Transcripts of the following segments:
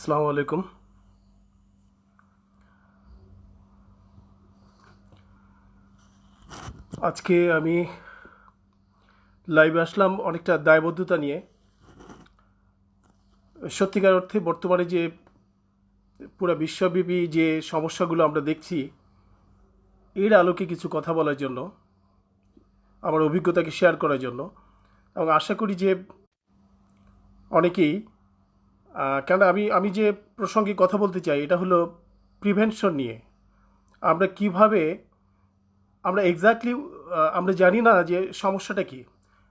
আসসালামু আলাইকুম। আজকে আমি লাইভে আসলাম অনেকটা দায়বদ্ধতা নিয়ে। সত্যিকার অর্থে বর্তমানে যে পুরো বিশ্বব্যাপী যে সমস্যাগুলো আমরা দেখছি, এর আলোকে কিছু কথা বলার জন্য, আমার অভিজ্ঞতাকে শেয়ার করার জন্য, এবং আশা করি যে অনেকেই, কেন আমি আমি যে প্রসঙ্গে কথা বলতে চাই এটা হলো প্রিভেনশন নিয়ে। আমরা কিভাবে, আমরা এক্স্যাক্টলি আমরা জানি না যে সমস্যাটা কি।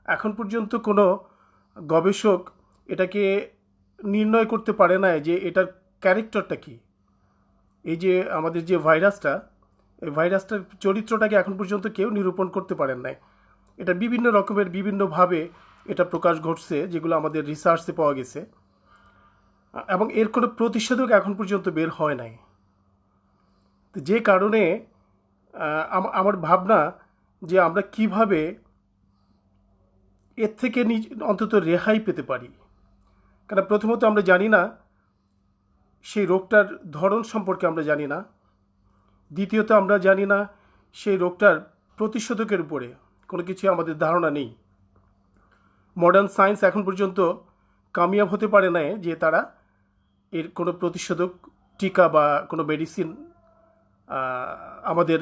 এখন পর্যন্ত কোনো গবেষক এটাকে নির্ণয় করতে পারে না যে এটার ক্যারেক্টারটা কি। এই যে আমাদের যে ভাইরাসটা, এই ভাইরাসটার চরিত্রটাকে এখন পর্যন্ত কেউ নিরূপণ করতে পারেন নাই। এটা বিভিন্ন রকমের বিভিন্নভাবে এটা প্রকাশ ঘটছে, যেগুলো আমাদের রিসার্চে পাওয়া গেছে, এবং এর কোনো প্রতিষেধক এখন পর্যন্ত বের হয় নাই। তো যে কারণে আমার ভাবনা যে আমরা কিভাবে এর থেকে অন্তত রেহাই পেতে পারি। কারণ প্রথমত আমরা জানি না সেই রোগটার ধরন সম্পর্কে, আমরা জানি না। দ্বিতীয়ত আমরা জানি না সেই রোগটার প্রতিষেধকের উপরে কোনো কিছু আমাদের ধারণা নেই। মডার্ন সায়েন্স এখন পর্যন্ত কামিয়াব হতে পারে না যে তারা এর কোনো প্রতিষেধক, টিকা বা কোনো মেডিসিন আমাদের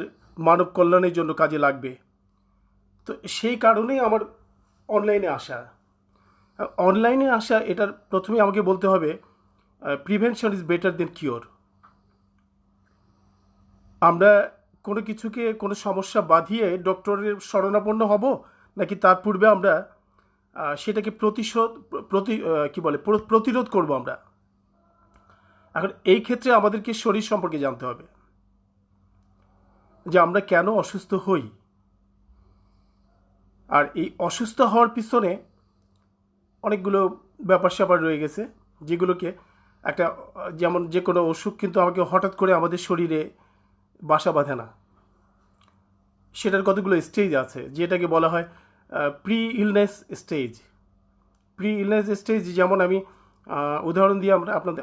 মানব কল্যাণের জন্য কাজে লাগবে। তো সেই কারণেই আমার অনলাইনে আসা এটার প্রথমে আমাকে বলতে হবে prevention is better then cure. আমরা কোনো কিছুকে, কোনো সমস্যা বাঁধিয়ে ডক্টরের শরণাপন্ন হব, নাকি তার পূর্বে আমরা সেটাকে প্রতিরোধ করব আমরা। এখন এই ক্ষেত্রে আমাদেরকে শরীর সম্পর্কে জানতে হবে, যে আমরা কেন অসুস্থ হই। আর এই অসুস্থ হওয়ার পিছনে অনেকগুলো ব্যাপার স্যাপার রয়ে গেছে, যেগুলোকে একটা, যেমন যে কোনো অসুখ কিন্তু আমাকে হঠাৎ করে আমাদের শরীরে বাসা বাঁধে না। সেটার কতগুলো স্টেজ আছে, যেটাকে বলা হয় প্রি ইলনেস স্টেজ। যেমন আমি উদাহরণ দিয়ে আপনাদের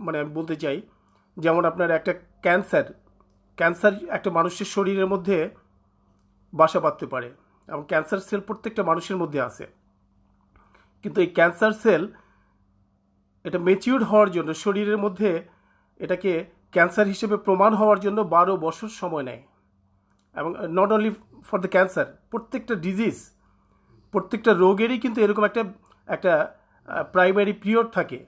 মানে আমি বলতে চাই, যেমন আপনার একটা ক্যান্সার একটা মানুষের শরীরের মধ্যে বাসা বাঁধতে পারে, এবং ক্যান্সার সেল প্রত্যেকটা মানুষের মধ্যে আছে। কিন্তু এই ক্যান্সার সেল এটা ম্যাচিউর হওয়ার জন্য, শরীরের মধ্যে এটাকে ক্যান্সার হিসেবে প্রমাণ হওয়ার জন্য 12 বছর সময় নেয়। এবং not only for the cancer, প্রত্যেকটা ডিজিজ, প্রত্যেকটা রোগেরই কিন্তু এরকম একটা প্রাইমারি পিরিয়ড থাকে।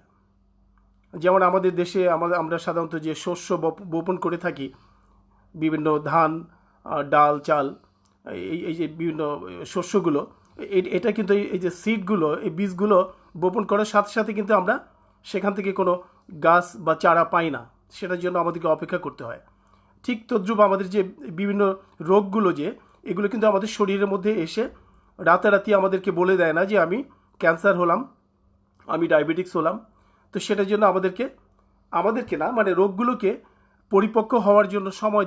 যেমন আমাদের দেশে আমরা সাধারণত যে শস্য বপন করে থাকি, বিভিন্ন ধান, ডাল, চাল, এই যে বিভিন্ন শস্যগুলো, এটা কিন্তু এই যে সিডগুলো, এই বীজগুলো বপন করার সাথে সাথে কিন্তু আমরা সেখান থেকে কোনো গাছ বা চারা পাই না, সেটার জন্য আমাদেরকে অপেক্ষা করতে হয়। ঠিক তদ্রূপ আমাদের যে বিভিন্ন রোগগুলো, যে এগুলো কিন্তু আমাদের শরীরের মধ্যে এসে রাতারাতি আমাদেরকে বলে দেয় না যে আমি ক্যান্সার হলাম, আমি ডায়াবেটিক্স হলাম। তো সেটার জন্য আমাদেরকে না, মানে রোগগুলোকে পরিপক্ক হওয়ার জন্য সময়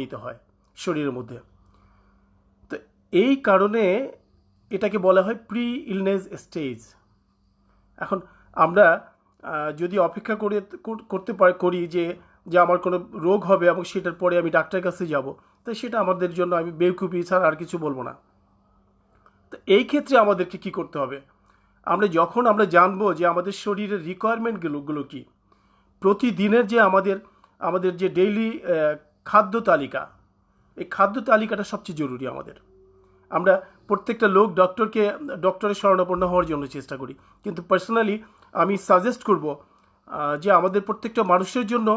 নিতে হয় শরীরের মধ্যে। তো এই কারণে এটাকে বলা হয় প্রি ইলনেস স্টেজ। এখন আমরা যদি অপেক্ষা করি যে আমার কোনো রোগ হবে এবং সেটার পরে আমি ডাক্তারের কাছে যাব, তো সেটা আমাদের জন্য, আমি বেকুফি ছাড়া আর কিছু বলবো না। তো এই ক্ষেত্রে আমাদেরকে কি করতে হবে, যখন আমরা জানবো যে আমাদের শরীরের রিকোয়ারমেন্টগুলো কি, প্রতিদিনের যে আমাদের যে ডেইলি খাদ্য তালিকা, এই খাদ্য তালিকাটা সবচেয়ে জরুরি আমাদের। আমরা প্রত্যেকটা লোক ডক্টরের শরণাপন্ন হওয়ার জন্য চেষ্টা করি, কিন্তু পার্সোনালি আমি সাজেস্ট করব যে আমাদের প্রত্যেকটা মানুষের জন্য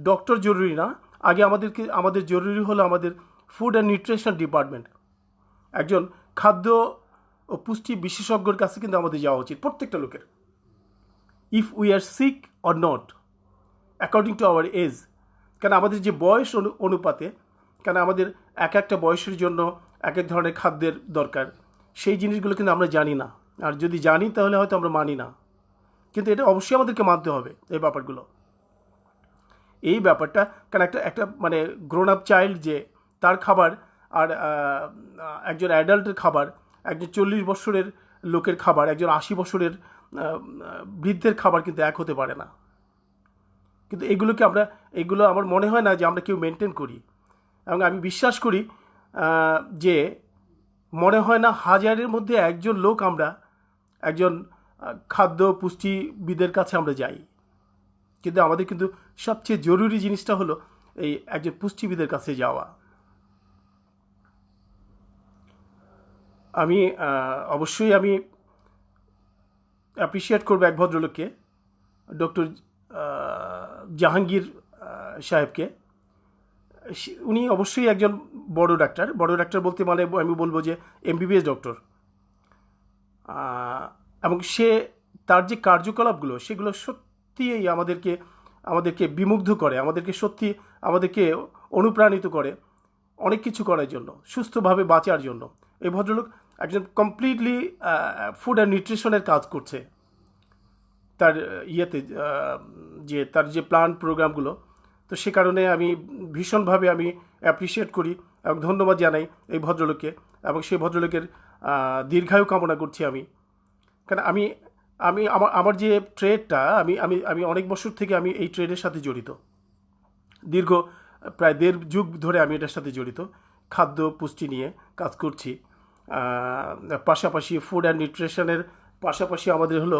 ডক্টর জরুরি না। আগে আমাদের জরুরি হলো আমাদের ফুড অ্যান্ড নিউট্রিশন ডিপার্টমেন্ট। একজন খাদ্য ও পুষ্টি বিশেষজ্ঞর কাছে কিন্তু আমাদের যাওয়া উচিত, প্রত্যেকটা লোকের। If we are sick or not, according to our age. কেন আমাদের যে বয়স অনুপাতে, কেন আমাদের একটা বয়সের জন্য এক ধরনের খাদ্যের দরকার, সেই জিনিসগুলো কিন্তু আমরা জানি না। আর যদি জানি তাহলে হয়তো আমরা মানি না, কিন্তু এটা অবশ্যই আমাদেরকে মানতে হবে এই ব্যাপারগুলো। এই ব্যাপারটা, কারণ একটা মানে গ্রোন আপ চাইল্ড, যে তার খাবার আর একজন অ্যাডাল্টের খাবার, একজন 40 বছরের লোকের খাবার, একজন 80 বছরের বৃদ্ধের খাবার কিন্তু এক হতে পারে না। কিন্তু এগুলো আমার মনে হয় না যে আমরা কেউ মেনটেন করি। এবং আমি বিশ্বাস করি যে মনে হয় না হাজারের মধ্যে একজন লোক আমরা একজন খাদ্য পুষ্টিবিদের কাছে আমরা যাই। কিন্তু আমাদের কিন্তু সবচেয়ে জরুরি জিনিসটা হলো এই একজন পুষ্টিবিদের কাছে যাওয়া। আমি অবশ্যই আমি অ্যাপ্রিসিয়েট করবো এক ভদ্রলোককে, ডক্টর জাহাঙ্গীর সাহেবকে। উনি অবশ্যই একজন বড় ডাক্তার বলতে মানে আমি বলবো যে এমবিবিএস ডক্টর। এবং তার যে কার্যকলাপগুলো সেগুলো সত্যিই আমাদেরকে বিমুগ্ধ করে, আমাদেরকে অনুপ্রাণিত করে অনেক কিছু করার জন্য, সুস্থভাবে বাঁচার জন্য। এই ভদ্রলোক একজন কমপ্লিটলি ফুড অ্যান্ড নিউট্রিশনের কাজ করছে তার তার যে প্ল্যান প্রোগ্রামগুলো। তো সে কারণে আমি ভীষণভাবে আমি অ্যাপ্রিসিয়েট করি এবং ধন্যবাদ জানাই এই ভদ্রলোককে, এবং সেই ভদ্রলোকের দীর্ঘায়ু কামনা করছি আমি। কারণ আমার যে ট্রেডটা আমি অনেক বছর থেকে আমি এই ট্রেডের সাথে জড়িত, দীর্ঘ প্রায় 1.5 যুগ ধরে আমি এটার সাথে জড়িত, খাদ্য পুষ্টি নিয়ে কাজ করছি। পাশাপাশি ফুড অ্যান্ড নিউট্রিশনের পাশাপাশি আমাদের হলো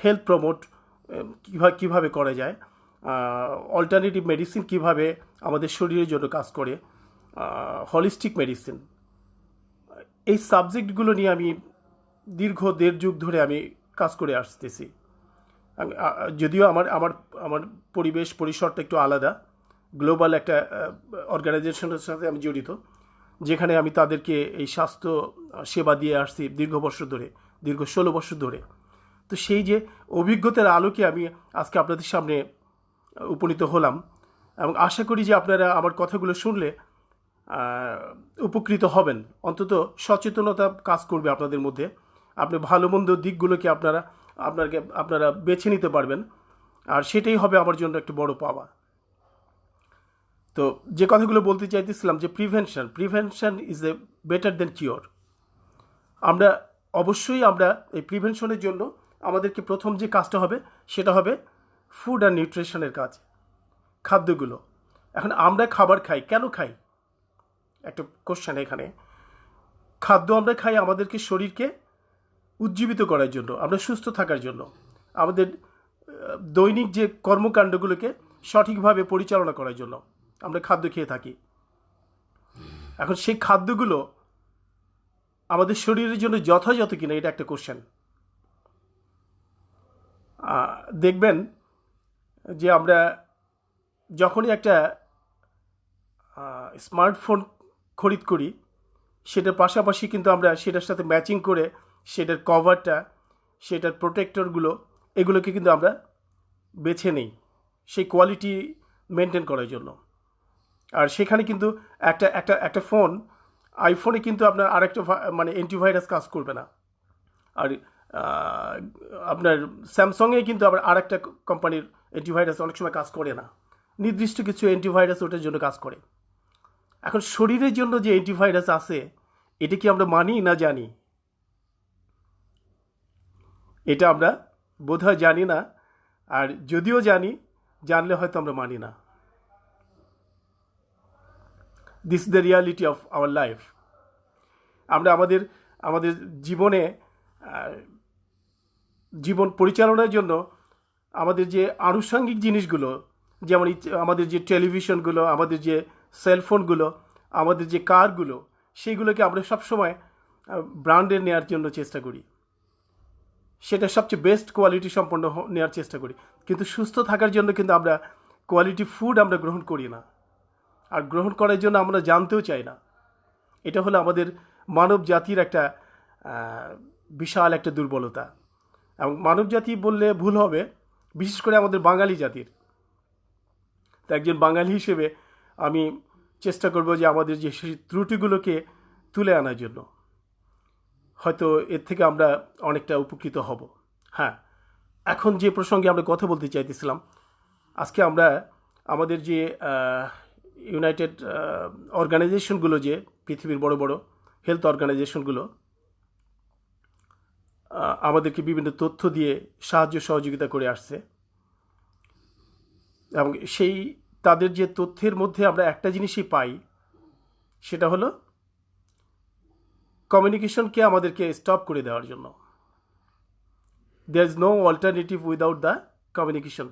হেলথ প্রমোট কীভাবে করা যায়, অল্টারনেটিভ মেডিসিন কীভাবে আমাদের শরীরের জন্য কাজ করে, হলিস্টিক মেডিসিন, এই সাবজেক্টগুলো নিয়ে আমি দীর্ঘ 1.5 যুগ ধরে আমি কাজ করে আসতেছি। যদিও আমার পরিসরটা একটু আলাদা, গ্লোবাল একটা অর্গানাইজেশনের সাথে আমি জড়িত, যেখানে আমি তাদেরকে এই স্বাস্থ্য সেবা দিয়ে আসছি দীর্ঘ 16 বছর ধরে। তো সেই যে অভিজ্ঞতার আলোকে আমি আজকে আপনাদের সামনে উপনীত হলাম, এবং আশা করি যে আপনারা আমার কথাগুলো শুনলে উপকৃত হবেন, অন্তত সচেতনতা কাজ করবে আপনাদের মধ্যে। আপনি ভালো মন্দ দিকগুলোকে আপনারা বেছে নিতে পারবেন, আর সেটাই হবে আমার জন্য একটা বড় পাওয়া। তো যে কথাগুলো বলতে চাইতেছিলাম যে prevention is a better then cure. আমরা এই প্রিভেনশনের জন্য আমাদেরকে প্রথম যে কাজটা হবে সেটা হবে ফুড অ্যান্ড নিউট্রিশনের কাজ, খাদ্যগুলো। এখন আমরা খাবার খাই, কেন খাই? একটা কোশ্চেন এখানে। খাদ্য আমরা খাই আমাদেরকে শরীরকে উজ্জীবিত করার জন্য, আমরা সুস্থ থাকার জন্য, আমাদের দৈনিক যে কর্মকাণ্ডগুলোকে সঠিকভাবে পরিচালনা করার জন্য আমরা খাদ্য খেয়ে থাকি। এখন সেই খাদ্যগুলো আমাদের শরীরের জন্য যথাযথ কিনা এটা একটা কোশ্চেন। দেখবেন যে আমরা যখনই একটা স্মার্টফোন খরিদ করি, সেটার পাশাপাশি কিন্তু আমরা সেটার সাথে ম্যাচিং করে সেটার কভারটা, সেটার প্রোটেক্টরগুলো, এগুলোকে কিন্তু আমরা বেছে নিই সেই কোয়ালিটি মেনটেন করার জন্য। আর সেখানে কিন্তু একটা আইফোনে কিন্তু আপনার আরেকটা মানে অ্যান্টিভাইরাস কাজ করবে না, আর আপনার স্যামসংয়ে কিন্তু আবার আরেকটা কোম্পানির অ্যান্টিভাইরাস অনেক সময় কাজ করে না, নির্দিষ্ট কিছু অ্যান্টিভাইরাস ওটার জন্য কাজ করে। এখন শরীরের জন্য যে অ্যান্টিভাইরাস আছে, এটা কি আমরা মানি না জানি? এটা আমরা বোধহয় জানি না, আর যদিও জানলে হয়তো আমরা মানি না। This is the reality of our life. আমরা আমাদের জীবন পরিচালনার জন্য আমাদের যে আনুষঙ্গিক জিনিসগুলো, যেমন আমাদের যে টেলিভিশনগুলো, আমাদের যে সেলফোনগুলো, আমাদের যে কারগুলো, সেইগুলোকে আমরা সবসময় ব্র্যান্ডের নেওয়ার জন্য চেষ্টা করি, সেটা সবচেয়ে বেস্ট কোয়ালিটি সম্পন্ন নেওয়ার চেষ্টা করি। কিন্তু সুস্থ থাকার জন্য কিন্তু আমরা কোয়ালিটি ফুড আমরা গ্রহণ করি না, আর গ্রহণ করার জন্য আমরা জানতেও চাই না। এটা হলো আমাদের মানব জাতির একটা বিশাল একটা দুর্বলতা। এবং মানব জাতি বললে ভুল হবে, বিশেষ করে আমাদের বাঙালি জাতির। তো একজন বাঙালি হিসেবে আমি চেষ্টা করব যে আমাদের যে সেই ত্রুটিগুলোকে তুলে আনার জন্য। হয়তো এর থেকে আমরা অনেকটা উপকৃত হব। হ্যাঁ, এখন যে প্রসঙ্গে আমরা কথা বলতে চাইতেছিলাম, আজকে আমরা আমাদের যে ইউনাইটেড অর্গানাইজেশনগুলো, যে পৃথিবীর বড় বড় হেলথ অর্গানাইজেশনগুলো আমাদেরকে বিভিন্ন তথ্য দিয়ে সাহায্য সহযোগিতা করে আসছে। এবং সেই তাদের যে তথ্যের মধ্যে আমরা একটা জিনিসই পাই, সেটা হলো কমিউনিকেশনকে আমাদেরকে স্টপ করে দেওয়ার জন্য। There is no alternative without the communication.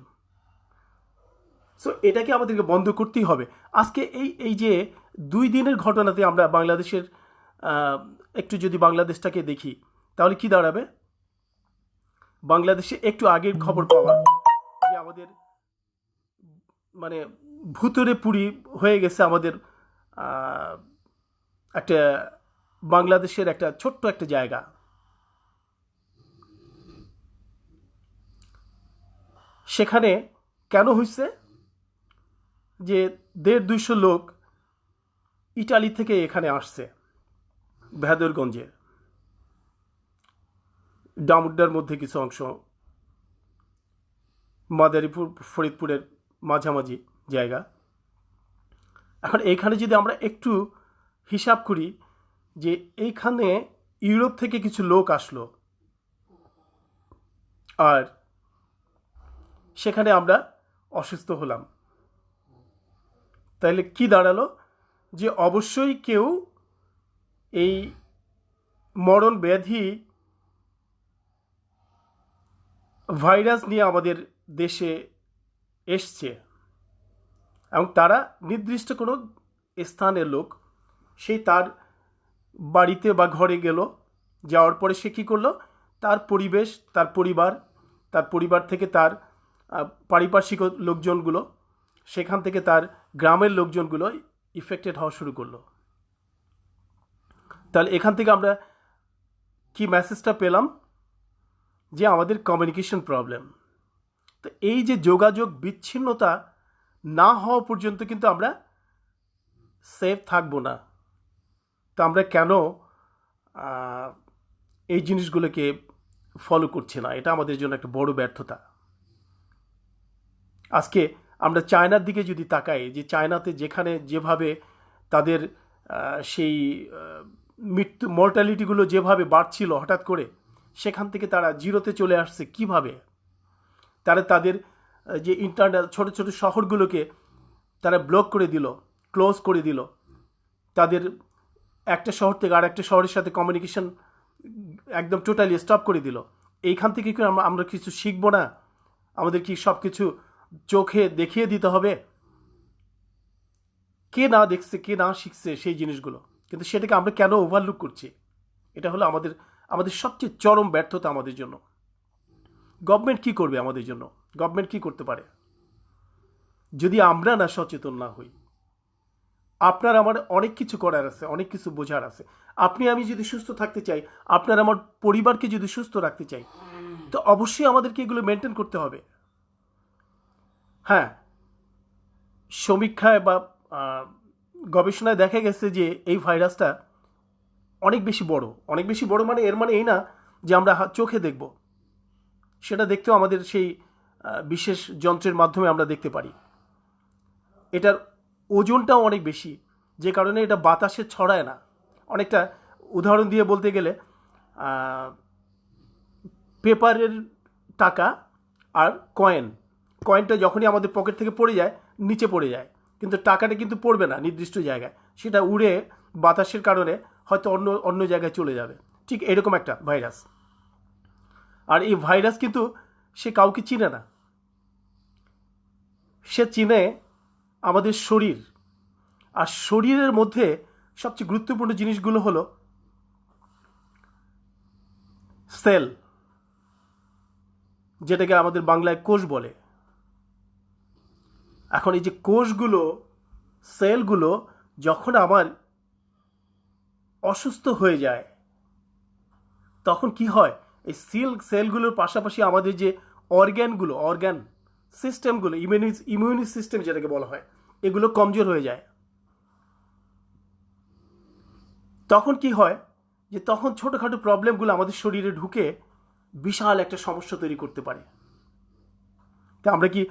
So এটাকে আমাদেরকে বন্ধ করতেই হবে। আজকে এই যে 2 দিনের ঘটনাতে আমরা বাংলাদেশের একটু যদি বাংলাদেশটাকে দেখি, তাহলে কি দাঁড়াবে? বাংলাদেশে একটু আগের খবর পাওয়া যে আমাদের মানে ভুতুরে পুরি হয়ে গেছে আমাদের একটা বাংলাদেশের একটা ছোট্ট একটা জায়গা। সেখানে কেন হয়েছে যে 150-200 লোক ইটালি থেকে এখানে আসছে, ভেদরগঞ্জে, ডামুড্ডার মধ্যে কিছু অংশ, মাদারীপুর ফরিদপুরের মাঝামাঝি জায়গা। এখন এইখানে যদি আমরা একটু হিসাব করি যে এইখানে ইউরোপ থেকে কিছু লোক আসলো, আর সেখানে আমরা অসুস্থ হলাম, তাহলে কি দাঁড়ালো? যে অবশ্যই কেউ এই মরণ ব্যাধি ভাইরাস নিয়ে আমাদের দেশে এসছে, এবং তারা নির্দিষ্ট কোনো স্থানের লোক, সেই তার বাড়িতে বা ঘরে গেল, যাওয়ার পরে সে কী করলো? তার পরিবেশ, তার পরিবার থেকে তার পারিপার্শ্বিক লোকজনগুলো, সেখান থেকে তার গ্রামের লোকজনগুলো ইফেক্টেড হওয়া শুরু করলো। তাহলে এখান থেকে আমরা কি মেসেজটা পেলাম? যে আমাদের কমিউনিকেশন প্রবলেম। তো এই যে যোগাযোগ বিচ্ছিন্নতা না হওয়া পর্যন্ত কিন্তু আমরা সেফ থাকবো না। তো আমরা কেন এই জিনিসগুলোকে ফলো করছি না? এটা আমাদের জন্য একটা বড় ব্যর্থতা। আজকে আমরা চায়নার দিকে যদি তাকাই, যে চায়নাতে যেখানে যেভাবে তাদের সেই মর্টালিটিগুলো যেভাবে বাড়ছিল হঠাৎ করে, সেখান থেকে তারা জিরোতে চলে আসছে কিভাবে? তারা তাদের যে ইন্টারনাল ছোট ছোট শহরগুলোকে তারা ব্লক করে দিল, ক্লোজ করে দিল। তাদের একটা শহর থেকে আর একটা শহরের সাথে কমিউনিকেশন একদম টোটালি স্টপ করে দিল। এইখান থেকে কি আমরা কিছু শিখবো না? আমাদের কি সব কিছু চোখে দেখিয়ে দিতে হবে? কে না দেখছে, কে না শিখছে সেই জিনিসগুলো, কিন্তু সেটাকে আমরা কেন ওভারলুক করছি? এটা হলো আমাদের সবচেয়ে চরম ব্যর্থতা আমাদের জন্য। গভর্নমেন্ট কি করবে আমাদের জন্য? গভর্নমেন্ট কি করতে পারে যদি আমরা না সচেতন না হই? আপনার আমার অনেক কিছু করার আছে, অনেক কিছু বোঝার আছে। আপনি আমি যদি সুস্থ থাকতে চাই, আপনার আমার পরিবারকে যদি সুস্থ রাখতে চাই, তো অবশ্যই আমাদেরকে এগুলো মেনটেন করতে হবে। হ্যাঁ, সমীক্ষায় বা গবেষণায় দেখা গেছে যে এই ভাইরাসটা অনেক বেশি বড় মানে এর মানে এই না যে আমরা চোখে দেখব, সেটা দেখতেও আমাদের সেই বিশেষ যন্ত্রের মাধ্যমে আমরা দেখতে পারি। এটার ওজনটাও অনেক বেশি, যে কারণে এটা বাতাসে ছড়ায় না। অনেকটা উদাহরণ দিয়ে বলতে গেলে পেপারের টাকা আর কয়েনটা যখনই আমাদের পকেট থেকে পড়ে যায়, নিচে পড়ে যায়, কিন্তু টাকাটা কিন্তু পড়বে না নির্দিষ্ট জায়গায়, সেটা উড়ে বাতাসের কারণে হয়তো অন্য জায়গায় চলে যাবে। ঠিক এরকম একটা ভাইরাস। আর এই ভাইরাস কিন্তু সে কাউকে চিনে না, সে চিনে আমাদের শরীর। আর শরীরের মধ্যে সবচেয়ে গুরুত্বপূর্ণ জিনিসগুলো হলো সেল, যেটাকে আমাদের বাংলায় কোষ বলে। এখন এই যে কোষগুলো, সেলগুলো যখন আমার অসুস্থ হয়ে যায়, তখন কি হয়? এই সেলগুলোর পাশাপাশি আমাদের যে অর্গান সিস্টেমগুলো, ইমিউনি সিস্টেম যেটাকে বলা হয়, এগুলো কমজোর হয়ে যায়। তখন কি হয়? যে তখন ছোটোখাটো প্রবলেমগুলো আমাদের শরীরে ঢুকে বিশাল একটা সমস্যা তৈরি করতে পারে। তা আমরা কি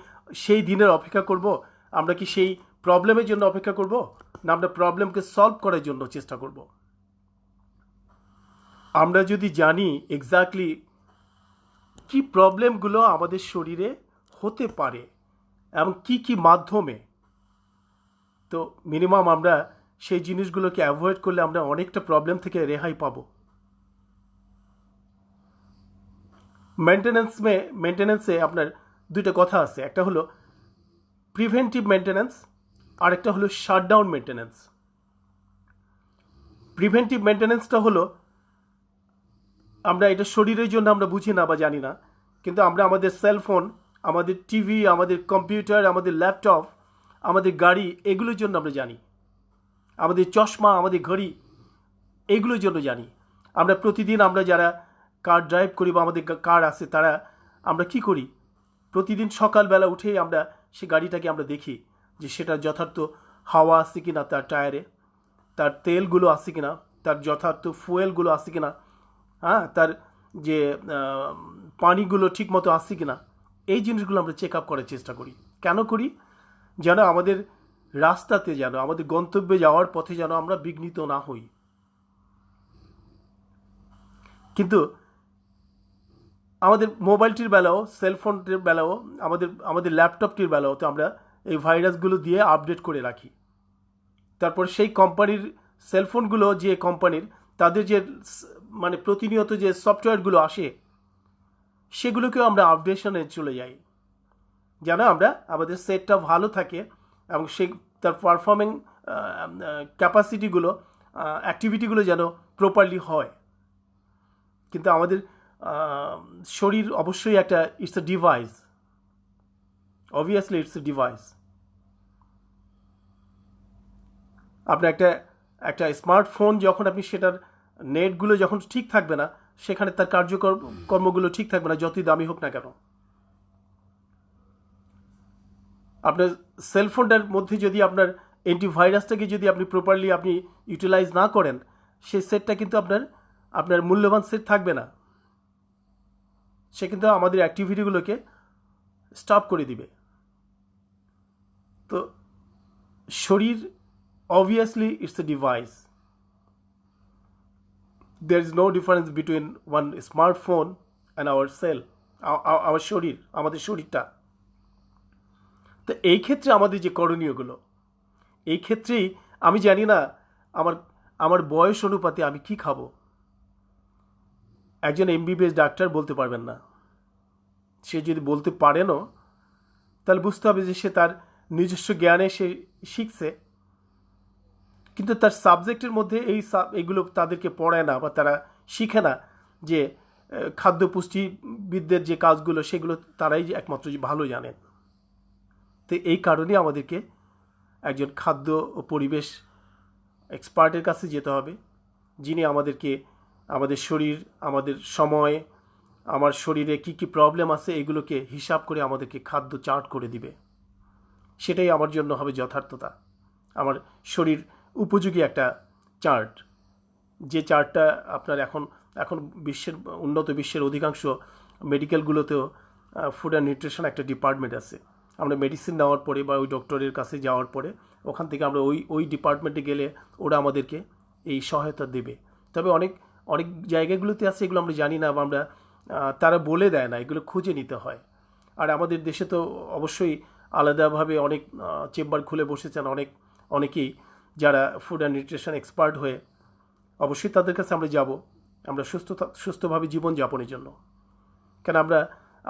সেই দিনের অপেক্ষা করব? আমরা কি সেই প্রবলেমের জন্য অপেক্ষা করব, না আমরা প্রবলেমকে সলভ করার জন্য চেষ্টা করব? আমরা যদি জানি এক্স্যাক্টলি কি প্রবলেমগুলো আমাদের শরীরে হতে পারে, এবং কি মাধ্যমে। তো মিনিমাম আমরা সেই জিনিসগুলোকে অ্যাভয়েড করলে আমরা অনেকটা প্রবলেম থেকে রেহাই পাবো। মেনটেন্যান্সে আপনার দুইটা কথা আছে, একটা হলো প্রিভেন্টিভ মেনটেন্যান্স আর একটা হলো শাটডাউন মেনটেন্যান্স। প্রিভেন্টিভ মেনটেন্যান্সটা হলো আমরা এটা শরীরের জন্য আমরা বুঝি না বা জানি না, কিন্তু আমরা আমাদের সেলফোন, আমাদের টিভি, আমাদের কম্পিউটার, আমাদের ল্যাপটপ, আমাদের গাড়ি, এগুলোর জন্য আমরা জানি। আমাদের চশমা, আমাদের ঘড়ি, এগুলোর জন্য জানি। আমরা প্রতিদিন আমরা যারা কার ড্রাইভ করি বা আমাদের কার আছে তারা আমরা কি করি, প্রতিদিন সকালবেলা উঠেই আমরা সে গাড়িটাকে আমরা দেখি যে সেটা যথার্থ হাওয়া আছে কিনা তার টায়ারে, তার তেলগুলো আছে কিনা, তার যথার্থ ফুয়েলগুলো আছে কিনা, হ্যাঁ, তার যে পানিগুলো ঠিক মতো আসছে কিনা, এই জিনিসগুলো আমরা চেক আপ করার চেষ্টা করি। কেন করি? যেন আমাদের রাস্তাতে, যেন আমাদের গন্তব্যে যাওয়ার পথে যেন আমরা বিঘ্নিত না হই। কিন্তু আমাদের মোবাইলটির বেলাও, সেলফোনটির বেলাও, আমাদের ল্যাপটপটির বেলাও তো আমরা এই ভাইরাসগুলো দিয়ে আপডেট করে রাখি। তারপর সেই কোম্পানির সেলফোনগুলো, যে কোম্পানির, তাদের যে মানে প্রতিনিয়ত যে সফটওয়্যারগুলো আসে সেগুলোকেও আমরা আপডেশনে চলে যাই, যেন আমরা আমাদের সেটটা ভালো থাকে এবং সেই তার পারফর্মিং ক্যাপাসিটিগুলো, অ্যাক্টিভিটিগুলো যেন প্রপারলি হয়। কিন্তু আমাদের শরীর অবশ্যই একটা, it's a device, obviously it's a device. আপনার একটা স্মার্টফোন যখন আপনি সেটার নেটগুলো যখন ঠিক থাকবে না, সেখানে তার কর্মগুলো ঠিক থাকবে না, যতই দামি হোক না কেন। আপনার সেলফোনটার মধ্যে যদি আপনার অ্যান্টিভাইরাসটাকে যদি আপনি প্রপারলি আপনি ইউটিলাইজ না করেন, সেই সেটটা কিন্তু আপনার মূল্যবান সেট থাকবে না। সে কিন্তু আমাদের অ্যাক্টিভিটিগুলোকে স্টপ করে দিবে। তো শরীর obviously it's a device. There is no difference between one smartphone and our cell, our শরীর, আমাদের শরীরটা। তো এই ক্ষেত্রে আমাদের যে করণীয়গুলো, এই ক্ষেত্রেই আমি জানি না আমার বয়স অনুপাতে আমি কি খাবো, একজন এমবিবিএস ডাক্তার বলতে পারবেন না। সে যদি বলতে পারেনও তাহলে বুঝতে হবে যে সে তার নিজস্ব জ্ঞানে সে শিখছে, কিন্তু তার সাবজেক্টের মধ্যে এইগুলো তাদেরকে পড়ায় না বা তারা শিখে না যে খাদ্য পুষ্টিবিদদের যে কাজগুলো সেগুলো তারাই একমাত্র ভালো জানেন। তো এই কারণে আমাদেরকে একজন খাদ্য ও পরিবেশ এক্সপার্টের কাছে যেতে হবে, যিনি আমাদেরকে আমাদের শরীর, আমাদের সময়, আমার শরীরে কি কি প্রবলেম আছে এগুলোকে হিসাব করে আমাদেরকে খাদ্য চার্ট করে দিবে। সেটাই আমার জন্য হবে যথার্থতা, আমার শরীর উপযোগী একটা চার্ট। যে চার্টটা আপনার এখন উন্নত বিশ্বের অধিকাংশ মেডিকেলগুলোতেও ফুড অ্যান্ড নিউট্রিশন একটা ডিপার্টমেন্ট আছে। আমরা মেডিসিন নেওয়ার পরে বা ওই ডক্টরের কাছে যাওয়ার পরে ওখান থেকে আমরা ওই ডিপার্টমেন্টে গেলে ওরা আমাদেরকে এই সহায়তা দেবে। তবে অনেক জায়গাগুলোতে আছে এগুলো আমরা জানি না বা তারা বলে দেয় না, এগুলো খুঁজে নিতে হয়। আর আমাদের দেশে তো অবশ্যই আলাদাভাবে অনেক চেম্বার খুলে বসেছেন অনেকেই, যারা ফুড অ্যান্ড নিউট্রিশন এক্সপার্ট হয়ে। অবশ্যই তাদের কাছে আমরা যাব, আমরা সুস্থভাবে জীবনযাপনের জন্য। কেন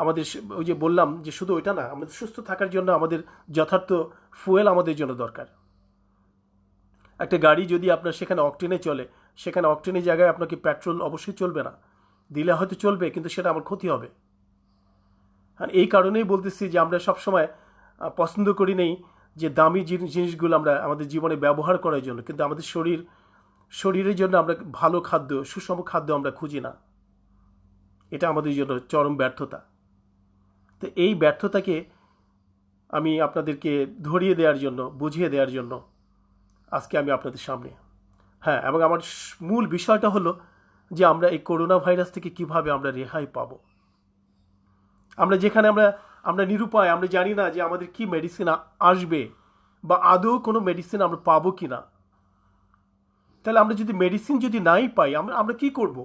আমাদের ওই যে বললাম যে শুধু ওইটা না, আমাদের সুস্থ থাকার জন্য আমাদের যথার্থ ফুয়েল আমাদের জন্য দরকার। একটা গাড়ি যদি আপনার সেখানে অকটেনে চলে, সেখানে অকটেনের জায়গায় আপনাকে পেট্রোল অবশ্যই চলবে না, দিলে হয়তো চলবে কিন্তু সেটা আমার ক্ষতি হবে। আর এই কারণেই বলতেছি যে আমরা সবসময় পছন্দ করি নেই যে দামি জিনিসগুলো আমরা আমাদের জীবনে ব্যবহার করার জন্য, কিন্তু আমাদের শরীরের জন্য আমরা ভালো খাদ্য, সুষম খাদ্য আমরা খুঁজি না। এটা আমাদের জন্য চরম ব্যর্থতা। তো এই ব্যর্থতাকে আমি আপনাদেরকে ধরিয়ে দেওয়ার জন্য, বুঝিয়ে দেওয়ার জন্য আজকে আমি আপনাদের সামনে। হ্যাঁ, এবং আমার মূল বিষয়টা হলো যে আমরা এই করোনা ভাইরাস থেকে কিভাবে আমরা রেহাই পাব। আমরা যেখানে আমরা নিরুপায়, আমরা জানি না যে আমাদের কি মেডিসিন আসবে বা আদৌ কোনো মেডিসিন আমরা পাবো কি না। তাহলে আমরা যদি মেডিসিন যদি নাই পাই, আমরা কি করব?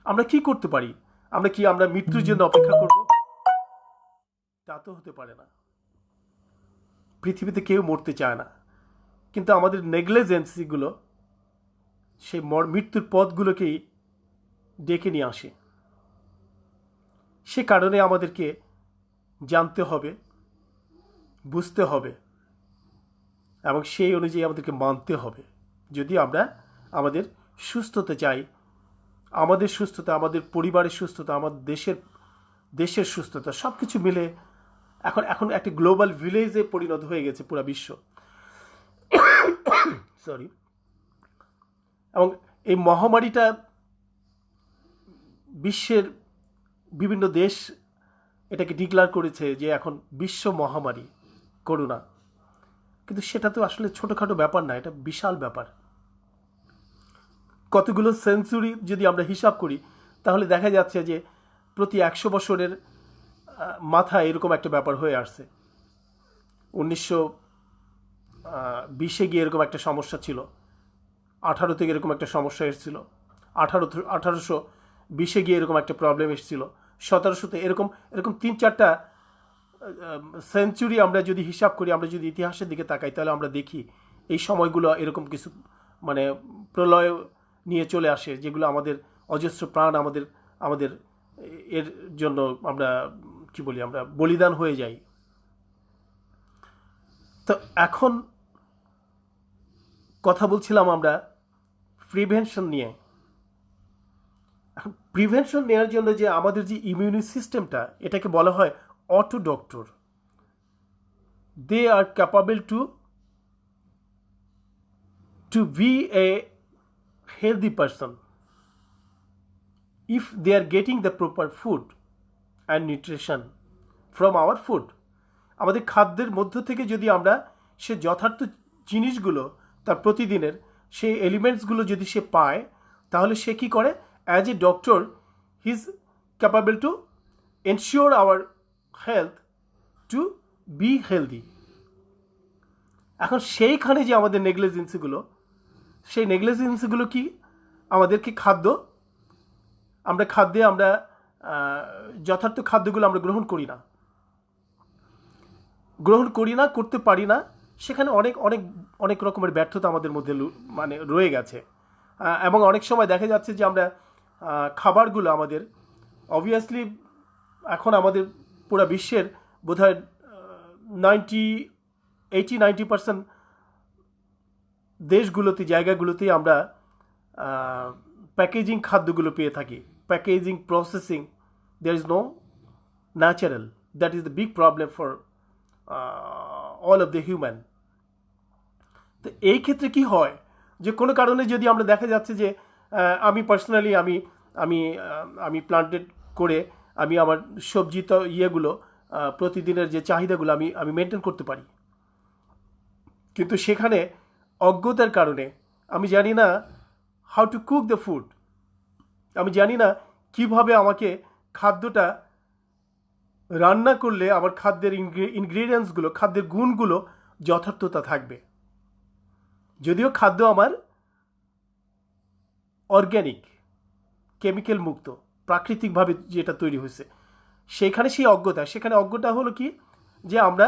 আমরা কি করতে পারি? আমরা মৃত্যুর জন্য অপেক্ষা করব? তা তো হতে পারে না। পৃথিবীতে কেউ মরতে চায় না, কিন্তু আমাদের নেগলিজেন্সিগুলো সেই মৃত্যুর পথগুলোকেই ডেকে নিয়ে আসে। সে কারণে আমাদেরকে জানতে হবে, বুঝতে হবে এবং সেই অনুযায়ী আমাদেরকে মানতে হবে। যদি আমরা আমাদের সুস্থতা চাই, আমাদের সুস্থতা, আমাদের পরিবারের সুস্থতা, আমাদের দেশের সুস্থতা, সব কিছু মিলে এখন একটা গ্লোবাল ভিলেজে পরিণত হয়ে গেছে পুরো বিশ্ব। সরি। এবং এই মহামারীটা বিশ্বের বিভিন্ন দেশ এটাকে ডিক্লেয়ার করেছে যে এখন বিশ্ব মহামারী করোনা। কিন্তু সেটা তো আসলে ছোটোখাটো ব্যাপার না, এটা বিশাল ব্যাপার। কতগুলো সেঞ্চুরি যদি আমরা হিসাব করি তাহলে দেখা যাচ্ছে যে প্রতি 100 বছরের মাথায় এরকম একটা ব্যাপার হয়ে আসছে। 1920-এ গিয়ে এরকম একটা সমস্যা ছিল, 18 থেকে এরকম একটা সমস্যা এসেছিল, 1820-এ গিয়ে এরকম একটা প্রবলেম এসেছিল, 1700-তে এরকম 3-4টা সেঞ্চুরি আমরা যদি হিসাব করি, আমরা যদি ইতিহাসের দিকে তাকাই তাহলে আমরা দেখি এই সময়গুলো এরকম কিছু মানে প্রলয় নিয়ে চলে আসে, যেগুলো আমাদের অজস্র প্রাণ আমাদের এর জন্য আমরা কি বলি, আমরা বলিদান হয়ে যাই। তো এখন কথা বলছিলাম আমরা প্রিভেনশন নিয়ে। এখন প্রিভেনশন নেওয়ার জন্য যে আমাদের যে ইমিউনি সিস্টেমটা, এটাকে বলা হয় auto doctor. They are capable to be a healthy person if they are getting the proper food and nutrition from our food. আমাদের খাদ্যের মধ্য থেকে যদি আমরা সে যথার্থ জিনিসগুলো, তার প্রতিদিনের সেই এলিমেন্টসগুলো যদি সে পায়, তাহলে সে কি করে, as a doctor he is capable to ensure our health to be healthy. এখন সেইখানে যে আমাদের নেগলিজেন্সিগুলো, সেই নেগলিজেন্সিগুলো কি, আমাদেরকে খাদ্যে আমরা যথার্থ খাদ্যগুলো আমরা গ্রহণ করি না, করতে পারি না। সেখানে অনেক রকমের ব্যর্থতা আমাদের মধ্যে মানে রয়ে গেছে। এবং অনেক সময় দেখা যাচ্ছে যে আমরা খাবারগুলো আমাদের অবভিয়াসলি এখন আমাদের পুরো বিশ্বের বোধহয় 80-90% দেশগুলোতে, জায়গাগুলোতেই আমরা প্যাকেজিং খাদ্যগুলো পেয়ে থাকি। Packaging, processing, there is no natural. That is the big problem for all of the human. তো এই ক্ষেত্রে কি হয় যে কোনো কারণে যদি আমরা দেখা যাচ্ছে যে আমি পার্সোনালি আমি প্লান্টেড করে আমি আমার সবজি তো ইয়েগুলো প্রতিদিনের যে চাহিদাগুলো আমি মেনটেন করতে পারি, কিন্তু সেখানে অজ্ঞতার কারণে আমি জানি না how to cook the food. আমি জানি না কিভাবে আমাকে খাদ্যটা রান্না করলে আমার খাদ্যের ইনগ্রিডিয়েন্টসগুলো, খাদ্যের গুণগুলো যথার্থতা থাকবে। যদিও খাদ্য আমার অর্গ্যানিক, কেমিক্যাল মুক্ত, প্রাকৃতিকভাবে যেটা তৈরি হয়েছে, সেখানে সেখানে অজ্ঞতা হলো কি, যে আমরা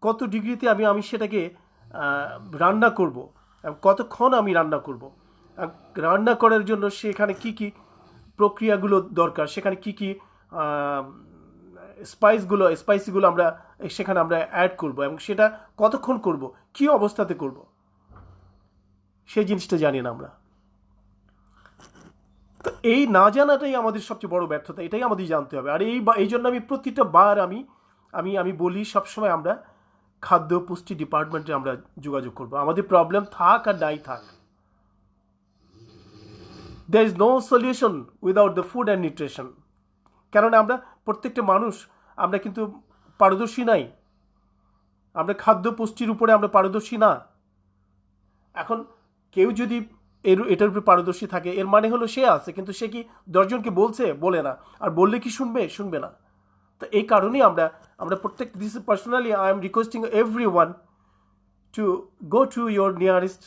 কত ডিগ্রিতে আমি সেটাকে রান্না করব, কতক্ষণ আমি রান্না করব, রান্না করার জন্য সেখানে কি কি প্রক্রিয়াগুলো দরকার, সেখানে কি কি স্পাইসিগুলো আমরা সেখানে আমরা অ্যাড করব, এবং সেটা কতক্ষণ করব, কি অবস্থাতে করব, সেই জিনিসটা জানি না আমরা। তো এই না জানাটাই আমাদের সবচেয়ে বড় ব্যর্থতা, এটাই আমাদের জানতে হবে। আর এই জন্য আমি প্রতিটা বার আমি বলি সবসময় আমরা খাদ্য পুষ্টি ডিপার্টমেন্টে আমরা যোগাযোগ করব। আমাদের প্রবলেম থাক আর নাই থাক, there is no solution without the food and nutrition. কারণ আমরা প্রত্যেকটা মানুষ আমরা কিন্তু পারদর্শী নাই, আমরা খাদ্য পুষ্টির উপরে আমরা পারদর্শী না। এখন কেউ যদি এটার উপরে পারদর্শী থাকে, এর মানে হলো সে আছে, কিন্তু সে কি 10 জনকে বলে না, আর বললে কি শুনবে না। তো এই কারণেই আমরা প্রত্যেক, this personally I am requesting everyone to go to your nearest,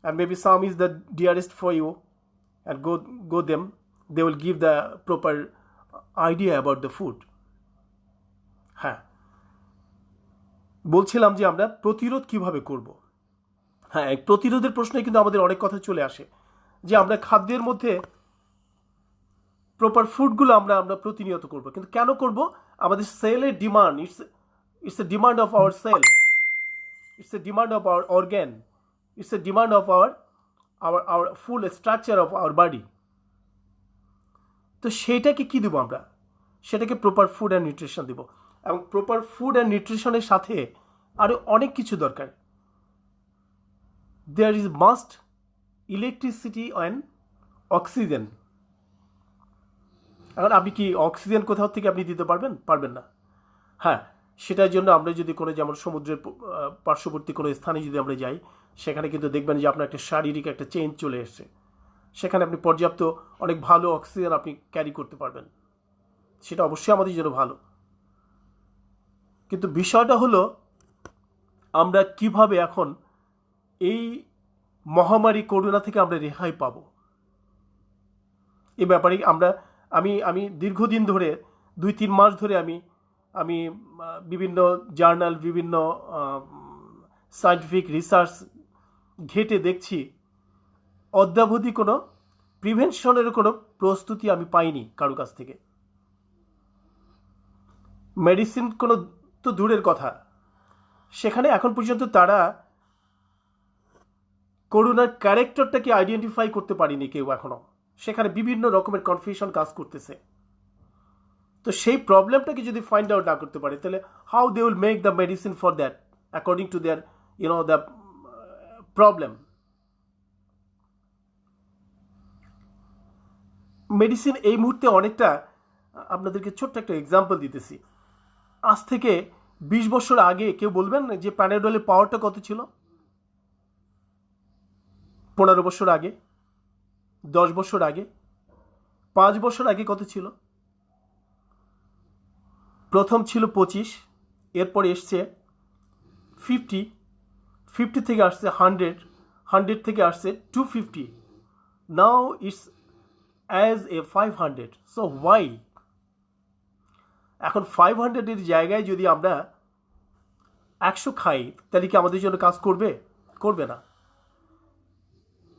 and maybe some is the dearest for you, and go them. They will give the proper idea about the food, হ্যাঁ, বলছিলাম যে আমরা প্রতিরোধ কিভাবে করব। হ্যাঁ, এই প্রতিরোধের প্রশ্নে কিন্তু আমাদের অনেক কথা চলে আসে যে আমরা খাদ্যের মধ্যে প্রপার ফুডগুলো আমরা আমরা প্রতিনিয়ত করব, কিন্তু কেন করব? আমাদের সেলের demand, it's a demand of our cell, it's a demand of our organ, it's a demand of our full structure of our body. তো সেইটাকে কি দেবো আমরা? সেটাকে প্রপার ফুড অ্যান্ড নিউট্রিশন দেবো, এবং প্রপার ফুড অ্যান্ড নিউট্রিশনের সাথে আরও অনেক কিছু দরকার। There is must electricity and oxygen. এখন আপনি কি অক্সিজেন কোথাও থেকে আপনি দিতে পারবেন? পারবেন না। হ্যাঁ, সেটার জন্য আমরা যদি কোনো, যেমন সমুদ্রের পার্শ্ববর্তী কোনো স্থানে যদি আমরা যাই, সেখানে কিন্তু দেখবেন যে আপনার একটা শারীরিক একটা চেঞ্জ চলে এসছে। সেখানে আপনি পর্যাপ্ত অনেক ভালো অক্সিজেন আপনি ক্যারি করতে পারবেন, সেটা অবশ্যই আমাদের জন্য ভালো। কিন্তু বিষয়টা হলো আমরা কিভাবে এখন এই মহামারী করোনা থেকে আমরা রেহাই পাব, এ ব্যাপারে আমি দীর্ঘদিন ধরে 2-3 মাস ধরে আমি বিভিন্ন জার্নাল, বিভিন্ন সায়েন্টিফিক রিসার্চ ঘেটে দেখছি, অদ্যাবধি কোনো প্রিভেনশনের কোনো প্রস্তুতি আমি পাইনি কারো কাছ থেকে। মেডিসিন কোনো তো দূরের কথা, সেখানে এখন পর্যন্ত তারা করোনার ক্যারেক্টারটাকে আইডেন্টিফাই করতে পারিনি কেউ এখনো। সেখানে বিভিন্ন রকমের কনফিউশন কাজ করতেছে। তো সেই প্রবলেমটাকে যদি ফাইন্ড আউট না করতে পারে, তাহলে how they will make the medicine for that according to their the problem. Medicine এই মুহূর্তে অনেকটা, আপনাদেরকে ছোট্ট একটা এক্সাম্পল দিতেছি। আজ থেকে 20 বছর আগে কেউ বলবেন যে প্যানাডোলের পাওয়ারটা কত ছিল? 15 বছর আগে, 10 বছর আগে, 5 বছর আগে কত ছিল? প্রথম ছিল 25, এরপর এসছে 50, 50 থেকে আসছে 100, 100 থেকে আসছে 250, now it's as a 500। So why? এখন 500-এর জায়গায় যদি আমরা 100 খাই, তাহলে কি আমাদের জন্য কাজ করবে? করবে না।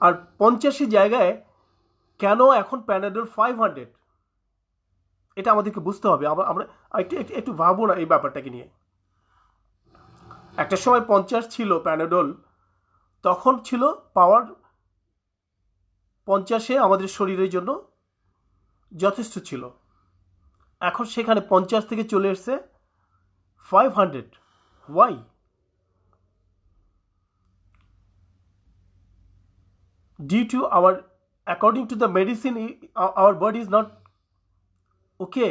আর 50-এর জায়গায় কেন এখন প্যানাডোল 500? এটা আমাদেরকে বুঝতে হবে। আমরা একটু ভাববো না এই ব্যাপারটাকে নিয়ে। একটা সময় 50 ছিল প্যানাডোল, তখন ছিল পাওয়ার 50-এ আমাদের শরীরের জন্য যথেষ্ট ছিল। এখন সেখানে 50 থেকে চলে এসছে 500। Why? Due to our, according to the medicine, our body is not okay.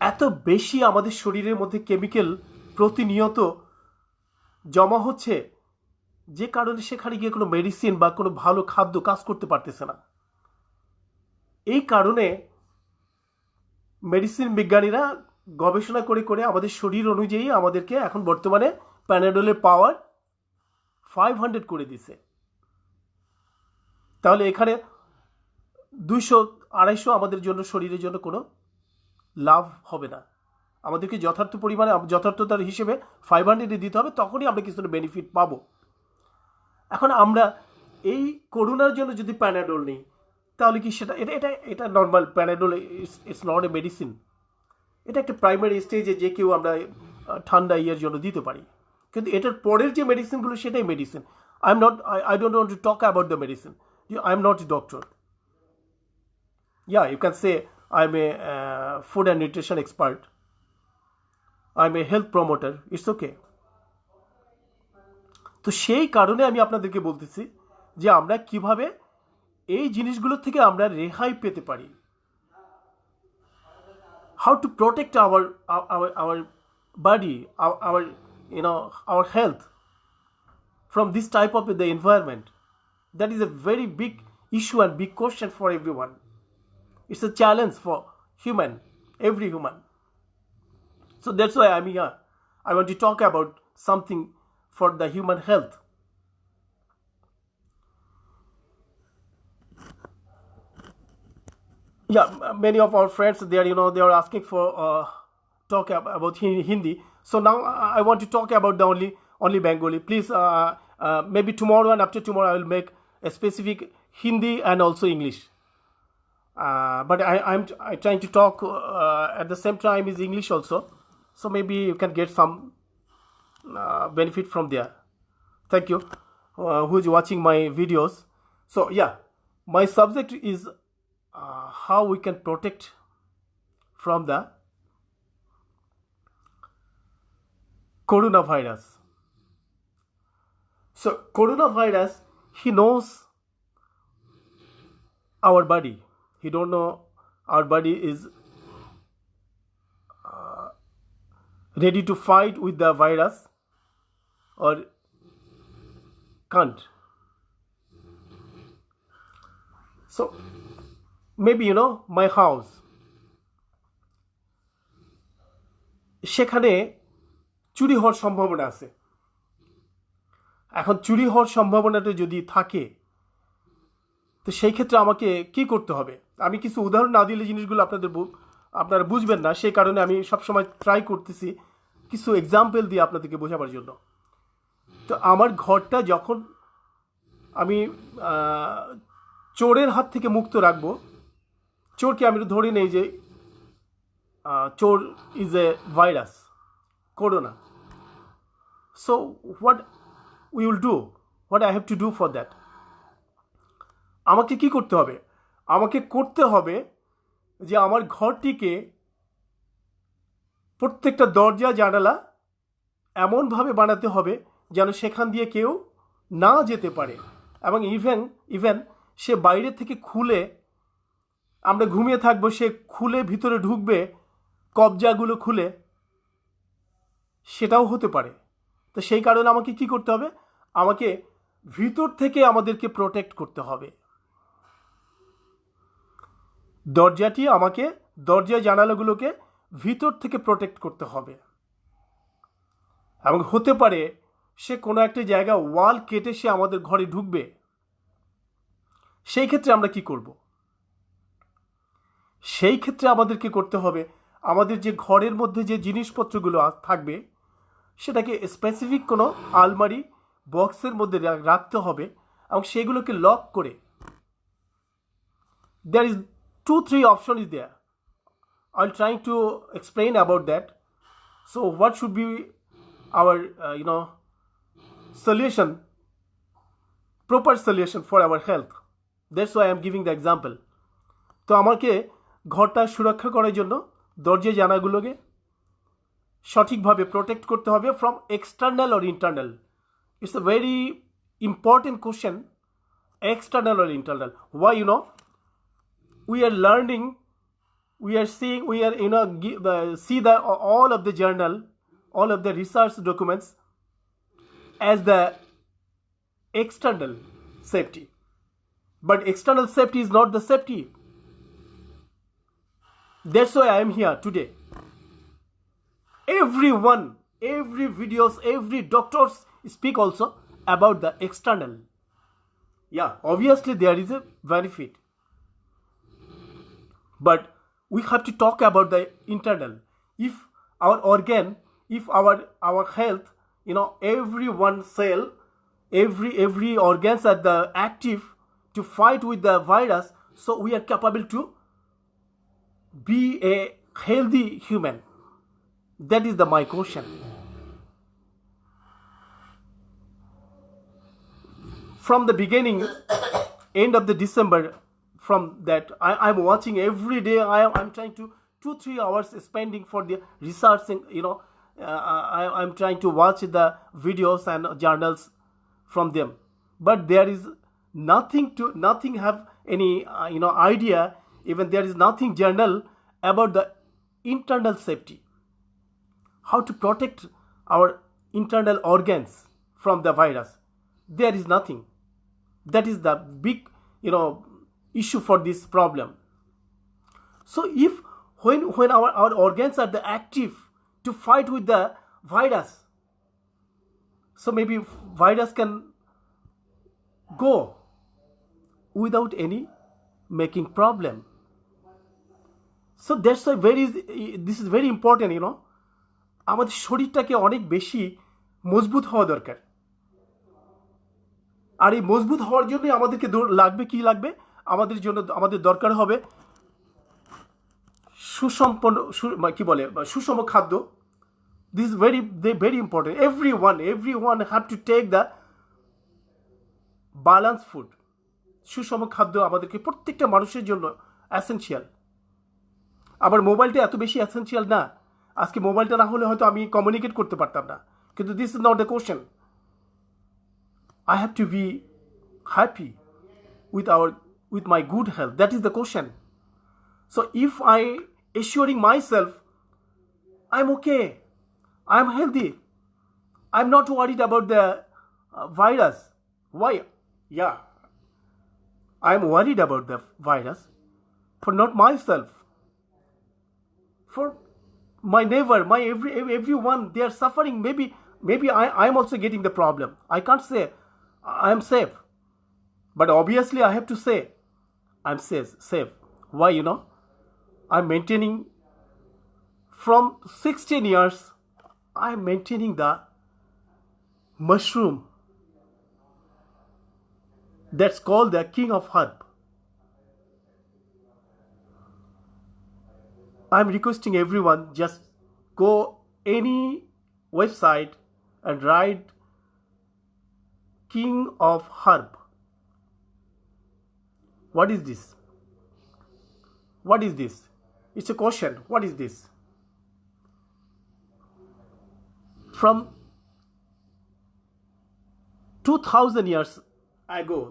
এত বেশি আমাদের শরীরের মধ্যে কেমিক্যাল প্রতিনিয়ত জমা হচ্ছে, যে কারণে সেখানে গিয়ে কোনো মেডিসিন বা কোনো ভালো খাদ্য কাজ করতে পারতেছে না। এই কারণে মেডিসিন বিজ্ঞানীরা গবেষণা করে করে আমাদের শরীর অনুযায়ী আমাদেরকে এখন বর্তমানে প্যানাডোলের পাওয়ার 500 করে দিছে। তাহলে এখানে 200-250 আমাদের জন্য, শরীরের জন্য কোনো লাভ হবে না। আমাদেরকে যথার্থ পরিমাণে, যথার্থতার হিসেবে 500 দিতে হবে, তখনই আমরা কিছুটা বেনিফিট পাবো। এখন আমরা এই করোনার জন্য যদি প্যানাডোল নিই, তাহলে কি সেটা, এটা normal Panadol, it's not a medicine. এটা একটা প্রাইমারি স্টেজে যে কেউ আমরা ঠান্ডা ইয়ের জন্য দিতে পারি, কিন্তু এটার পরের যে মেডিসিনগুলো সেটাই medicine. I don't want to talk about the medicine. I am not a doctor. Yeah, you can say I'm a food and nutrition expert. I'm a health promoter. It's okay. তো সেই কারণে আমি আপনাদেরকে বলতেছি যে আমরা কিভাবে এই জিনিসগুলো থেকে আমরা রেহাই পেতে পারি। How to protect our body, our health from this type of the environment. That is a very big issue and big question for everyone. It's a challenge for every human. So that's why I'm here. I want to talk about something for the human health. Yeah, many of our friends, they are asking for talk about Hindi. So now I want to talk about the only Bengali. Please, maybe tomorrow and after tomorrow I will make a specific Hindi and also English. But I'm trying to talk at the same time is English also. So maybe you can get some benefit from there. Thank you. Who is watching my videos? So yeah, my subject is how we can protect from the coronavirus. So coronavirus, he knows our body. He don't know our body is ready to fight with the virus or can't. So maybe my house, সেখানে চুরি হওয়ার সম্ভাবনা আছে। এখন চুরি হওয়ার সম্ভাবনাটা যদি থাকে তো সেই ক্ষেত্রে আমাকে কি করতে হবে? আমি কিছু উদাহরণ না দিলে জিনিসগুলো আপনারা বুঝবেন না, সেই কারণে আমি সবসময় ট্রাই করতেছি কিছু এক্সাম্পল দিয়ে আপনাদেরকে বোঝাবার জন্য। তো আমার ঘরটা যখন আমি চোরের হাত থেকে মুক্ত রাখবো, চোরকে আমি ধরে নেই যে চোর is a virus, corona. So what we will do, what I have to do for that? আমাকে কি করতে হবে? আমাকে করতে হবে যে আমার ঘরটিকে প্রত্যেকটা দরজা জানালা এমনভাবে বানাতে হবে যেন সেখান দিয়ে কেউ না যেতে পারে, এবং ইভেন সে বাইরে থেকে খুলে, আমরা ঘুমিয়ে থাকবো, সে খুলে ভিতরে ঢুকবে, কবজাগুলো খুলে, সেটাও হতে পারে। তো সেই কারণে আমাকে কি করতে হবে? আমাকে ভিতর থেকে আমাদেরকে প্রোটেক্ট করতে হবে। দরজা জানালাগুলোকে ভিতর থেকে প্রোটেক্ট করতে হবে। এবং হতে পারে সে কোনো একটা জায়গা ওয়াল কেটে সে আমাদের ঘরে ঢুকবে, সেই ক্ষেত্রে আমরা কি করব? সেই ক্ষেত্রে আমাদেরকে করতে হবে, আমাদের যে ঘরের মধ্যে যে জিনিসপত্রগুলো থাকবে সেটাকে স্পেসিফিক কোনো আলমারি বক্সের মধ্যে রাখতে হবে এবং সেগুলোকে লক করে, there is 2-3 option is there. I'll try to explain about that. So what should be our solution, proper solution for our health? That's why I'm giving the example. তো আমাকে ঘরটা সুরক্ষা করার জন্য দরজা জানালাগুলোকে সঠিকভাবে প্রোটেক্ট করতে হবে from external or internal. It's a very important question, external or internal. Why? We are learning, we are seeing, we are see the all of the journal, all of the research documents as the external safety, but external safety is not the safety. That's why I am here today. Everyone, every videos, every doctors speak also about the external. Yeah, obviously there is a benefit, but we have to talk about the internal. If our organ, if our health, every one cell, every organs are the active to fight with the virus, so we are capable to be a healthy human. That is my question. From the beginning, end of the December, from that I'm watching every day. I'm trying to 2-3 hours spending for the researching. I'm trying to watch the videos and journals from them, but there is nothing have any idea. Even there is nothing journal about the internal safety, how to protect our internal organs from the virus. There is nothing. That is the big issue for this problem. So if when our organs are the active to fight with the virus, so maybe virus can go without any making problem. So that's why this is very important আমাদের শরীরটাকে অনেক বেশি মজবুত হওয়া দরকার। আর এই মজবুত হওয়ার জন্য আমাদেরকে লাগবে কি লাগবে, আমাদের দরকার হবে সুষম খাদ্য। This very very important. Everyone have to take the balance food. সুষম খাদ্য আমাদেরকে প্রত্যেকটা মানুষের জন্য এসেনশিয়াল। আবার মোবাইলটা এত বেশি এসেনশিয়াল না, আজকে মোবাইলটা না হলে হয়তো আমি কমিউনিকেট করতে পারতাম না, কিন্তু this is not the question. I have to be happy with my good health. That is the question. So if I assuring myself I'm okay, I'm healthy, I'm not worried about the virus. Why? Yeah, I'm worried about the virus for not myself, for my neighbor, my everyone. They are suffering. Maybe I'm also getting the problem. I can't say I am safe, but obviously I have to say I'm safe. Why? I'm maintaining from 16 years. I'm maintaining the mushroom that's called the king of herb. I'm requesting everyone, just go any website and write king of herb. What is this? What is this? It's a question. What is this? From 2000 years ago,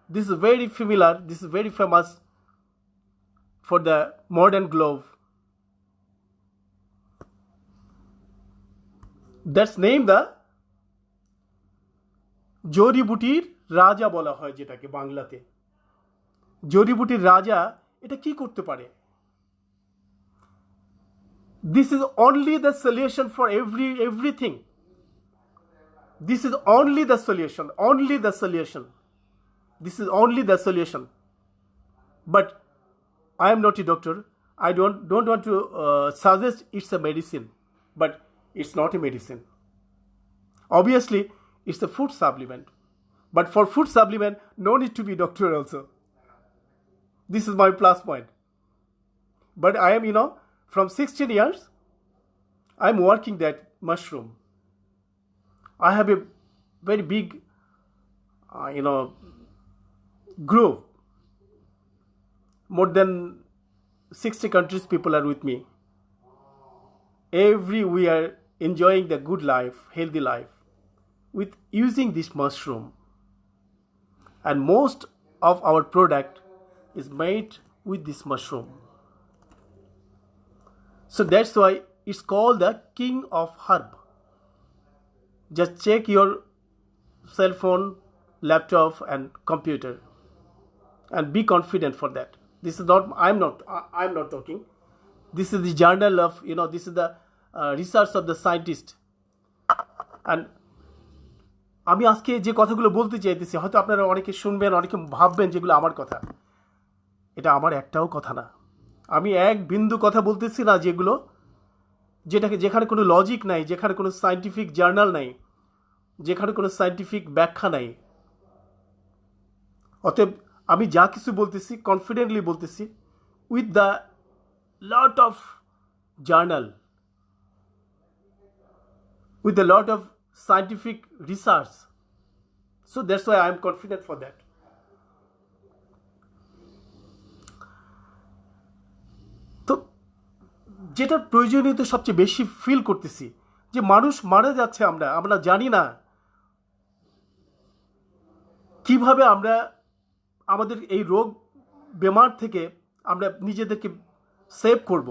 this is very familiar, this is very famous for the modern globe. That's named the জড়িবুটির রাজা বলা হয়, যেটাকে বাংলাতে জড়িবুটির রাজা। এটা কি করতে পারে? This is only the solution for everything. This is only the solution. This is only the solution. But I am not a doctor. I don't want to suggest it's a medicine, but it's not a medicine. Obviously, it's a food supplement. But for food supplement, no need to be doctor also. This is my plus point. But I am, from 16 years, I'm working that mushroom. I have a very big, group. More than 60 countries people are with me. We are enjoying the good life, healthy life, with using this mushroom. And most of our product is made with this mushroom. So that's why it's called the king of herb. Just check your cell phone, laptop and computer and be confident for that. This is not, I'm not talking. This is the journal of, this is the research of the scientist. And আমি আজকে যে কথাগুলো বলতে চাইতেছি, হয়তো আপনারা অনেকে শুনবেন, অনেকে ভাববেন যেগুলো আমার কথা। এটা আমার একটাও কথা না। আমি এক বিন্দু কথা বলতেছি না যেখানে কোনো লজিক নাই, যেখানে কোনো সায়েন্টিফিক জার্নাল নাই, যেখানে কোনো সায়েন্টিফিক ব্যাখ্যা নাই। অতএব আমি যা কিছু বলতেছি কনফিডেন্টলি বলতেছি, with the lot of journal, with a lot of scientific research. So that's why I am confident for that. তো যেটার প্রয়োজনীয়তা সবচেয়ে বেশি ফিল করতেছি, যে মানুষ মারা যাচ্ছে, আমরা জানি না কিভাবে আমরা আমাদের এই রোগ বেমার থেকে আমরা নিজেদেরকে সেভ করব।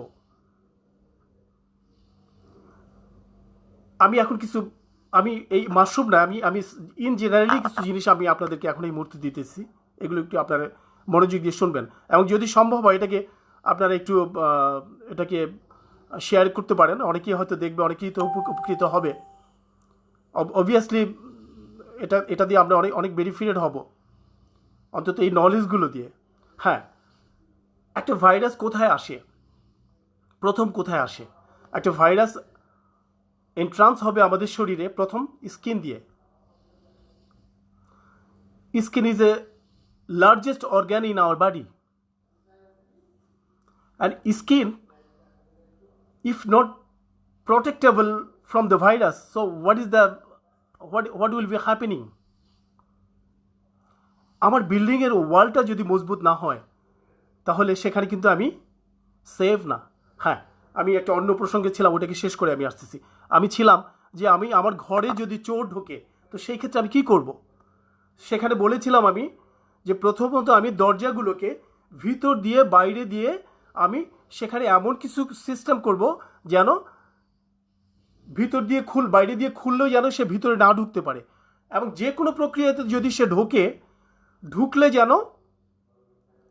আমি এই মাশরুম না, আমি ইন জেনারেলি কিছু জিনিস আমি আপনাদেরকে এখন এই মুহূর্তে দিতেছি, এগুলো একটু আপনারা মনোযোগ দিয়ে শুনবেন, এবং যদি সম্ভব হয় আপনারা একটু এটাকে শেয়ার করতে পারেন। অনেকেই হয়তো দেখবে, অনেকেই তো উপকৃত হবে। অবভিয়াসলি এটা দিয়ে আমরা অনেক বেনিফিটেড হব, অন্তত এই নলেজগুলো দিয়ে। হ্যাঁ, একটা ভাইরাস কোথায় আসে? প্রথম কোথায় আসে? একটা ভাইরাস এন্ট্রান্স হবে আমাদের শরীরে প্রথম স্কিন দিয়ে। Skin is a largest organ in our body, and skin if not protectable from the virus, so what will be happening? আমার বিল্ডিং এর ওয়ালটা যদি মজবুত না হয় তাহলে সেখানে কিন্তু আমি সেভ না। হ্যাঁ, আমি একটা অন্য প্রসঙ্গে ছিলাম, ওটাকে শেষ করে আমি আসতেছি। আমি ছিলাম যে আমি আমার ঘরে যদি চোর ঢোকে তো সেই ক্ষেত্রে আমি কি করব? সেখানে বলেছিলাম আমি যে প্রথমত আমি দরজাগুলোকে ভিতর দিয়ে বাইরে দিয়ে আমি সেখানে এমন কিছু সিস্টেম করব যেন ভিতর দিয়ে বাইরে দিয়ে খুললেও যেন সে ভিতরে না ঢুকতে পারে, এবং যে কোনো প্রক্রিয়াতে যদি সে ঢুকলে যেন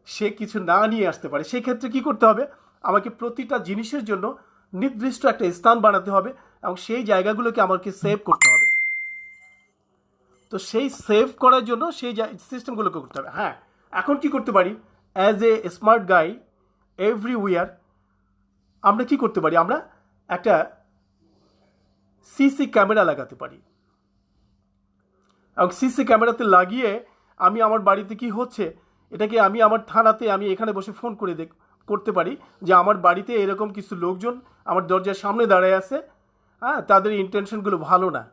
সে কিছু না নিয়ে আসতে পারে। সেই ক্ষেত্রে কি করতে হবে? আমাকে প্রতিটা জিনিসের জন্য নির্দিষ্ট একটা স্থান বানাতে হবে এবং সেই জায়গাগুলোকে আমাকে সেভ করতে হবে। তো সেই সেভ করার জন্য সেই সিস্টেমগুলোকে করতে হবে। হ্যাঁ, এখন কি করতে পারি? As a smart guy everywhere আমরা কি করতে পারি? আমরা একটা সিসি ক্যামেরা লাগাতে পারি, এবং সিসি ক্যামেরাতে লাগিয়ে আমি আমার বাড়িতে কি হচ্ছে এটাকে আমি আমার থানাতে আমি এখানে বসে ফোন করে করতে পারি যে আমার বাড়িতে এরকম কিছু লোকজন আমার দরজার সামনে দাঁড়ায় আছে, হ্যাঁ, তাদের ইন্টেনশনগুলো ভালো না।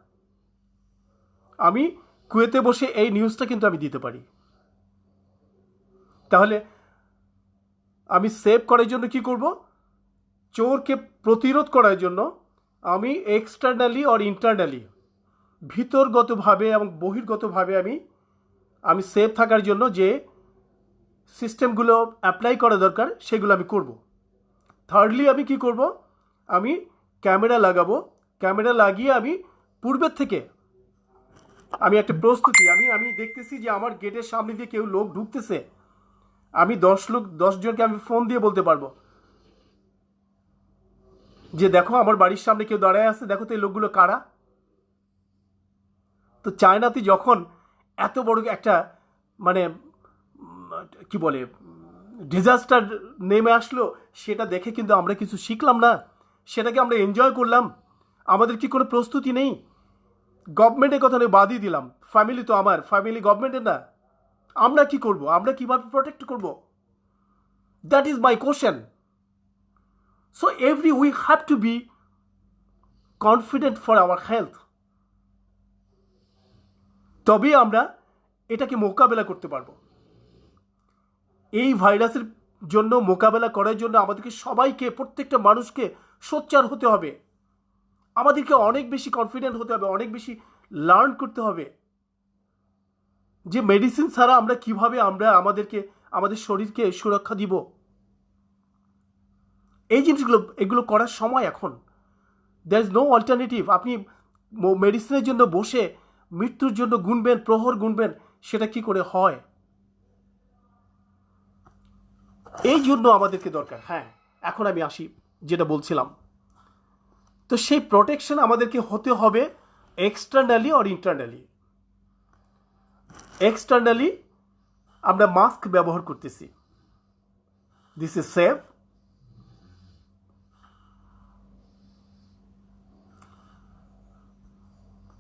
আমি কুয়েতে বসে এই নিউজটা কিন্তু আমি দিতে পারি। তাহলে আমি সেভ করার জন্য কি করব? চোরকে প্রতিরোধ করার জন্য আমি এক্সটার্নালি অর ইন্টারনালি ভিতরগতভাবে এবং বহির্গতভাবে আমি সেভ থাকার জন্য যে সিস্টেমগুলো অ্যাপ্লাই করা দরকার সেগুলো আমি করব। থার্ডলি আমি কি করব? আমি ক্যামেরা লাগাবো। ক্যামেরা লাগিয়ে আমি পূর্বের থেকে আমি একটা প্রস্তুতি আমি দেখতেছি যে আমার গেটের সামনে দিয়ে কেউ লোক ঢুকতেছে, আমি 10 জনকে আমি ফোন দিয়ে বলতে পারবো যে দেখো আমার বাড়ির সামনে কেউ দাঁড়ায় আছে, দেখো তো এই লোকগুলো কারা। তো চায়নাতে যখন এত বড় একটা মানে কি বলে ডিজাস্টার নেমে আসলো, সেটা দেখে কিন্তু আমরা কিছু শিখলাম না, সেটাকে আমরা এনজয় করলাম। আমাদের কি কোনো প্রস্তুতি নেই? গভর্নমেন্টের কথা আমি বাদই দিলাম, ফ্যামিলি তো আমার, ফ্যামিলি গভর্নমেন্টের না। আমরা কি করব? আমরা কিভাবে প্রোটেক্ট করব? That is my question. So we have to be confident for our health. তবে আমরা এটাকে মোকাবেলা করতে পারবো। এই ভাইরাসের জন্য মোকাবেলা করার জন্য আমাদেরকে সবাইকে, প্রত্যেকটা মানুষকে সোচ্চার হতে হবে। আমাদেরকে অনেক বেশি কনফিডেন্ট হতে হবে, অনেক বেশি লার্ন করতে হবে যে মেডিসিন ছাড়া আমরা কিভাবে আমাদের শরীরকে সুরক্ষা দিব। এই জিনিসগুলো এগুলো করার সময় এখন। There is no alternative. আপনি মেডিসিনের জন্য বসে মৃত্যুর জন্য গুনবেন, প্রহর গুনবেন, সেটা কি করে হয়? এই জন্য আমাদেরকে দরকার। হ্যাঁ, এখন আমি আসি যেটা বলছিলাম। তো সেই প্রোটেকশন আমাদেরকে হতে হবে এক্সটার্নালি অর ইন্টারনালি। এক্সটার্নালি আমরা মাস্ক ব্যবহার করতেছি, this is safe.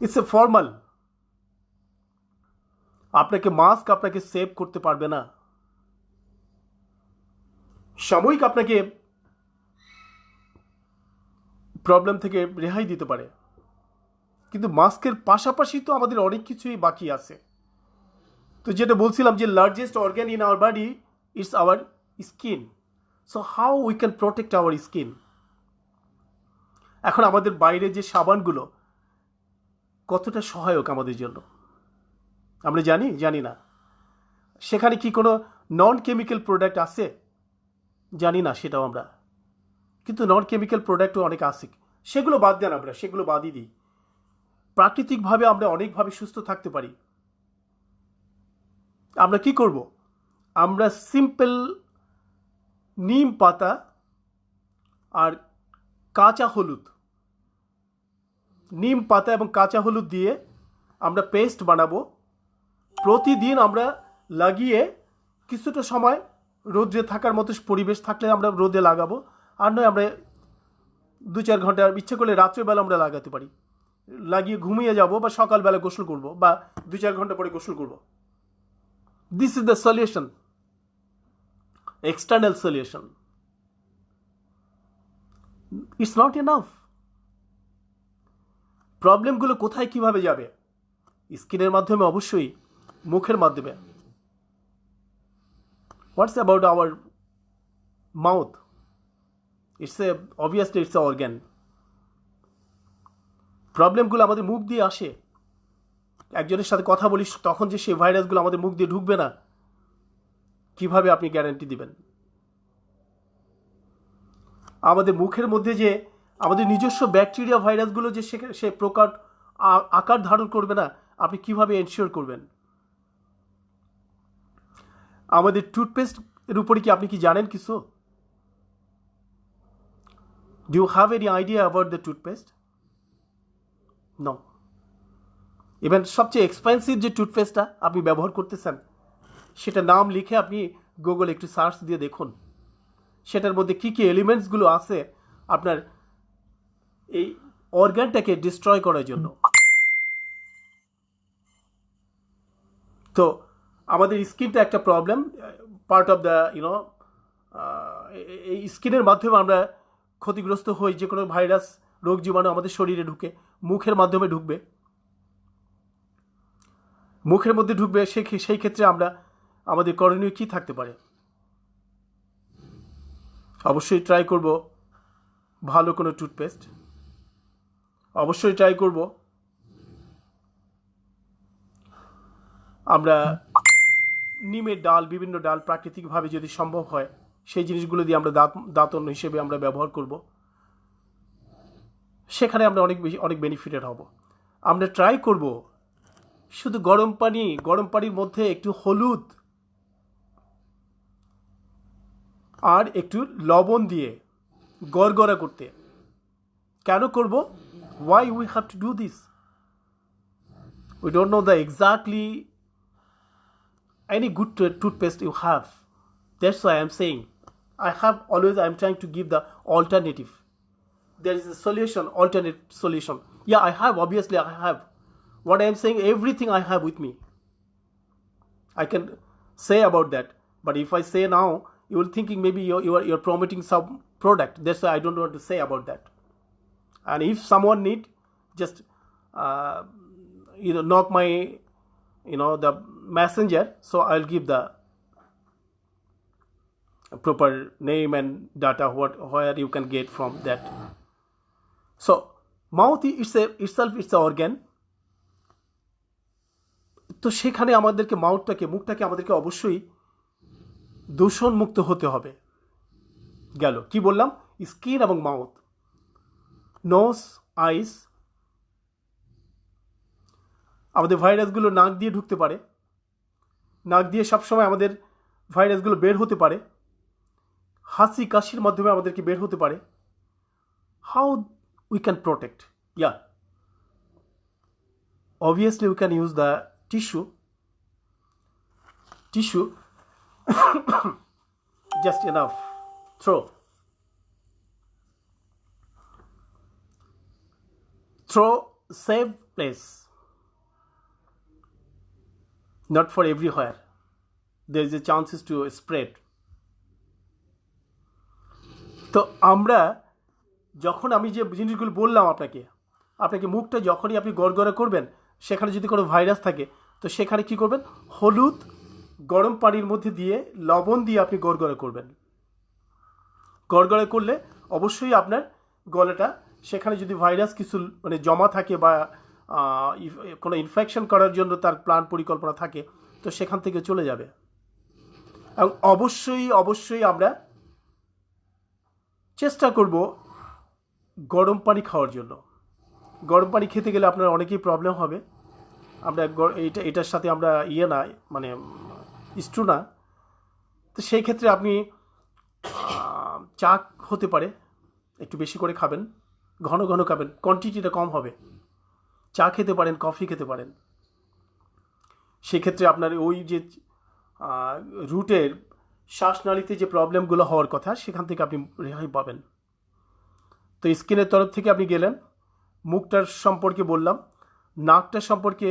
It's a formal. Mask আপনাকে সেভ করতে পারবে না, সাময়িক আপনাকে প্রবলেম থেকে রেহাই দিতে পারে, কিন্তু মাস্কের পাশাপাশি তো আমাদের অনেক কিছুই বাকি আছে। তো যেটা বলছিলাম যে largest organ in our body it's our skin. So how we can protect our skin? এখন আমাদের বাইরে যে সাবানগুলো কতটা সহায়ক আমাদের জন্য আমরা জানি না। সেখানে কি কোনো নন কেমিক্যাল প্রোডাক্ট আছে? জানি না সেটাও আমরা, কিন্তু নন কেমিক্যাল প্রোডাক্টও অনেক আছে। সেগুলো বাদ দেন, আমরা সেগুলো বাদই দিই। প্রাকৃতিকভাবে আমরা অনেকভাবে সুস্থ থাকতে পারি। আমরা কি করব? আমরা সিম্পল নিম পাতা আর কাঁচা হলুদ, নিম পাতা এবং কাঁচা হলুদ দিয়ে আমরা পেস্ট বানাবো। প্রতিদিন আমরা লাগিয়ে কিছুটা সময় রোদে থাকার মতো পরিবেশ থাকলে আমরা রোদে লাগাবো, আর নয় আমরা 2-4 ঘন্টা, ইচ্ছে করলে রাত্রেবেলা আমরা লাগাতে পারি, লাগিয়ে ঘুমিয়ে যাব বা সকালবেলা গোসল করব বা 2-4 ঘন্টা পরে গোসল করব। This is the solution, external solution. It's not enough. প্রবলেমগুলো কোথায় কিভাবে যাবে? স্কিনের মাধ্যমে, অবশ্যই মুখের মাধ্যমে। হোয়াটস about our mouth? obviously it's a organ. প্রবলেমগুলো আমাদের মুখ দিয়ে আসে। একজনের সাথে কথা বলিস তখন যে সেই ভাইরাসগুলো আমাদের মুখ দিয়ে ঢুকবে না, কিভাবে আপনি গ্যারান্টি দিবেন? আমাদের মুখের মধ্যে যে আমাদের নিজস্ব ব্যাকটেরিয়া ভাইরাসগুলো যে সে প্রকার আকার ধারণ করবে না, আপনি কিভাবে এনশিওর করবেন? আমাদের টুথপেস্ট এর উপরে কি আপনি কি জানেন কিছু? Do you have any idea about the toothpaste? No. Even সবচেয়ে এক্সপেন্সিভ যে টুথপেস্টটা আপনি ব্যবহার করতেছেন, সেটা নাম লিখে আপনি গুগলে একটু সার্চ দিয়ে দেখুন সেটার মধ্যে কী কী এলিমেন্টসগুলো আছে আপনার এই অর্গানটাকে ডিস্ট্রয় করার জন্য। তো আমাদের স্কিনটা একটা প্রবলেম, পার্ট অফ দ্য এই স্কিনের মাধ্যমে আমরা ক্ষতিগ্রস্ত হই। যে কোনো ভাইরাস, রোগ জীবাণু আমাদের শরীরে ঢুকে, মুখের মাধ্যমে ঢুকবে, মুখের মধ্যে ঢুকবে। সেই ক্ষেত্রে আমাদের করণীয় কী থাকতে পারে? অবশ্যই ট্রাই করব ভালো কোনো টুথপেস্ট, অবশ্যই ট্রাই করব আমরা নিমের ডাল, বিভিন্ন ডাল প্রাকৃতিকভাবে যদি সম্ভব হয় সেই জিনিসগুলো দিয়ে আমরা দাঁতন হিসেবে আমরা ব্যবহার করব। সেখানে আমরা অনেক বেনিফিটেড হব। আমরা ট্রাই করব শুধু গরম পানির মধ্যে একটু হলুদ আর একটু লবণ দিয়ে গড়গড়া করতে। কেন করব? Why we have to do this? We don't know the exactly any good toothpaste you have. That's why I'm saying I'm trying to give the alternative. There is a solution, alternate solution. Yeah, obviously I have. What I'm saying, everything I have with me. I can say about that. But if I say now, you will thinking maybe you're promoting some product. That's why I don't want to say about that. And if someone need, just knock my the messenger, so I'll give the proper name and data where you can get from that. So mouth itself it's an organ. তো সেখানে আমাদেরকে মুখটাকে আমাদেরকে অবশ্যই দূষণ মুক্ত হতে হবে। গেল কি বললাম? স্কিন এবং মাউথ, নোজ, আইস। আমাদের ভাইরাসগুলো নাক দিয়ে ঢুকতে পারে, নাক দিয়ে সবসময় আমাদের ভাইরাসগুলো বের হতে পারে, হাসি কাশির মাধ্যমে আমাদেরকে বের হতে পারে। How we can protect? obviously we can use the tissue just enough. Throw safe place, not for everywhere. There is a chances to spread. তো আমরা যখন আমি যে জিনিসগুলো বললাম আপনাকে মুখটা যখনই আপনি গড়গড়া করবেন, সেখানে যদি কোনো ভাইরাস থাকে তো সেখানে কি করবেন? হলুদ গরম পানির মধ্যে দিয়ে লবণ দিয়ে আপনি গড়গড়া করবেন। গড়গড়া করলে অবশ্যই আপনার গলাটা, সেখানে যদি ভাইরাস কিছু জমা থাকে বা কোনো ইনফেকশন করার জন্য তার প্ল্যান পরিকল্পনা থাকে, তো সেখান থেকে চলে যাবে। এবং অবশ্যই আমরা চেষ্টা করব গরম পানি খাওয়ার জন্য। গরম পানি খেতে গেলে আপনার অনেকেই প্রবলেম হবে। আমরা এটার সাথে আমরা স্ট্রু না। তো সেই ক্ষেত্রে আপনি চা হতে পারে একটু বেশি করে খাবেন, ঘন খাবেন, কোয়ান্টিটিটা কম হবে। চা খেতে পারেন, কফি খেতে পারেন। সেক্ষেত্রে আপনার ওই যে রুটের শ্বাসনালীতে যে প্রবলেমগুলো হওয়ার কথা, সেখান থেকে আপনি রেহাই পাবেন। তো স্কিনের তরফ থেকে আপনি গেলেন, মুখটার সম্পর্কে বললাম, নাকটার সম্পর্কে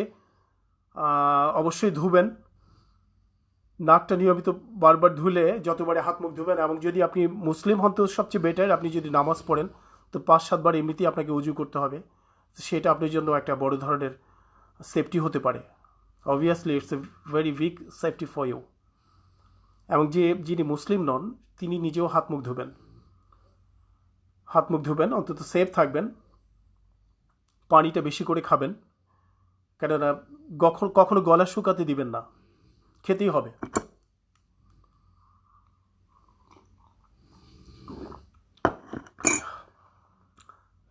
অবশ্যই ধুবেন। নাকটা নিয়মিত বারবার ধুলে যতবারে হাত মুখ ধুবেন, এবং যদি আপনি মুসলিম হন তো সবচেয়ে বেটার, আপনি যদি নামাজ পড়েন তো 5-7 বার এমনিতেই আপনাকে উজু করতে হবে। সেটা আপনার জন্য একটা বড় ধরনের সেফটি হতে পারে। Obviously it's a very big safety for you. এবং যিনি মুসলিম নন তিনি নিজেও হাত মুখ ধুবেন, অন্তত সেফ থাকবেন। পানিটা বেশি করে খাবেন, কেননা কখনো গলা শুকাতে দিবেন না, খেতেই হবে।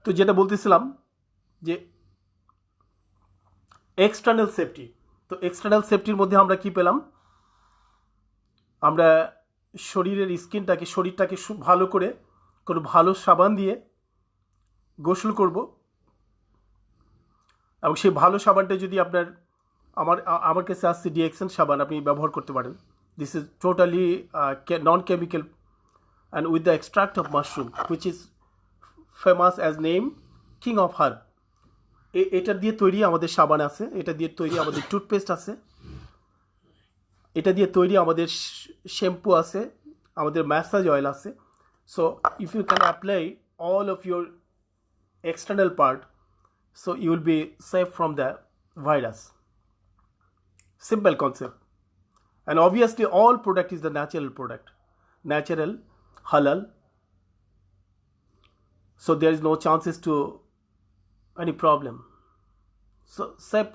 তো যেটা বলতেছিলাম যে এক্সটার্নাল সেফটি, তো এক্সটার্নাল সেফটির মধ্যে আমরা কি পেলাম? আমরা শরীরটাকে ভালো করে কোনো ভালো সাবান দিয়ে গোসল করব, এবং সেই ভালো সাবানটা যদি আমার কাছে আসছে ডিএক্সএন সাবান, আপনি ব্যবহার করতে পারেন। This is totally non chemical and with the extract of mushroom which is famous as name king of herb. এটা দিয়ে তৈরি আমাদের সাবান আছে, এটা দিয়ে তৈরি আমাদের টুথপেস্ট আছে, এটা দিয়ে তৈরি আমাদের শ্যাম্পু আছে, আমাদের ম্যাসাজ অয়েল আছে। So if you can apply all of your external part, so you will be safe from the virus. Simple concept. And obviously all product is the natural product, natural, halal, so there is no chances to any problem. So safe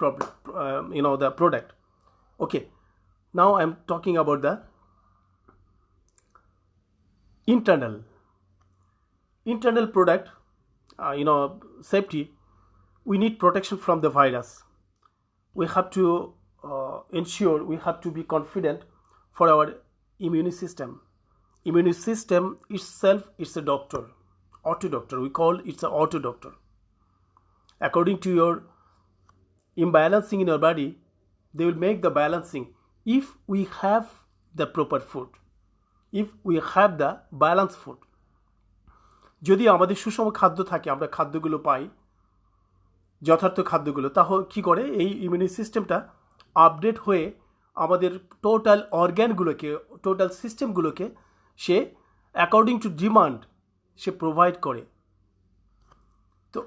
the product. Okay, now I'm talking about the internal product, safety. We need protection from the virus. We have to ensure, we have to be confident for our immune system. Immune system itself is a doctor, auto doctor. We call it's an auto doctor. According to your imbalancing in your body, they will make the balancing if we have the proper food, if we have the balanced food. যদি আমাদের সুষম খাদ্য থাকে, আমরা খাদ্যগুলো পাই, যথার্থ খাদ্যগুলো, তাহলে কী করে এই ইমিউনি সিস্টেমটা আপডেট হয়ে আমাদের টোটাল অর্গ্যানগুলোকে, টোটাল সিস্টেমগুলোকে সে অ্যাকর্ডিং টু ডিমান্ড সে প্রোভাইড করে। তো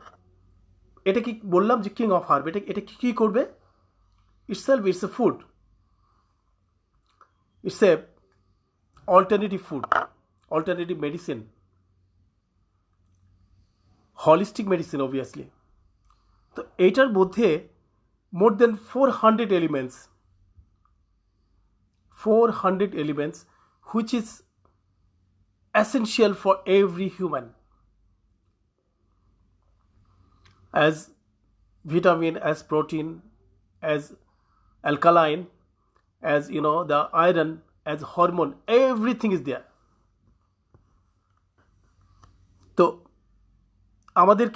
এটা কি বললাম যে কিং অফ হার্ব, এটা কী করবে? Itself it's A food, it's a alternative food, alternative medicine, holistic medicine obviously. তো এইটার মধ্যে more than 400 elements which is essential for every human, as vitamin, as protein, as alkaline, as the iron, as hormone, everything is there. তো আমাদের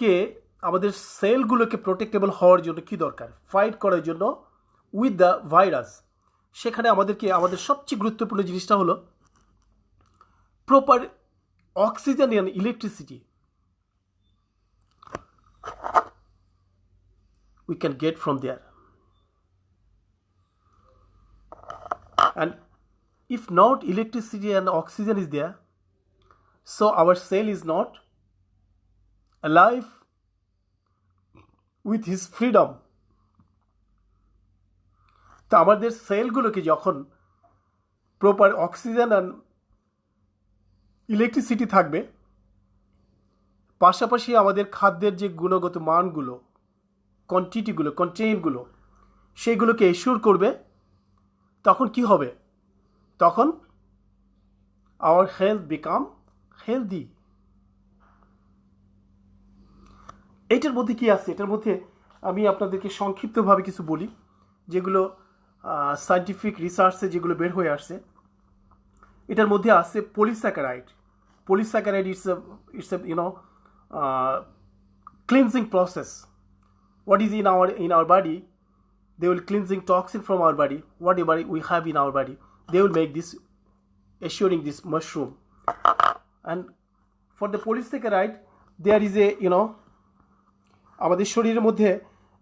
সেলগুলোকে প্রোটেক্টেবল হওয়ার জন্য কি দরকার? Fight করার জন্য উইথ দ্য ভাইরাস। সেখানে আমাদের সবচেয়ে গুরুত্বপূর্ণ জিনিসটা হলো proper oxygen and electricity we can get from there. And if not electricity and oxygen is there, so our cell is not alive with his freedom. তো আমাদের সেলগুলোকে যখন প্রপার অক্সিজেন অ্যান্ড ইলেকট্রিসিটি থাকবে, পাশাপাশি আমাদের খাদ্যের যে গুণগত মানগুলো, কোয়ান্টিটিগুলো, কন্টেন্টগুলো, সেইগুলোকে এশিওর করবে, তখন কি হবে? তখন আওয়ার হেলথ বিকাম হেলদি। এইটার মধ্যে কি আছে? এটার মধ্যে আমি আপনাদেরকে সংক্ষিপ্তভাবে কিছু বলি, যেগুলো সায়েন্টিফিক রিসার্চে যেগুলো বের হয়ে আসছে। এটার মধ্যে আছে polysaccharide. Polysaccharide it's a cleansing process. What is in our body? They will cleansing toxin from our body. Whatever we have in our body, they will make this, assuring this mushroom. And for the polysaccharide, there is a আমাদের শরীরের মধ্যে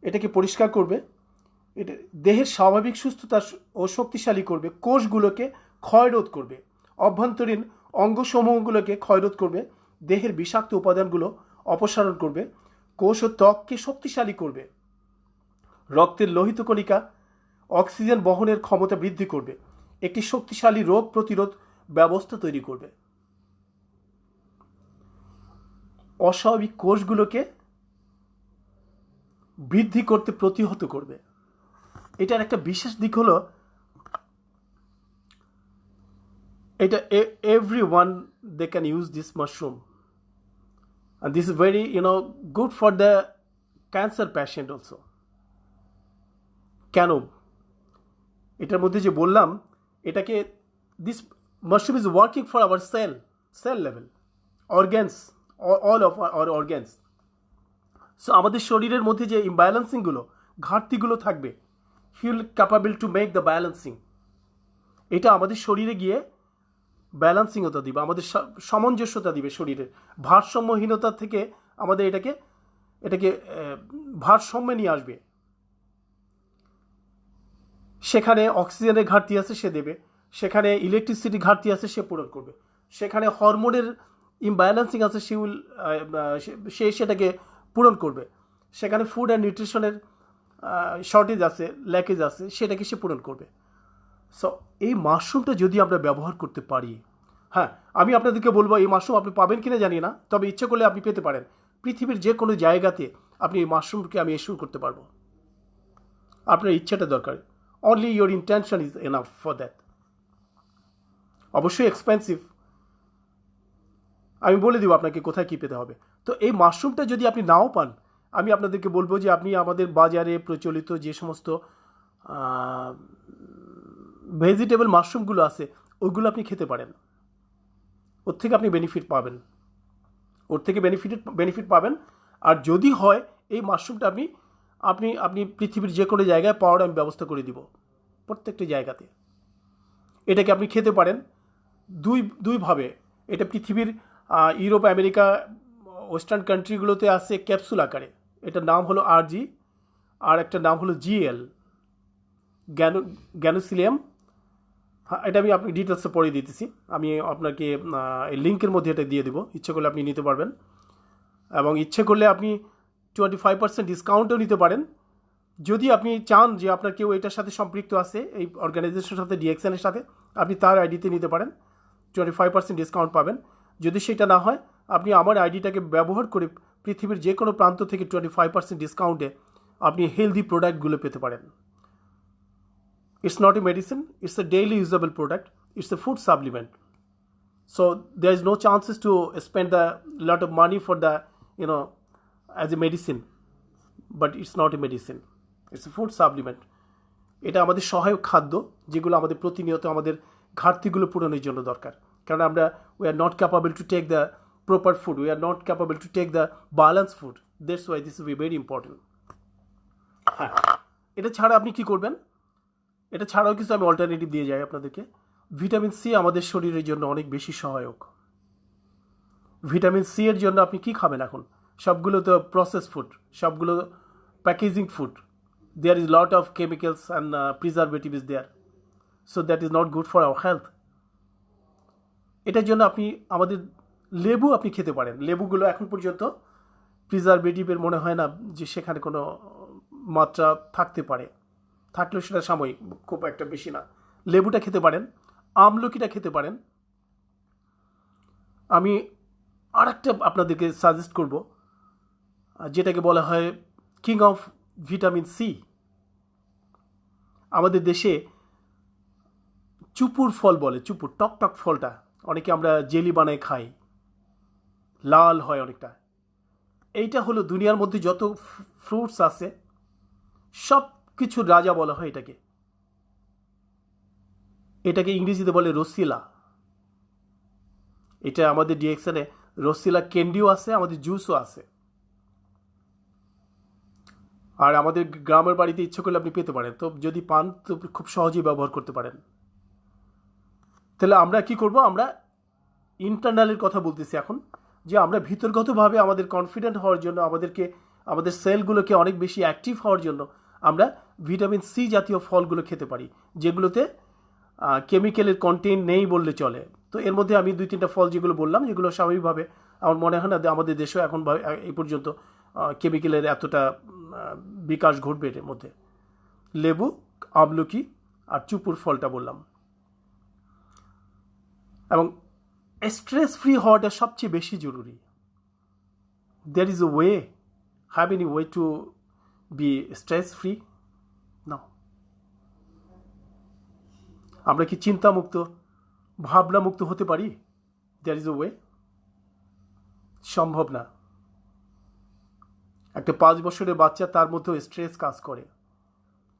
এটাকে পরিষ্কার করবে, এটা দেহের স্বাভাবিক সুস্থতা ও শক্তিশালী করবে, কোষগুলোকে ক্ষয়রোধ করবে, অভ্যন্তরীণ অঙ্গসমূহগুলোকে ক্ষয়রোধ করবে, দেহের বিষাক্ত উপাদানগুলো অপসারণ করবে, কোষ ও ত্বককে শক্তিশালী করবে, রক্তের লোহিত কণিকা অক্সিজেন বহনের ক্ষমতা বৃদ্ধি করবে, একটি শক্তিশালী রোগ প্রতিরোধ ব্যবস্থা তৈরি করবে, অস্বাভাবিক কোষগুলোকে বৃদ্ধি করতে প্রতিহত করবে। এটার একটা বিশেষ দিক হলো এটা everyone they can use this mushroom, and this is very good for the cancer patient also. কেন এটার মধ্যে যে বললাম, এটাকে this mushroom is working for our cell level, organs, all of our organs. So আমাদের শরীরের মধ্যে যে ইমব্যালেন্সিংগুলো, ঘাটতিগুলো থাকবে, he will capable to make the balancing. এটা আমাদের শরীরে গিয়ে ব্যালেন্সিংতা দিবে, আমাদের সামঞ্জস্যতা দিবে, শরীরের ভারসাম্যহীনতা থেকে আমাদের এটাকে ভারসাম্যে নিয়ে আসবে। সেখানে অক্সিজেনের ঘাটতি আছে সে দেবে, সেখানে ইলেকট্রিসিটি ঘাটতি আছে সে পূরণ করবে, সেখানে হরমোনের ইমব্যালেন্সিং আছে সে সেটাকে পূরণ করবে, সেখানে ফুড অ্যান্ড নিউট্রিশনের শর্টেজ আছে, ল্যাকেজ আছে, সেটাকে সে পূরণ করবে। সো এই মাশরুমটা যদি আমরা ব্যবহার করতে পারি, হ্যাঁ আমি আপনাদেরকে বলবো এই মাশরুম আপনি পাবেন কিনা জানি না, তবে ইচ্ছে করলে আপনি পেতে পারেন। পৃথিবীর যে কোনো জায়গাতে আপনি এই মাশরুমকে আমি এশিওর করতে পারবো। আপনার ইচ্ছাটা দরকার, only your intention is enough for that. অবশ্যই এক্সপেন্সিভ, আমি বলে দিব আপনাকে কোথায় কী পেতে হবে। তো এই মাশরুমটা যদি আপনি নাও পান, আমি আপনাদেরকে বলবো যে আপনি আমাদের বাজারে প্রচলিত যে সমস্ত ভেজিটেবল মাশরুমগুলো আছে ওইগুলো আপনি খেতে পারেন, ওর থেকে আপনি বেনিফিট পাবেন। আর যদি হয় এই মাশরুমটা আপনি পৃথিবীর যে কোনো জায়গায় পাওয়ার আমি ব্যবস্থা করে দিব, প্রত্যেকটা জায়গাতে। এটাকে আপনি খেতে পারেন দুইভাবে। এটা পৃথিবীর ইউরোপ, আমেরিকা, ওয়েস্টার্ন কান্ট্রিগুলোতে আছে ক্যাপসুল আকারে। এটার নাম হলো RG, আর একটা নাম হলো GL, গ্যানোসিলিয়াম। হ্যাঁ, এটা আমি আপনি ডিটেলসে পড়ে দিতেছি, আমি আপনাকে এই লিঙ্কের মধ্যে এটা দিয়ে দেবো, ইচ্ছে করলে আপনি নিতে পারবেন। এবং ইচ্ছে করলে আপনি 25% ডিসকাউন্টও নিতে পারেন। যদি আপনি চান যে আপনার কেউ এটার সাথে সম্পৃক্ত আছে, এই অর্গানাইজেশনের সাথে, ডিএক্সএনের সাথে, আপনি তার আইডিতে নিতে পারেন, 25% ডিসকাউন্ট পাবেন। যদি সেটা না হয়, আপনি আমার আইডিটাকে ব্যবহার করে পৃথিবীর যে কোনো প্রান্ত থেকে 25% ডিসকাউন্টে আপনি হেলদি প্রোডাক্টগুলো পেতে পারেন। It's not a medicine, it's a daily usable product, it's a food supplement. So there is no chances to spend a lot of money for the, as a medicine, but it's not a medicine, it's a food supplement. এটা আমাদের সহায়ক খাদ্য, যেগুলো আমাদের প্রতিনিয়ত আমাদের ঘাটতিগুলো পূরণের জন্য দরকার। কারণ we are not capable to take the proper food, we are not capable to take the balanced food. That's why this is very important. হ্যাঁ, এটা ছাড়া আপনি কি করবেন? এটা ছাড়াও কিছু আমি অল্টারনেটিভ দিয়ে যাই আপনাদেরকে। ভিটামিন সি আমাদের শরীরের জন্য অনেক বেশি সহায়ক। ভিটামিন সি এর জন্য আপনি কি খাবেন এখন? সবগুলো তো প্রসেস ফুড, সবগুলো packaging food. There is lot of chemicals and preservative is there, so that is not good for our health. এটার জন্য আমাদের লেবু আপনি খেতে পারেন। লেবুগুলো এখন পর্যন্ত প্রিজারভেটিভের মনে হয় না যে সেখানে কোনো মাত্রা থাকতে পারে, থাকলেও সেটা সাময়িক, খুব একটা বেশি না। লেবুটা খেতে পারেন, আমলকিটা খেতে পারেন। আমি আরেকটা আপনাদেরকে সাজেস্ট করব, যেটাকে বলা হয় কিং অফ ভিটামিন সি। আমাদের দেশে চুপুর ফল বলে, চুপুর, টক ফলটা অনেকে আমরা জেলি বানায় খাই, লাল হয় অনেকটা। এইটা হলো দুনিয়ার মধ্যে যত ফ্রুটস আছে সব কিছুর রাজা বলা হয় এটাকে ইংরেজিতে বলে রসিলা। এটা আমাদের ডিএক্সএনে রসিলা ক্যান্ডিও আছে, আমাদের জুসও আছে। আর আমাদের গ্রামের বাড়িতে ইচ্ছে করলে আপনি পেতে পারেন, তো যদি পান তো খুব সহজেই ব্যবহার করতে পারেন। তাহলে আমরা কি করব? আমরা ইন্টারনালের কথা বলতেছি এখন। যে আমরা ভিতরগতভাবে আমাদের কনফিডেন্ট হওয়ার জন্য, আমাদের সেলগুলোকে অনেক বেশি অ্যাক্টিভ হওয়ার জন্য আমরা ভিটামিন সি জাতীয় ফলগুলো খেতে পারি, যেগুলোতে কেমিক্যালের কন্টেন্ট নেই বললে চলে। তো এর মধ্যে আমি 2-3টা ফল যেগুলো বললাম, যেগুলো স্বাভাবিকভাবে আমার মনে হয় না আমাদের দেশেও এখন এই পর্যন্ত কেমিক্যালের এতটা বিকাশ ঘটবে এর মধ্যে। লেবু, আমলকি আর চুপুর ফলটা বললাম। এবং স্ট্রেস ফ্রি হওয়াটা সবচেয়ে বেশি জরুরি। there is a way, have any way to be stress free? No. আমরা কি চিন্তামুক্ত, ভাবনামুক্ত হতে পারি? there is a way? সম্ভব না। একটা 5 বছরের বাচ্চা, তার মধ্যেও স্ট্রেস কাজ করে,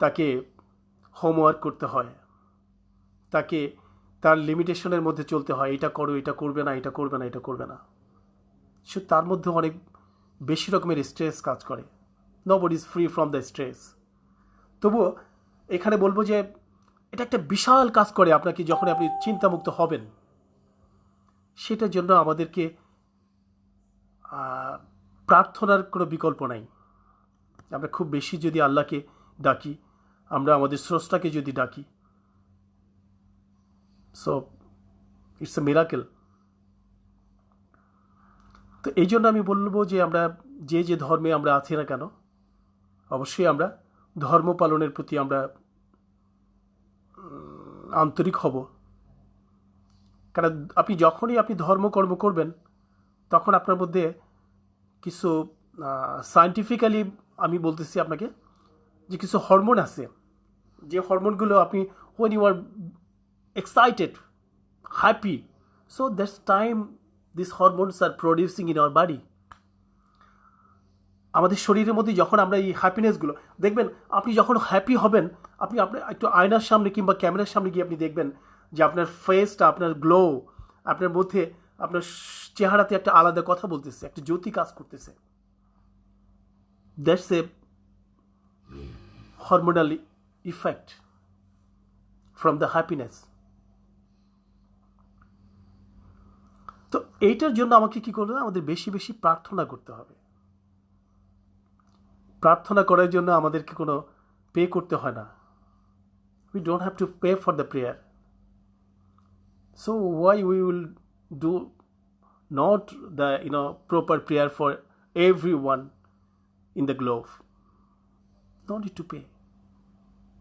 তাকে হোমওয়ার্ক করতে হয়, তাকে তার লিমিটেশনের মধ্যে চলতে হয়, এটা করো, এটা করবে না, এটা করবে না, এটা করবে না। সে তার মধ্যে অনেক বেশি রকমের স্ট্রেস কাজ করে। Nobody is free from the stress. তবুও এখানে বলবো যে এটা একটা বিশাল কাজ করে আপনাকে যখন আপনি চিন্তামুক্ত হবেন। সেটার জন্য আমাদেরকে প্রার্থনার কোনো বিকল্প নাই। আমরা খুব বেশি যদি আল্লাহকে ডাকি, আমরা আমাদের স্রষ্টাকে যদি ডাকি, সো ইটস এ মিরাকেল। তো এই জন্য আমি বলবো যে আমরা যে ধর্মে আমরা আছি না কেন, অবশ্যই আমরা ধর্ম পালনের প্রতি আমরা আন্তরিক হব। কারণ যখনই আপনি ধর্মকর্ম করবেন, তখন আপনার মধ্যে কিছু সায়েন্টিফিক্যালি আমি বলতেছি আপনাকে, যে কিছু হরমোন আছে, যে হরমোনগুলো আপনি when you are excited, happy, so that's time these hormones are producing in our body. আমাদের শরীরের মধ্যে যখন আমরা এই হ্যাপিনেসগুলো দেখবেন, আপনি যখন হ্যাপি হবেন, আপনি একটু আয়নার সামনে কিংবা ক্যামেরার সামনে গিয়ে আপনি দেখবেন যে আপনার ফেসটা, আপনার গ্লো, আপনার মধ্যে, আপনার চেহারাতে একটা আলাদা কথা বলতেছে, একটা জ্যোতি কাজ করতেছে। That's a hormonal effect from the happiness. তো এইটার জন্য আমাকে কি করতে হবে? আমাদের বেশি বেশি প্রার্থনা করতে হবে। প্রার্থনা করার জন্য আমাদেরকে কোনো পে করতে হয় না। We don't have to pay for the prayer. So why we will do not the proper prayer for everyone in the globe? No need to pay.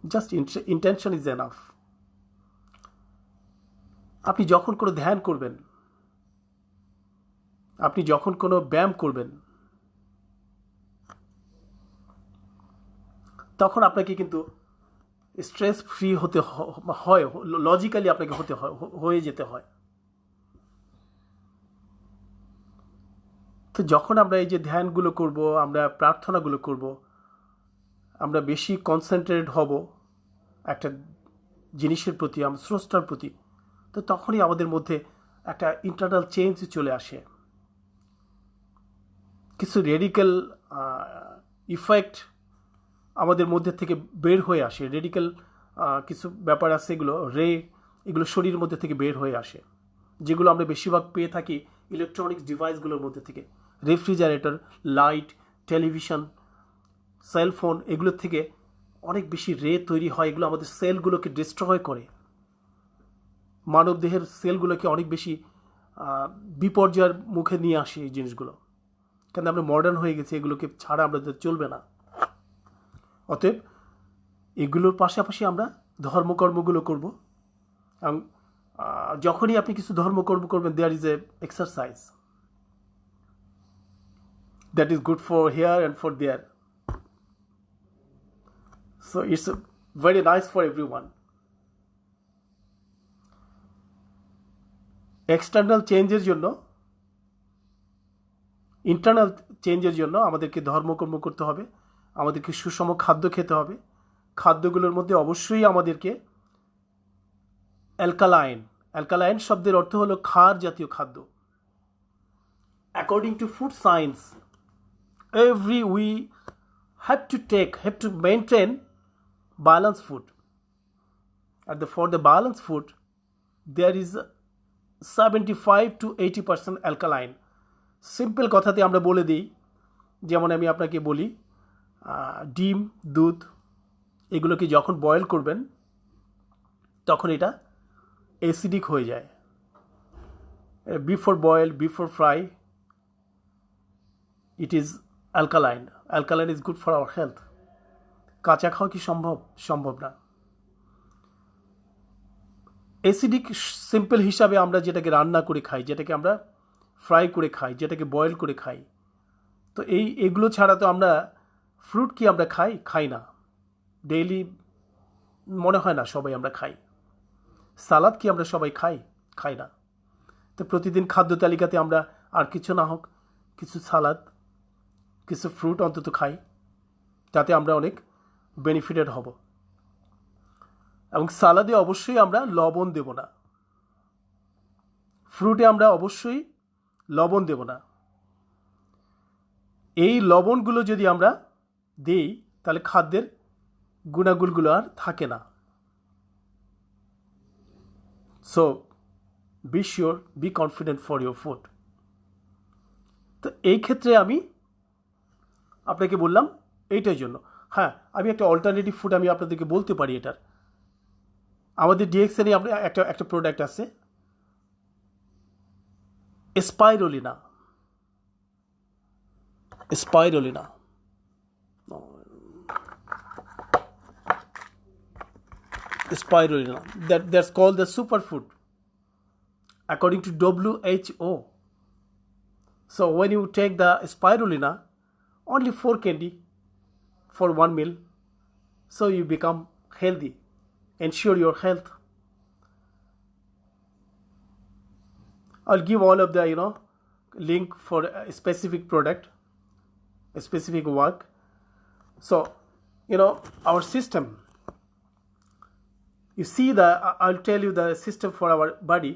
Just intention is enough. আপনি যখন কোনো ধ্যান করবেন, আপনি যখন কোনো ব্যায়াম করবেন, তখন আপনাকে কিন্তু স্ট্রেস ফ্রি হতে হয়, লজিক্যালি আপনাকে হয়ে যেতে হয়। তো যখন আমরা এই যে ধ্যানগুলো করব, আমরা প্রার্থনাগুলো করব, আমরা বেশি কনসেন্ট্রেটেড হব একটা জিনিসের প্রতি, আমরা স্রষ্টার প্রতি, তো তখনই আমাদের মধ্যে একটা ইন্টারনাল চেঞ্জ চলে আসে। কিছু রেডিক্যাল ইফেক্ট আমাদের মধ্যে থেকে বের হয়ে আসে। রেডিক্যাল কিছু ব্যাপার আছে, এগুলো শরীরের মধ্যে থেকে বের হয়ে আসে, যেগুলো আমরা বেশিরভাগ পেয়ে থাকি ইলেকট্রনিক্স ডিভাইসগুলোর মধ্যে থেকে। রেফ্রিজারেটর, লাইট, টেলিভিশন, সেলফোন, এগুলোর থেকে অনেক বেশি তৈরি হয়। এগুলো আমাদের সেলগুলোকে ডিস্ট্রয় করে, মানবদেহের সেলগুলোকে অনেক বেশি বিপর্যয়ের মুখে নিয়ে আসে এই জিনিসগুলো। কেন আমরা মডার্ন হয়ে গেছি, এগুলোকে ছাড়া আমাদের চলবে না। অতএব এগুলোর পাশাপাশি আমরা ধর্মকর্মগুলো করব। এবং যখনই আপনি কিছু ধর্মকর্ম করবেন, there is a exercise that is good for hair and for there. So it's very nice for everyone. External চেঞ্জের জন্য, ইন্টারনাল চেঞ্জের জন্য আমাদেরকে ধর্মকর্ম করতে হবে, আমাদেরকে সুষম খাদ্য খেতে হবে। খাদ্যগুলোর মধ্যে অবশ্যই আমাদেরকে অ্যালকালাইন শব্দের অর্থ হলো ক্ষার জাতীয় খাদ্য। According to food science, we have to maintain balanced food. For the balanced food, there is 75 to 80% alkaline. Simple কথাতে আমরা বলে দিই, যেমন আমি আপনাকে বলি, ডিম, দুধ এগুলোকে যখন বয়েল করবেন তখন এটা অ্যাসিডিক হয়ে যায়। Before boil, before fry, it is alkaline. Alkaline is good for our health. কাঁচা খাওয়া কি সম্ভব? সম্ভব না। অ্যাসিডিক সিম্পল হিসাবে আমরা যেটাকে রান্না করে খাই, যেটাকে আমরা ফ্রাই করে খাই, যেটাকে বয়েল করে খাই, তো এগুলো ছাড়া তো আমরা ফ্রুট কি আমরা খাই না। ডেইলি মনে হয় না সবাই আমরা খাই। সালাদ কি আমরা সবাই খাই না। তো প্রতিদিন খাদ্য তালিকাতে আমরা আর কিছু না হোক কিছু সালাদ, কিছু ফ্রুট অন্তত খাই, তাতে আমরা অনেক বেনিফিটেড হব। এবং সালাদে অবশ্যই আমরা লবণ দেব না, ফ্রুটে আমরা অবশ্যই লবণ দেব না। এই লবণগুলো যদি আমরা দিই তাহলে খাদ্যের গুণাগুণগুলো আর থাকে না। So be sure, be confident for your food. তো এই ক্ষেত্রে আমি আপনাকে বললাম এইটার জন্য। হ্যাঁ, আমি একটা অল্টারনেটিভ ফুড আমি আপনাদেরকে বলতে পারি। এটার আমাদের ডিএক্সএনে আমরা একটা প্রোডাক্ট আছে, spirulina. Spirulina. Spirulina. That's called the superfood according to WHO. So when you take the spirulina, only 4 candy for 1 meal, so you become healthy, ensure your health. I'll give all of the link for a specific product, a specific work. So our system, you see I'll tell you the system for our body.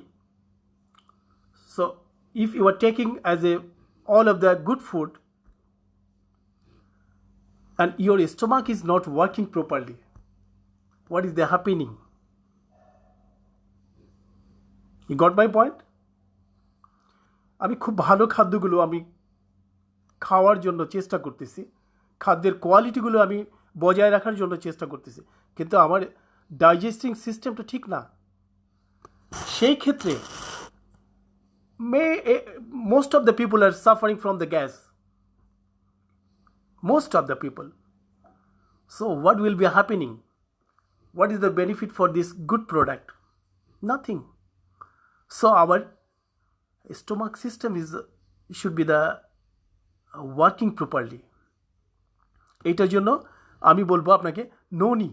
So if you are taking as all of the good food and your stomach is not working properly, what is the happening? You got my point? আমি খুব ভালো খাদ্যগুলো আমি খাওয়ার জন্য চেষ্টা করতেছি, খাদ্যের কোয়ালিটিগুলো আমি বজায় রাখার জন্য চেষ্টা করতেছি, কিন্তু আমার ডাইজেস্টিং সিস্টেমটা ঠিক না। সেই ক্ষেত্রে most of the people are suffering from the gas. Most of the people. So what will be happening? What is the benefit for this good product? Nothing. So our stomach system should be the working properly. এইটার জন্য আমি বলবো আপনাকে no need,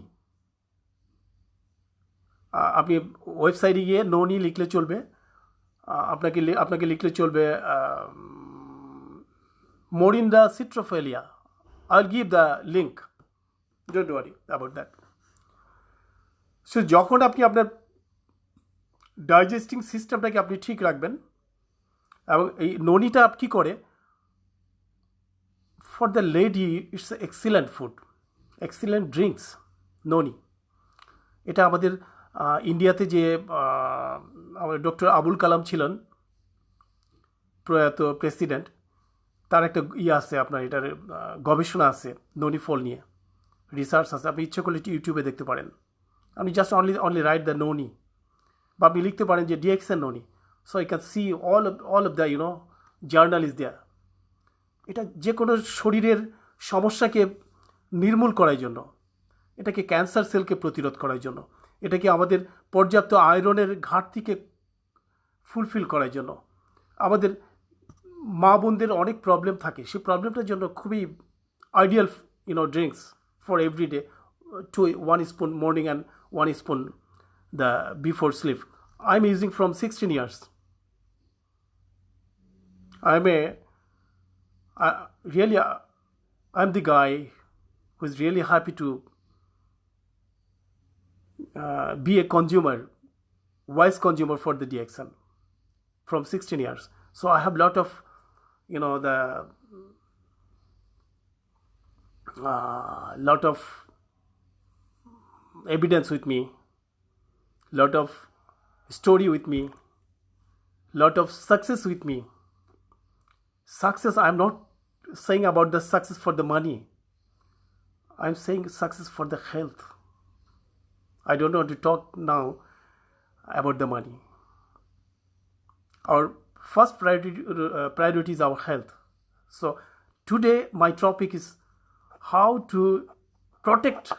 আপনি ওয়েবসাইটে গিয়ে no need লিখলে চলবে, আপনাকে লিখলে চলবে মোরিন্দা সিট্রোফেলিয়া। I'll give the link, don't worry about that. So যখন আপনি আপনার ডাইজেস্টিং সিস্টেমটাকে আপনি ঠিক রাখবেন, এবং এই ননিটা কি করে, for the lady it's excellent food, excellent drinks ননি। এটা আমাদের ইন্ডিয়াতে যে আমাদের ডক্টর আবুল কালাম ছিলেন, প্রয়াত প্রেসিডেন্ট, তার একটা আছে, আপনার এটার গবেষণা আছে ননি ফল নিয়ে, রিসার্চ আছে। আপনি ইচ্ছে করলে ইউটিউবে দেখতে পারেন। আপনি জাস্ট অনলি রাইট দ্য ননি, বা আপনি লিখতে পারেন যে DXN Noni. So you can see all of the journal is there. এটা যে কোনো শরীরের সমস্যাকে নির্মূল করার জন্য, এটাকে ক্যান্সার সেলকে প্রতিরোধ করার জন্য, এটাকে আমাদের পর্যাপ্ত আয়রনের ঘাটতিকে ফুলফিল করার জন্য, আমাদের মা বোনদের অনেক প্রবলেম থাকে, সেই প্রবলেমটার জন্য খুবই ideal drinks for everyday, 1 spoon morning and 1 spoon the before sleep. I'm using from 16 years. I'm the guy who's really happy to be a consumer, wise consumer for the DXN from 16 years. So I have a lot of, lot of evidence with me, lot of story with me, lot of success with me. Success, I'm not saying about the success for the money. I'm saying success for the health. I don't want to talk now about the money. Our first priority is our health. So today my topic is how to protect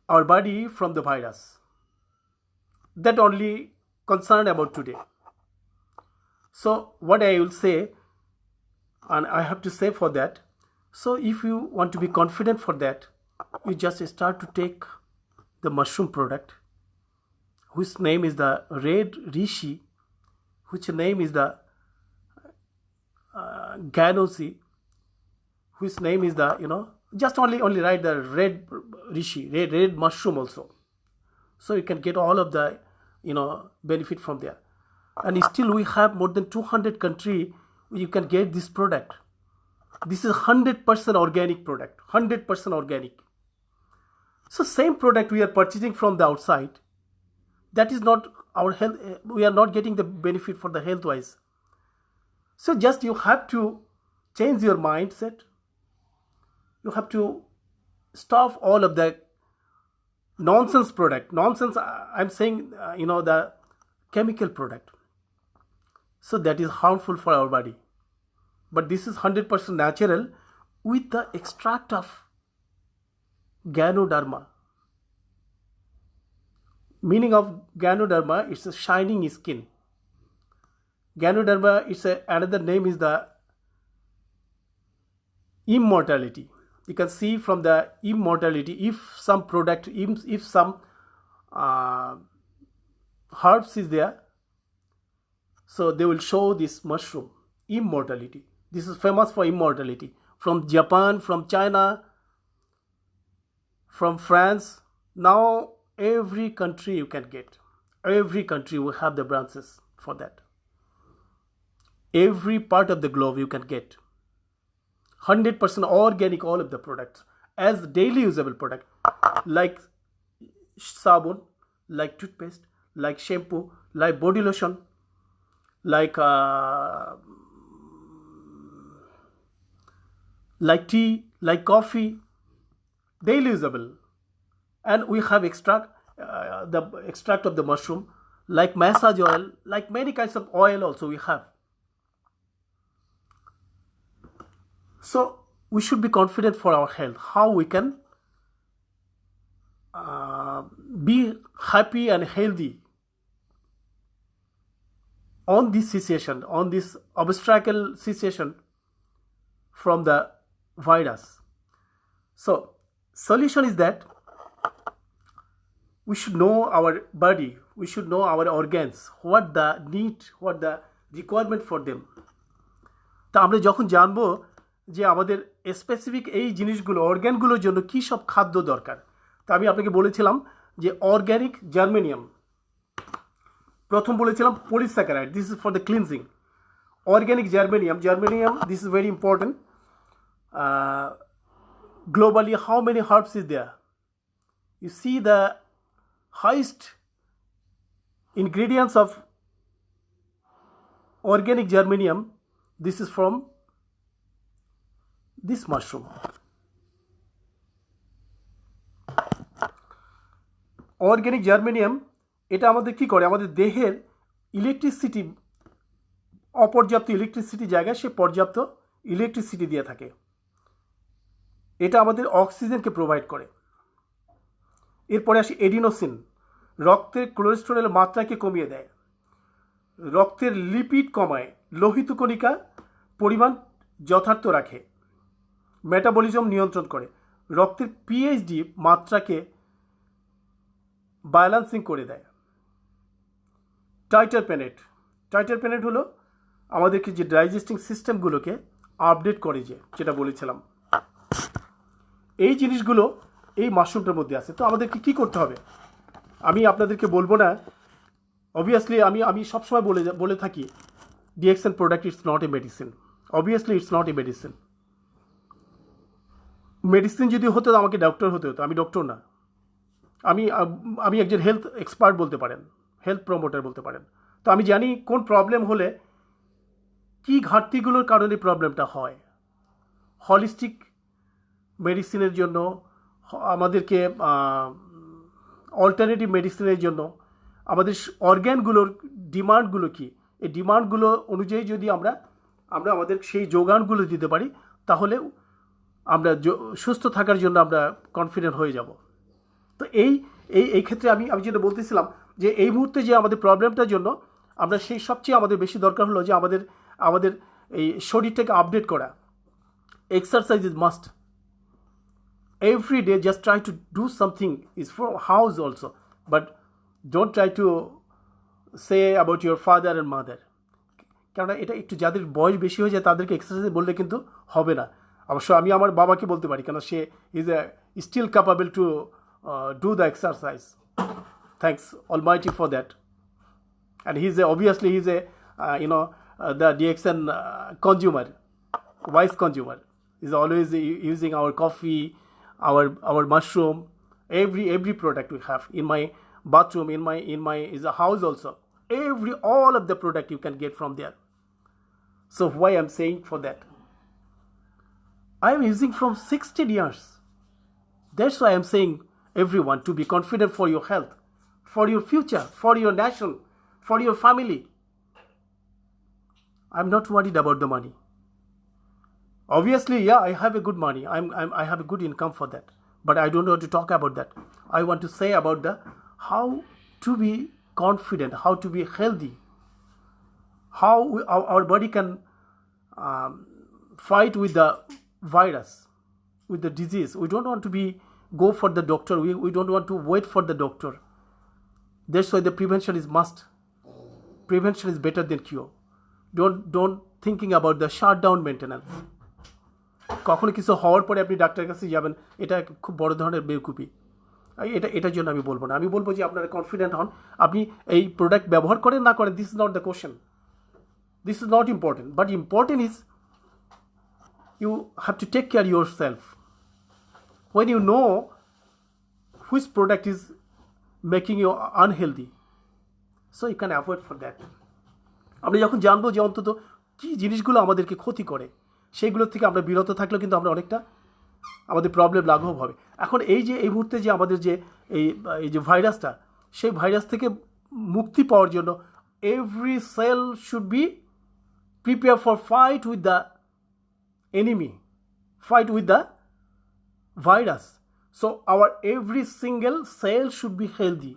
our body from the virus. That only concerned about today. So what I will say, and I have to say for that, so if you want to be confident for that, you just start to take the mushroom product, whose name is the red reishi, which name is the Ganosi, whose name is the, just only write the red reishi, red mushroom also. So you can get all of the, benefit from there. And still we have more than 200 countries where you can get this product. This is 100% organic product, 100% organic. So same product we are purchasing from the outside, that is not our health, we are not getting the benefit for the health wise. So just you have to change your mindset. You have to stop all of the nonsense product. Nonsense, I'm saying, the chemical product. So that is harmful for our body. But this is 100% natural with the extract of Ganoderma. Meaning of Ganoderma, it's a shining skin. Ganoderma, another name is the immortality. You can see from the immortality, if some product, if some herbs is there, so they will show this mushroom, immortality. This is famous for immortality. From Japan, from China, from France, now every country you can get. Every country will have the branches for that. Every part of the globe you can get. 100% organic, all of the products as daily usable product, like sabun, like toothpaste, like shampoo, like body lotion, like tea, like coffee, daily usable. And we have the extract of the mushroom, like massage oil, like many kinds of oil also we have. So we should be confident for our health, how we can be happy and healthy on this situation, on this obstacle situation from the virus. So solution is that we should know our body, we should know our organs, what the need, what the requirement for them. তা আমরা যখন জানবো যে আমাদের specific এই জিনিসগুলো, অর্গ্যানগুলোর জন্য কী সব খাদ্য দরকার, তা আমি আপনাকে বলেছিলাম যে অর্গ্যানিক জার্মেনিয়াম, প্রথম বলেছিলাম polysaccharide, this is for the cleansing. Organic germanium, this is very important. Globally, how many herbs is there? You see the highest ingredients of organic germanium, this is from this mushroom. Organic germanium, এটা আমাদের কি করে, আমাদের দেহের electricity, অপর্যাপ্ত electricity জায়গায় সে পর্যাপ্ত electricity দিয়ে থাকে। এটা আমাদের অক্সিজেনকে প্রোভাইড করে। এরপরে আসি এডিনোসিন, রক্তের কোলেস্টেরলের মাত্রাকে কমিয়ে দেয়, রক্তের লিপিড কমায়, লোহিত কণিকা পরিমাণ যথার্থ রাখে, মেটাবলিজম নিয়ন্ত্রণ করে, রক্তের পিএইচডি মাত্রাকে ব্যালেন্সিং করে দেয়। টাইটারপেনেট হলো আমাদেরকে যে ডাইজেস্টিং সিস্টেমগুলোকে আপডেট করে, যেটা বলেছিলাম, এই জিনিসগুলো এই মাশরুমটার মধ্যে আছে। তো আমাদেরকে কী করতে হবে আমি আপনাদেরকে বলবো না, অবভিয়াসলি আমি সবসময় বলে থাকি DXN product it's not a medicine. Obviously it's not a medicine. Medicine যদি হতো আমাকে ডক্টর হতে হতো, আমি ডক্টর না। আমি একজন হেলথ এক্সপার্ট বলতে পারেন, হেলথ প্রমোটার বলতে পারেন। তো আমি জানি কোন প্রবলেম হলে কি ঘাটতিগুলোর কারণে প্রবলেমটা হয়। হলিস্টিক মেডিসিনের জন্য আমাদেরকে অল্টারনেটিভ মেডিসিনের জন্য আমাদের অর্গ্যানগুলোর ডিমান্ডগুলো কি, এই ডিমান্ডগুলো অনুযায়ী যদি আমরা আমাদের সেই যোগানগুলো দিতে পারি, তাহলে আমরা সুস্থ থাকার জন্য আমরা কনফিডেন্ট হয়ে যাব। তো এই ক্ষেত্রে আমি যেটা বলতেছিলাম যে এই মুহূর্তে যে আমাদের প্রবলেমটার জন্য আমরা সেই সবচেয়ে আমাদের বেশি দরকার হলো যে আমাদের এই শরীরটাকে আপডেট করা। Exercise is must. Every day just try to do something is for house also, but don't try to say about your father and mother, কারণ এটা একটু যাদের বয়স বেশি হয়ে যায় তাদেরকে এক্সারসাইজ বললে কিন্তু হবে না। অবশ্য আমি আমার বাবাকে বলতে পারি, কারণ সে is still capable to do the exercise. Thanks almighty for that. and obviously he's a the DXN consumer, wise consumer. He's always using our coffee, our mushroom, every product we have in my bathroom, in my is a house also. All of the product you can get from there. So why I'm saying for that, I am using from 16 years. That's why I'm saying everyone to be confident for your health, for your future, for your nation, for your family. I'm not worried about the money. Obviously, yeah, I have a good money. I have a good income for that. But I don't want to talk about that. I want to say about how to be confident, how to be healthy, how our body can fight with the virus, with the disease. We don't want to go for the doctor. We don't want to wait for the doctor. That's why the prevention is must. Prevention is better than cure. Don't thinking about the shutdown maintenance. কখনো কিছু হওয়ার পরে আপনি ডাক্তারের কাছে যাবেন, এটা খুব বড় ধরনের বেকুপি। এটার জন্য আমি বলবো না। আমি বলবো যে আপনারা কনফিডেন্ট হন, আপনি এই প্রোডাক্ট ব্যবহার করেন না করেন, this is not the question, this is not important. But important is you have to take care yourself. When you know which product is making you unhealthy, so you can avoid for that. আমরা যখন জানবো যে অন্তত কী জিনিসগুলো আমাদেরকে ক্ষতি করে, সেইগুলোর থেকে আমরা বিরত থাকলে কিন্তু আমরা অনেকটা আমাদের প্রবলেম লাঘব হবে। এখন এই মুহূর্তে যে আমাদের যে এই যে ভাইরাসটা, সেই ভাইরাস থেকে মুক্তি পাওয়ার জন্য every cell should be prepare for fight with the enemy, fight with the virus. So our every single cell should be healthy.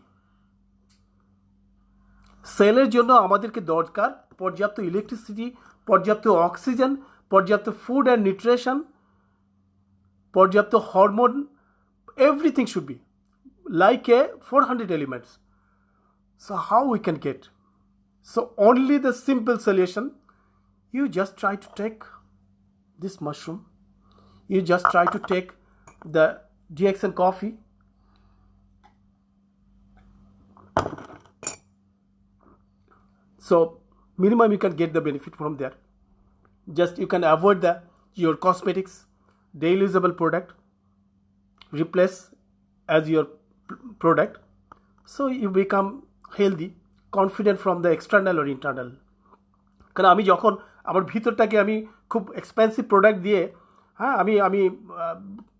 সেলের জন্য আমাদেরকে দরকার পর্যাপ্ত ইলেকট্রিসিটি, পর্যাপ্ত অক্সিজেন, পর্যাপ্ত ফুড অ্যান্ড নিউট্রিশন, পর্যাপ্ত hormone, everything should be like a 400 elements. So how we can get? So only the simple solution, you just try to take this mushroom, you just try to take the DXN coffee, so minimum you can get the benefit from there. Just you can avoid your cosmetics, daily usable product, replace as your product, so you become healthy, confident from the external or internal. কারণ আমি যখন আমার ভিতরটাকে আমি খুব expensive product দিয়ে আমি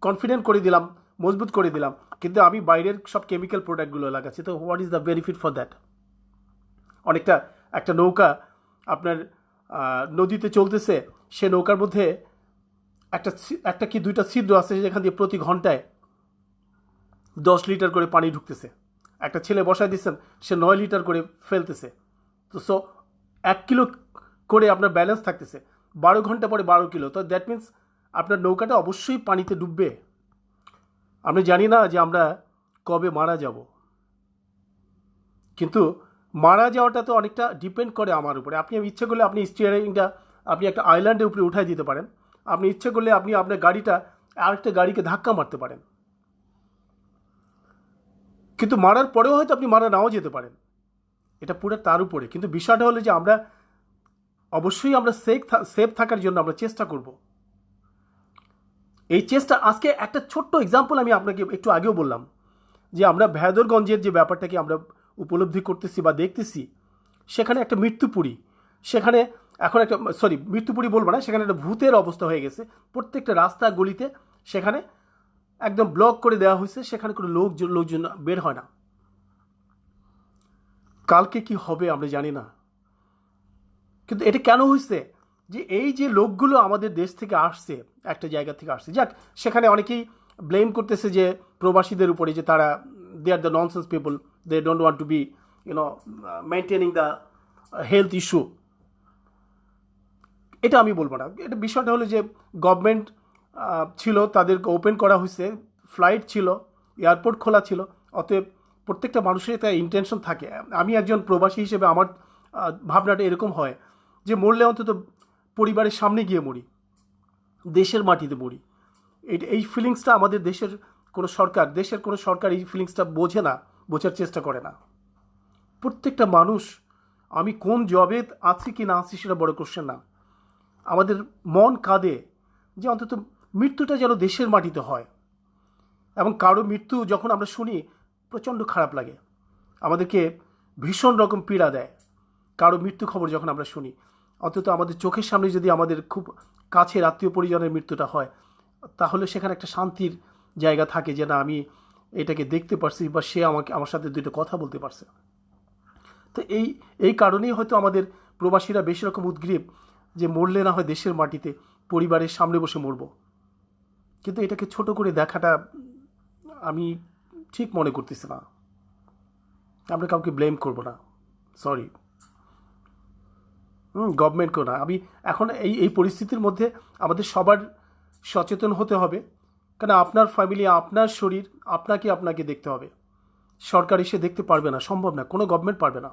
confident করে দিলাম, মজবুত করে দিলাম, কিন্তু আমি বাইরের সব কেমিক্যাল প্রোডাক্টগুলো লাগাচ্ছি, তো what is the benefit for that? অনেকটা একটা নৌকা আপনার নদীতে চলতেছে, সে নৌকার মধ্যে একটা কি দুইটা ছিদ্র আছে যেখান দিয়ে প্রতি ঘন্টায় 10 লিটার করে পানি ঢুকতেছে। একটা ছেলে বসায় দিচ্ছেন, সে 9 লিটার করে ফেলতেছে, তো 1 কিলো করে আপনার ব্যালেন্স থাকতেছে, 12 ঘন্টা পরে 12 কিলো। তো দ্যাট মিন্স আপনার নৌকাটা অবশ্যই পানিতে ডুববে। আমরা জানি না যে আমরা কবে মারা যাব, কিন্তু মারা যাওয়াটা তো অনেকটা ডিপেন্ড করে আমার উপরে। আপনি ইচ্ছে করলে আপনি স্টিয়ারিংটা আপনি একটা আইল্যান্ডের উপরে উঠাই দিতে পারেন, আপনি ইচ্ছে করলে আপনি আপনার গাড়িটা আরেকটা গাড়িকে ধাক্কা মারতে পারেন, কিন্তু মারার পরেও হয়তো আপনি মারা নাও যেতে পারেন, এটা পুরো তার উপরে। কিন্তু বিষয়টা হলো যে আমরা অবশ্যই আমরা সেফ থাকার জন্য আমরা চেষ্টা করব। এই চেষ্টা আজকে একটা ছোট্ট এক্সাম্পল আমি আপনাকে একটু আগেও বললাম যে আমরা ভেদরগঞ্জের যে ব্যাপারটাকে আমরা উপলব্ধি করতেছি বা দেখতেছি, সেখানে একটা মৃত্যুপুরী, সেখানে এখন একটা মৃত্যুপুরী বলবো না, সেখানে একটা ভূতের অবস্থা হয়ে গেছে। প্রত্যেকটা রাস্তা গলিতে সেখানে একদম ব্লক করে দেওয়া হয়েছে, সেখানে কোনো লোকজন বের হয় না। কালকে কি হবে আমরা জানি না, কিন্তু এটা কেন হয়েছে? যে এই যে লোকগুলো আমাদের দেশ থেকে আসছে, একটা জায়গা থেকে আসছে, যাক সেখানে অনেকেই ব্লেম করতেছে যে প্রবাসীদের উপরে, যে তারা they are the nonsense people, they don't want to be maintaining the health issue. এটা আমি বলবো না। এটা বিষয়টা হলো যে গভর্নমেন্ট ছিল, তাদেরকে ওপেন করা হয়েছে, ফ্লাইট ছিল, এয়ারপোর্ট খোলা ছিল, অতএব প্রত্যেকটা মানুষের একটা ইন্টেনশন থাকে। আমি একজন প্রবাসী হিসেবে আমার ভাবনাটা এরকম হয় যে মরলে অন্তত পরিবারের সামনে গিয়ে মরি, দেশের মাটিতে মরি। এই ফিলিংসটা আমাদের দেশের কোনো সরকার এই ফিলিংসটা বোঝে না, বোঝার চেষ্টা করে না। প্রত্যেকটা মানুষ, আমি কোন জবে আছি কি না আছি সেটা বড় কোশ্চেন না, আমাদের মন কাঁদে যে অন্তত মৃত্যুটা যেন দেশের মাটিতে হয়। এবং কারো মৃত্যু যখন আমরা শুনি প্রচণ্ড খারাপ লাগে, আমাদেরকে ভীষণ রকম পীড়া দেয় কারো মৃত্যু খবর যখন আমরা শুনি। অন্তত আমাদের চোখের সামনে যদি আমাদের খুব কাছের আত্মীয় পরিজনের মৃত্যুটা হয়, তাহলে সেখানে একটা শান্তির জায়গা থাকে যে না, আমি এটাকে দেখতে পারছি বা সে আমার সাথে দুটো কথা বলতে পারছে। তো এই কারণেই হয়তো আমাদের প্রবাসীরা বেশি রকম উদ্গ্রীব যে মরলে না হয় দেশের মাটিতে পরিবারের সামনে বসে মরব। কিন্তু এটাকে ছোট করে দেখাটা আমি ঠিক মনে করতেছি না। আমরা কাউকে ব্লেম করব না, সরি, গভর্নমেন্টকেও না। আমি এখন এই পরিস্থিতির মধ্যে আমাদের সবার সচেতন হতে হবে, কারণ আপনার ফ্যামিলি, আপনার শরীর আপনাকে দেখতে হবে। সরকার এসে দেখতে পারবে না, সম্ভব না, কোনো গভর্নমেন্ট পারবে না।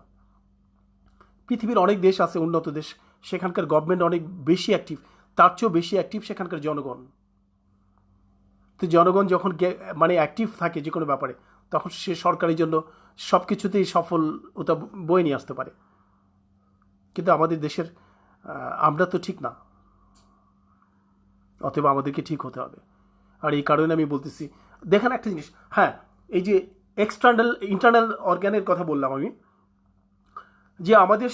পৃথিবীর অনেক দেশ আছে, উন্নত দেশ, সেখানকার গভর্নমেন্ট অনেক বেশি অ্যাক্টিভ, তার চেয়েও বেশি অ্যাক্টিভ সেখানকার জনগণ। তো জনগণ যখন অ্যাক্টিভ থাকে যে কোনো ব্যাপারে, তখন সে সরকারের জন্য সব কিছুতেই সফলতা বয়ে নিয়ে আসতে পারে। কিন্তু আমাদের দেশের আমরা তো ঠিক না, অতএব আমাদেরকে ঠিক হতে হবে। আর এই কারণে আমি বলতেছি, দেখেন একটা জিনিস, হ্যাঁ, এই যে ইন্টারনাল অর্গানের কথা বললাম আমি, যে আমাদের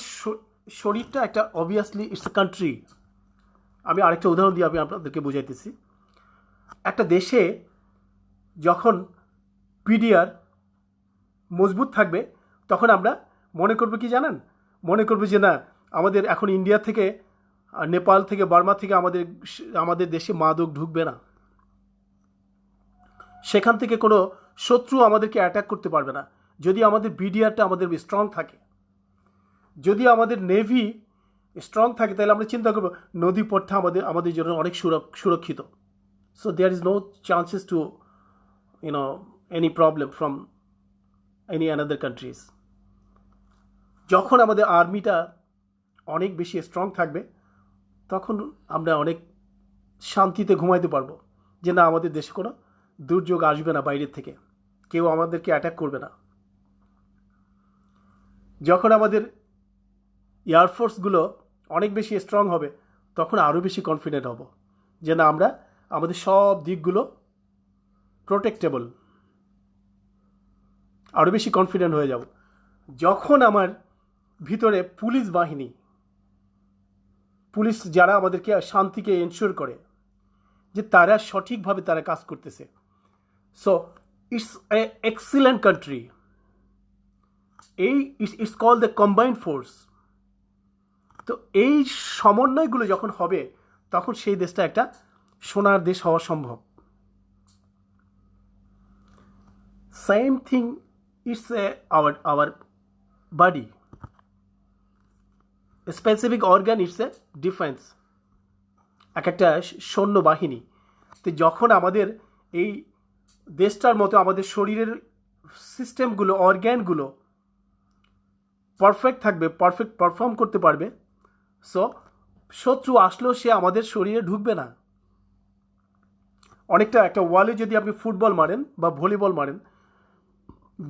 শরীরটা একটা অবভিয়াসলি ইটস এ কান্ট্রি। আমি আরেকটা উদাহরণ দিয়ে আমি আপনাদেরকে বোঝাইতেছি। একটা দেশে যখন পিডিআর মজবুত থাকবে, তখন আমরা মনে করবো কি জানেন, মনে করবো যে না, আমাদের এখন ইন্ডিয়া থেকে, নেপাল থেকে, বার্মা থেকে আমাদের দেশে মাদক ঢুকবে না, সেখান থেকে কোনো শত্রু আমাদেরকে অ্যাটাক করতে পারবে না, যদি আমাদের বিডিআরটা আমাদের স্ট্রং থাকে। যদি আমাদের নেভি স্ট্রং থাকে, তাহলে আমরা চিন্তা করবো নদী পথটা আমাদের জন্য অনেক সুরক্ষিত। So there is no chances to any problem from any another countries. যখন আমাদের আর্মিটা অনেক বেশি স্ট্রং থাকবে, তখন আমরা অনেক শান্তিতে ঘুমাইতে পারবো যে না, আমাদের দেশে কোনো দুর্যোগ আসবে না বাইরের থেকে, কেউ আমাদেরকে অ্যাটাক করবে না। যখন আমাদের এয়ারফোর্সগুলো অনেক বেশি স্ট্রং হবে, তখন আরও বেশি কনফিডেন্ট হব যে না, আমরা আমাদের সব দিকগুলো প্রোটেক্টেবল, আরও বেশি কনফিডেন্ট হয়ে যাব। যখন আমার ভিতরে পুলিশ যারা আমাদেরকে শান্তিকে এনশিওর করে, যে তারা সঠিকভাবে তারা কাজ করতেছে, so it's a excellent country. It's called the combined force. তো এই সমন্বয়গুলো যখন হবে, তখন সেই দেশটা একটা সোনার দেশ হওয়া সম্ভব। Same thing it's our body, specific organ, it's a defence, একটা সৈন্য বাহিনী। তো যখন আমাদের এই দেশটার মতো আমাদের শরীরের সিস্টেমগুলো, অর্গ্যানগুলো পারফেক্ট থাকবে, পারফেক্ট পারফর্ম করতে পারবে, সো শত্রু আসলেও সে আমাদের শরীরে ঢুকবে না। অনেকটা একটা ওয়ালে যদি আপনি ফুটবল মারেন বা ভলিবল মারেন,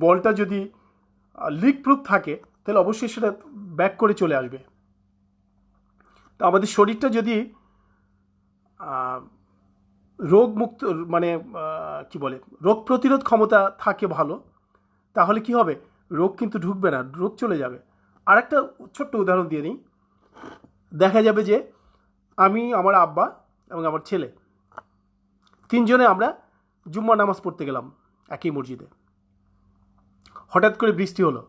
বলটা যদি লিক প্রুফ থাকে, তাহলে অবশ্যই সেটা ব্যাক করে চলে আসবে। তো আমাদের শরীরটা যদি রোগমুক্ত, রোগ প্রতিরোধ ক্ষমতা থাকে ভালো, তাহলে কি হবে, রোগ কিন্তু ঢুকবে না, রোগ চলে যাবে। আর একটা ছোট্ট উদাহরণ দিয়ে নিই, দেখা যাবে যে আমি, আমার আব্বা এবং আমার ছেলে তিনজনে আমরা জুম্মা নামাজ পড়তে গেলাম একই মসজিদে। হঠাৎ করে বৃষ্টি হলো,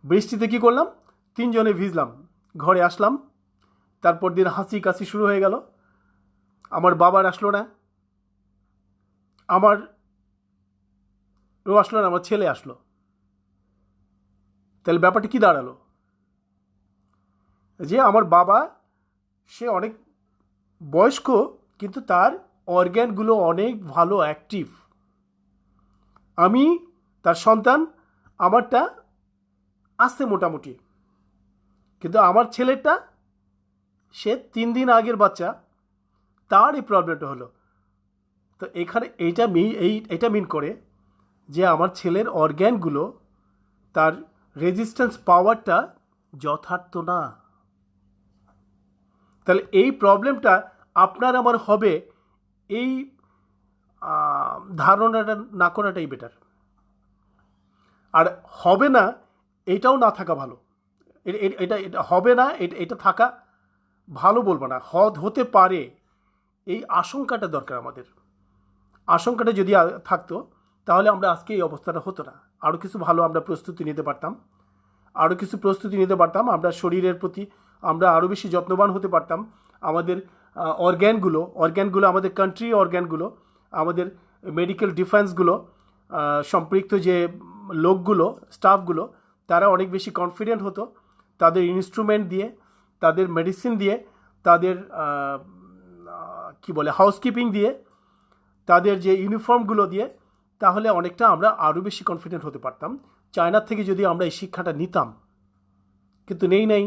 বৃষ্টিতে কী করলাম, তিনজনে ভিজলাম, ঘরে আসলাম, তারপর দিন হাসি কাশি শুরু হয়ে গেল। আমার বাবার আসলো না, আমার আসলো না, আমার ছেলে আসলো। তাহলে ব্যাপারটা কি দাঁড়ালো, যে আমার বাবা সে অনেক বয়স্ক কিন্তু তার অর্গ্যানগুলো অনেক ভালো অ্যাক্টিভ। আমি তার সন্তান, আমারটা আছে মোটামুটি, কিন্তু আমার ছেলেটা সে 3 দিন আগের বাচ্চা, তার এই প্রবলেমটা হলো। তো এখানে এইটা মিন করে যে আমার ছেলের অর্গ্যানগুলো, তার রেজিস্ট্যান্স পাওয়ারটা যথার্থ না। তাহলে এই প্রবলেমটা আপনার আমার হবে, এই ধারণাটা না করাটাই বেটার। আর হবে না এটাও না থাকা ভালো। এটা হবে না, এটা থাকা ভালো বলবো না, হতে পারে এই আশঙ্কাটা দরকার আমাদের। আশঙ্কাটা যদি থাকতো তাহলে আমরা আজকে এই অবস্থাটা হতো না। আরও কিছু ভালো আমরা প্রস্তুতি নিতে পারতাম, আমরা শরীরের প্রতি আমরা আরও বেশি যত্নবান হতে পারতাম। আমাদের অর্গ্যানগুলো আমাদের কান্ট্রি অর্গ্যানগুলো, আমাদের মেডিকেল ডিফেন্সগুলো, সম্পৃক্ত যে লোকগুলো, স্টাফগুলো, তারা অনেক বেশি কনফিডেন্ট হতো তাদের ইনস্ট্রুমেন্ট দিয়ে, তাদের মেডিসিন দিয়ে, তাদের হাউসকিপিং দিয়ে, তাদের যে ইউনিফর্মগুলো দিয়ে। তাহলে অনেকটা আমরা আরও বেশি কনফিডেন্ট হতে পারতাম চায়নার থেকে যদি আমরা এই শিক্ষাটা নিতাম। কিন্তু নেই,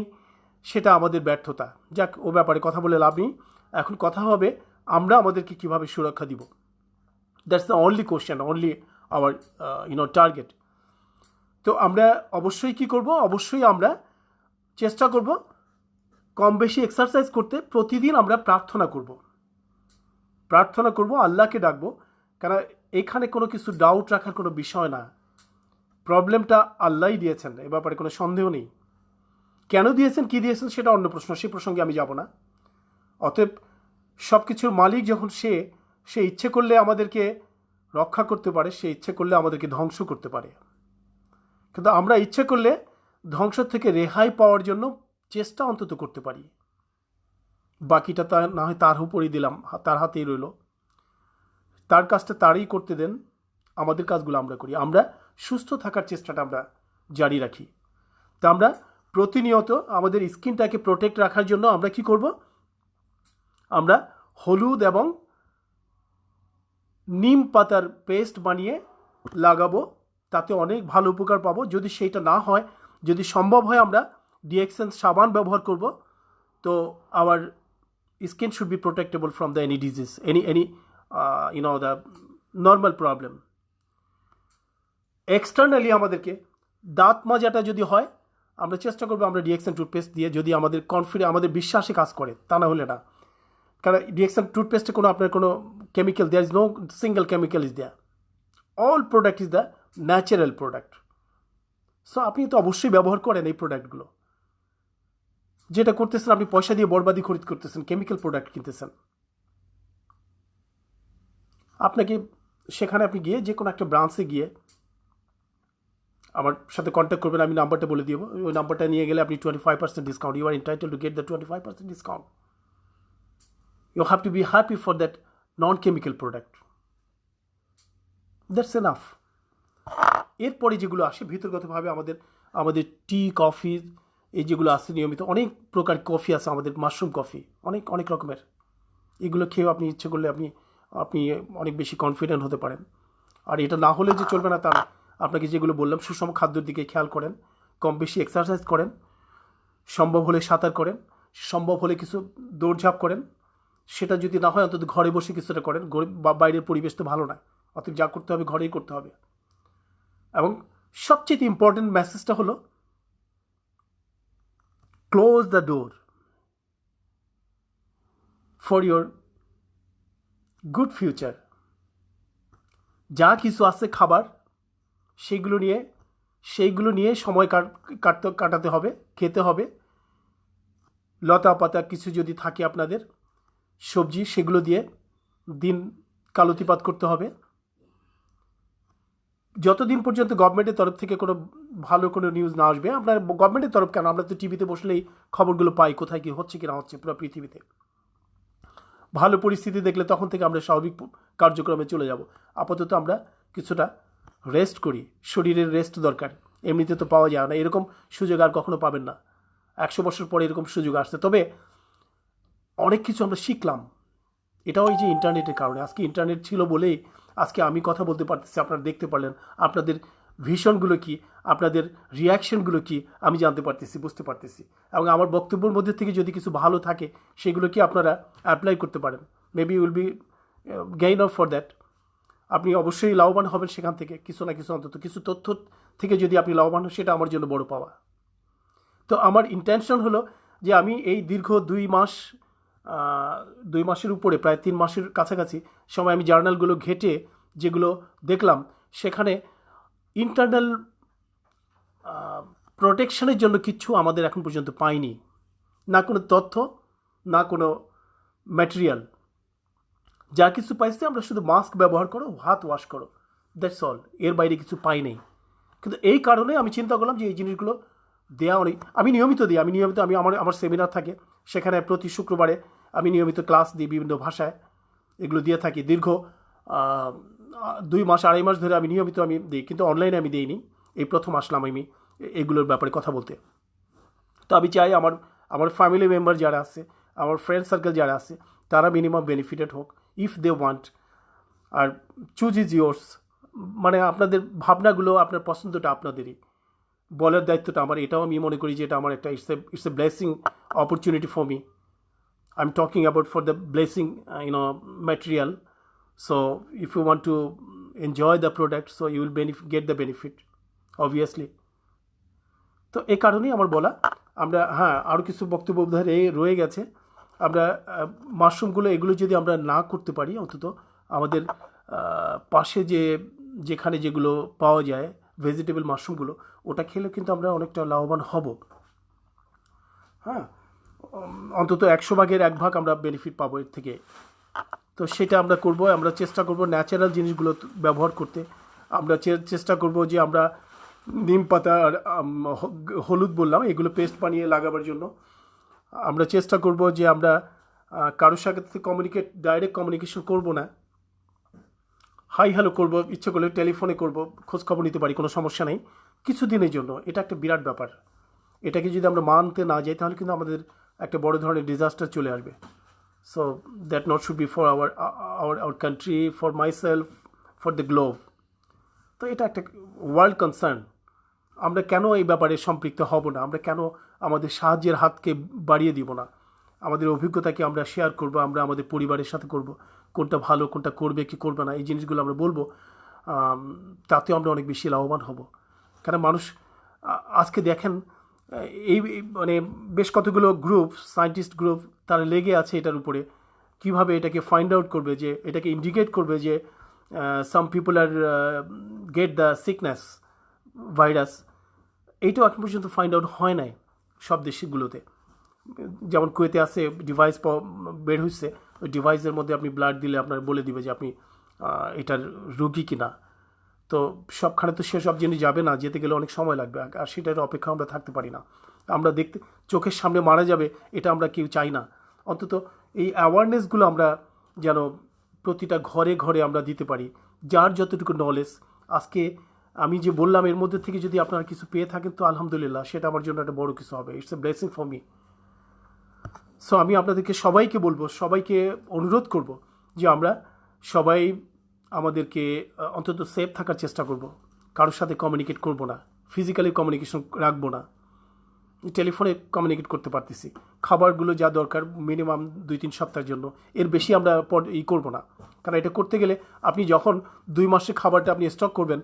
সেটা আমাদের ব্যর্থতা। যাক, ও ব্যাপারে কথা বলে লাভ নেই। এখন কথা হবে আমরা আমাদেরকে কীভাবে সুরক্ষা দিব। That's the only question, only our target. তো আমরা অবশ্যই কী করব, অবশ্যই আমরা চেষ্টা করব কম বেশি এক্সারসাইজ করতে। প্রতিদিন আমরা প্রার্থনা করব, আল্লাহকে ডাকবো। কারণ এখানে কোনো কিছু ডাউট রাখার কোনো বিষয় না। প্রবলেমটা আল্লাহই দিয়েছেন, এ ব্যাপারে কোনো সন্দেহ নেই। কেন দিয়েছেন, কী দিয়েছেন, সেটা অন্য প্রশ্ন, সে প্রসঙ্গে আমি যাব না। অতএব সব কিছুর মালিক যখন সে ইচ্ছে করলে আমাদেরকে রক্ষা করতে পারে, সে ইচ্ছে করলে আমাদেরকে ধ্বংস করতে পারে। কিন্তু আমরা ইচ্ছে করলে ধ্বংস থেকে রেহাই পাওয়ার জন্য চেষ্টা অন্তত করতে পারি। বাকিটা না হয় তার উপরই দিলাম, তার হাতেই রইল। তার কাজটা তারই করতে দেন, আমাদের কাজগুলো আমরা করি। আমরা সুস্থ থাকার চেষ্টাটা আমরা জারি রাখি। তা আমরা প্রতিনিয়ত আমাদের স্কিনটাকে প্রোটেক্ট রাখার জন্য আমরা কি করব, আমরা হলুদ এবং নিম পাতার পেস্ট বানিয়ে লাগাবো, তাতে অনেক ভালো উপকার পাবো। যদি সেইটা না হয়, যদি সম্ভব হয়, আমরা ডিএক্সেন সাবান ব্যবহার করব। তো hour skin should be protectable from the any disease, any the normal problem. Externally আমাদেরকে দাঁত মাজাটা যদি হয়, আমরা চেষ্টা করবো আমরা ডিএক্সেন টুথপেস্ট দিয়ে, যদি আমাদের বিশ্বাসে কাজ করে, তা না হলে না। কারণ ডিএক্সেন টুথপেস্টে কোনো আপনার কোনো chemical, there is no single chemical is there, all product is the natural product. So আপনি তো অবশ্যই ব্যবহার করেন এই প্রোডাক্টগুলো। যেটা করতেছেন আপনি পয়সা দিয়ে বরবাদি খরিদ করতেছেন, কেমিক্যাল প্রোডাক্ট কিনতেছেন। আপনাকে সেখানে আপনি গিয়ে যে কোনো একটা ব্রাঞ্চে গিয়ে আমার সাথে কন্ট্যাক্ট করবেন, আমি নাম্বারটা বলে দিব। ওই নাম্বারটা নিয়ে গেলে আপনি 25% discount, you are entitle to get the 25% discount. You have to be happy for that non chemical product. That's enough. এরপরে যেগুলো আসে ভিতরগতভাবে আমাদের টি, কফি, এই যেগুলো আছে নিয়মিত, অনেক প্রকার কফি আছে আমাদের, মাশরুম কফি, অনেক রকমের। এগুলো খেয়েও আপনি ইচ্ছে করলে আপনি অনেক বেশি কনফিডেন্ট হতে পারেন। আর এটা না হলে যে চলবে না তা না। আপনাকে যেগুলো বললাম, সুষম খাদ্যের দিকে খেয়াল করেন, কম বেশি এক্সারসাইজ করেন, সম্ভব হলে সাঁতার করেন, সম্ভব হলে কিছু দৌড়ঝাঁপ করেন। সেটা যদি না হয় অন্তত ঘরে বসে কিছুটা করেন। বাইরের পরিবেশ তো ভালো না, অতএব যা করতে হবে ঘরেই করতে হবে। এবং সবচেয়ে ইম্পর্টেন্ট মেসেজটা হলো close the door for your good future. যা কিছু আছে খাবার, সেইগুলো নিয়ে সময় কাটাতে হবে, খেতে হবে। লতা পাতা কিছু যদি থাকে আপনাদের সবজি, সেগুলো দিয়ে দিন কালতিপাত করতে হবে। যতদিন পর্যন্ত গভর্নমেন্টের তরফ থেকে কোনো ভালো কোনো নিউজ না আসবে, আপনার গভর্নমেন্টের তরফ কেন, আমরা তো টিভিতে বসলেই খবরগুলো পাই কোথায় কী হচ্ছে কি না হচ্ছে পুরো পৃথিবীতে। ভালো পরিস্থিতি দেখলে তখন থেকে আমরা স্বাভাবিক কার্যক্রমে চলে যাব। আপাতত আমরা কিছুটা রেস্ট করি, শরীরের রেস্ট দরকার, এমনিতে তো পাওয়া যায় না, এরকম সুযোগ আর কখনো পাবেন না। 100 বছর পরে এরকম সুযোগ আসছে। তবে অনেক কিছু আমরা শিখলাম, এটাও এই যে ইন্টারনেটের কারণে। আজকে ইন্টারনেট ছিল বলেই আজকে আমি কথা বলতে পারতেছি, আপনারা দেখতে পারলেন, আপনাদের ভিশনগুলো কি, আপনাদের রিয়াকশনগুলো কি আমি জানতে পারতেছি, বুঝতে পারতেছি। এবং আমার বক্তব্যের মধ্যে থেকে যদি কিছু ভালো থাকে সেগুলো কি আপনারা অ্যাপ্লাই করতে পারেন, maybe will be gain up for that. আপনি অবশ্যই লাভবান হবেন সেখান থেকে, কিছু না কিছু, অন্তত কিছু তথ্য থেকে যদি আপনি লাভবান হন, সেটা আমার জন্য বড় পাওয়া। তো আমার ইন্টেনশন হলো যে আমি এই দীর্ঘ 2 মাসের উপরে, প্রায় 3 মাসের কাছাকাছি সময় আমি জার্নালগুলো ঘেটে যেগুলো দেখলাম, সেখানে ইন্টারনাল প্রোটেকশনের জন্য কিচ্ছু আমাদের এখন পর্যন্ত পাইনি, না কোনো তথ্য, না কোনো ম্যাটেরিয়াল। যা কিছু পাইছে আমরা শুধু মাস্ক ব্যবহার করো, হাত ওয়াশ করো, দ্যাটস অল, এর বাইরে কিছু পাই নাই। কিন্তু এই কারণে আমি চিন্তা করলাম যে এই জিনিসগুলো দেওয়া অনেক, আমি নিয়মিত দিই, আমি আমার সেমিনার থাকে, সেখানে প্রতি শুক্রবারে আমি নিয়মিত ক্লাস দিই বিভিন্ন ভাষায়, এগুলো দিয়ে থাকি। দীর্ঘ 2 মাস 2.5 মাস ধরে আমি নিয়মিত দিই, কিন্তু অনলাইনে আমি দিইনি, এই প্রথম আসলাম আমি এগুলোর ব্যাপারে কথা বলতে। তো আমি চাই আমার ফ্যামিলি মেম্বার যারা আছে, আমার ফ্রেন্ড সার্কেল যারা আছে, তারা মিনিমাম বেনিফিটেড হোক, ইফ দে ওয়ান্ট। আর চুজ ইজ ইয়োর্স, মানে আপনাদের ভাবনাগুলো, আপনার পছন্দটা আপনাদেরই, বলার দায়িত্বটা আমার। এটাও আমি মনে করি যে এটা আমার একটা it's a blessing opportunity for me. I am talking about for the blessing material. So if you want to enjoy the product, so you will get the benefit obviously. তো এই কারণেই আমার বলা। আমরা আরও কিছু বক্তব্য রয়ে গেছে। আমরা মাশরুমগুলো এগুলো যদি আমরা না করতে পারি, অন্তত আমাদের পাশে যেখানে যেগুলো পাওয়া যায় ভেজিটেবল মাশরুমগুলো, ওটা খেলে কিন্তু আমরা অনেকটা লাভবান হব। অন্তত 100 ভাগের 1 ভাগ আমরা বেনিফিট পাবো এর থেকে। তো সেটা আমরা করব, আমরা চেষ্টা করব ন্যাচারাল জিনিসগুলো ব্যবহার করতে। আমরা চেষ্টা করব যে আমরা নিম পাতা আর হলুদ বললাম, এগুলো পেস্ট বানিয়ে লাগাবার জন্য আমরা চেষ্টা করব যে আমরা কারোর সাথে ডাইরেক্ট কমিউনিকেশন করব না, হাই হ্যালো করব, ইচ্ছে করলে টেলিফোনে করব, খোঁজখবর নিতে পারি, কোনো সমস্যা নেই কিছুদিনের জন্য। এটা একটা বিরাট ব্যাপার, এটাকে যদি আমরা মানতে না যাই তাহলে কিন্তু আমাদের একটা বড় ধরনের ডিজাস্টার চলে আসবে। So that not should be for our country, for myself, for the globe. তো এটা একটা ওয়ার্ল্ড কনসার্ন। আমরা কেন এই ব্যাপারে সম্পৃক্ত হব না? আমরা কেন আমাদের সাহায্যের হাতকে বাড়িয়ে দিব না? আমাদের অভিজ্ঞতাকে আমরা শেয়ার করব, আমরা আমাদের পরিবারের সাথে করব, কোনটা ভালো, কোনটা করবে কি করবে না, এই জিনিসগুলো আমরা বলবো। তাতেও আমরা অনেক বেশি লাভবান হব। কারণ মানুষ আজকে দেখেন, এই মানে বেশ কতগুলো গ্রুপ, সায়েন্টিস্ট গ্রুপ, তারা লেগে আছে এটার উপরে, কিভাবে এটাকে ফাইন্ড আউট করবে, যে এটাকে ইন্ডিকেট করবে যে some people are get the sickness virus. এইটাও এখন পর্যন্ত ফাইন্ড আউট হয় নাই সব দেশগুলোতে। যেমন কুয়েতে আছে ডিভাইস বের হচ্ছে, ওই ডিভাইসের মধ্যে আপনি ব্লাড দিলে আপনার বলে দিবে যে আপনি এটার রোগী কিনা। তো সবখানে তো সেসব জিনিস যাবে না, যেতে গেলে অনেক সময় লাগবে, আর সেটার অপেক্ষা আমরা থাকতে পারি না। আমরা দেখতে চোখের সামনে মারা যাবে, এটা আমরা কেউ চাই না। অন্তত এই অ্যাওয়ারনেসগুলো আমরা যেন প্রতিটা ঘরে ঘরে আমরা দিতে পারি, যার যতটুকু নলেজ। আজকে আমি যে বললাম এর মধ্যে থেকে যদি আপনারা কিছু পেয়ে থাকেন তো আলহামদুলিল্লাহ, সেটা আমার জন্য একটা বড় কিছু হবে। It's a blessing for me. So আমি আপনাদেরকে সবাইকে বলবো, সবাইকে অনুরোধ করব যে আমরা সবাই আমাদেরকে অন্তত সেফ থাকার চেষ্টা করব, কারোর সাথে কমিউনিকেট করব না, ফিজিক্যালি কমিউনিকেশন রাখবো না, টেলিফোনে কমিউনিকেট করতে পারতেছি। খাবারগুলো যা দরকার মিনিমাম 2-3 সপ্তাহের জন্য, এর বেশি আমরা করবো না। কারণ এটা করতে গেলে আপনি যখন 2 মাসের খাবারটা আপনি স্টক করবেন,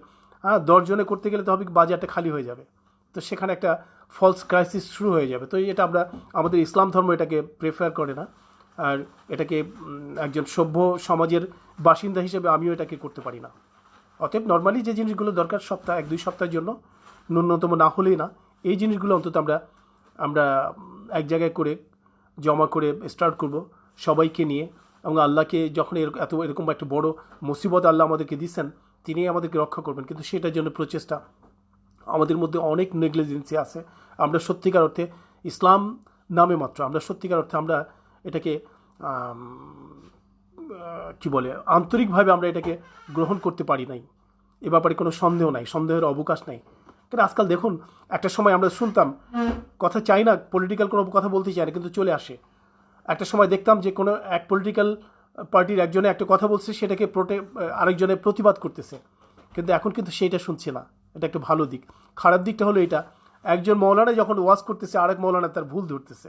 10 জনে করতে গেলে তো হবে বাজারটা খালি হয়ে যাবে, তো সেখানে একটা ফলস ক্রাইসিস শুরু হয়ে যাবে। তো এটা আমাদের ইসলাম ধর্ম এটাকে প্রেফার করে না, আর এটাকে একজন সভ্য সমাজের বাসিন্দা হিসেবে আমিও এটাকে করতে পারি না। অতএব নর্মালি যে জিনিসগুলো দরকার 1-2 সপ্তাহের জন্য, ন্যূনতম না হলেই না, এই জিনিসগুলো অন্তত আমরা এক জায়গায় করে জমা করে স্টার্ট করব সবাইকে নিয়ে, এবং আল্লাহকে যখন এরকম একটা বড় মুসিবত আল্লাহ আমাদেরকে দিচ্ছেন, তিনি আমাদেরকে রক্ষা করবেন। কিন্তু সেটার জন্য প্রচেষ্টা, আমাদের মধ্যে অনেক নেগলিজেন্সি আছে। আমরা সত্যিকার অর্থে ইসলাম নামে মাত্র, আমরা সত্যিকার অর্থে আমরা এটাকে কি বলে আন্তরিকভাবে আমরা এটাকে গ্রহণ করতে পারি নাই। এ ব্যাপারে কোনো সন্দেহ নাই, সন্দেহের অবকাশ নাই। কিন্তু আজকাল দেখুন, একটা সময় আমরা শুনতাম, কথা চাই না, পলিটিক্যাল কোনো কথা বলতে চাই না, কিন্তু চলে আসে। একটা সময় দেখতাম যে কোনো এক পলিটিক্যাল পার্টির একজনে একটা কথা বলছে, সেটাকে আরেকজনে প্রতিবাদ করতেছে। কিন্তু এখন কিন্তু সেইটা শুনছে না। এটা একটা ভালো দিক। খারাপ দিকটা হলো এটা, একজন মৌলানা যখন ওয়াজ করতেছে আরেক মৌলানা তার ভুল ধরতেছে,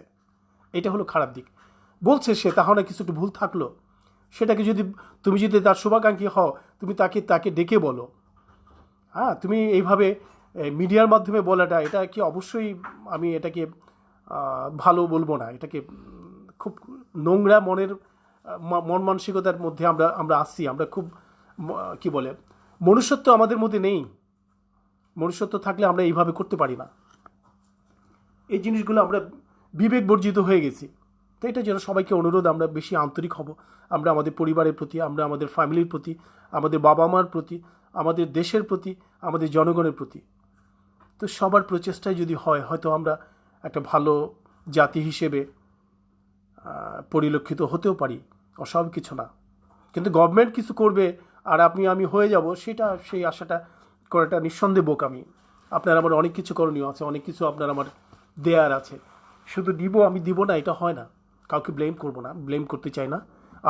এটা হলো খারাপ দিক। বলছে সে, তাহলে কিছু একটু ভুল থাকলো, সেটাকে তুমি যদি তার শুভাকাঙ্ক্ষী হও, তুমি তাকে ডেকে বলো। হ্যাঁ, তুমি এইভাবে মিডিয়ার মাধ্যমে বলাটা, এটা কি অবশ্যই আমি এটাকে ভালো বলবো না। এটাকে খুব নোংরা মন মানসিকতার মধ্যে আমরা আসছি। আমরা খুব কি বলে, মনুষ্যত্ব আমাদের মধ্যে নেই। মনুষ্যত্ব থাকলে আমরা এইভাবে করতে পারি না। এই জিনিসগুলো আমরা বিবেক বর্জিত হয়ে গেছি। তো এটার জন্য সবাইকে অনুরোধ, আমরা বেশি আন্তরিক হব। আমরা আমাদের পরিবারের প্রতি, আমরা আমাদের ফ্যামিলির প্রতি, আমাদের বাবা মার প্রতি, আমাদের দেশের প্রতি, আমাদের জনগণের প্রতি। তো সবার প্রচেষ্টায় যদি হয়, হয়তো আমরা একটা ভালো জাতি হিসেবে পরিলক্ষিত হতেও পারি। অসব কিছু না, কিন্তু গভর্নমেন্ট কিছু করবে আর আমি হয়ে যাব, সেই আশাটা করাটা নিঃসন্দেহে বোকামি। আপনার আমার অনেক কিছু করণীয় আছে, অনেক কিছু আপনার আমার দেয়ার আছে। শুধু আমি দিব না, এটা হয় না। কাউকে ব্লেম করব না, ব্লেম করতে চাই না।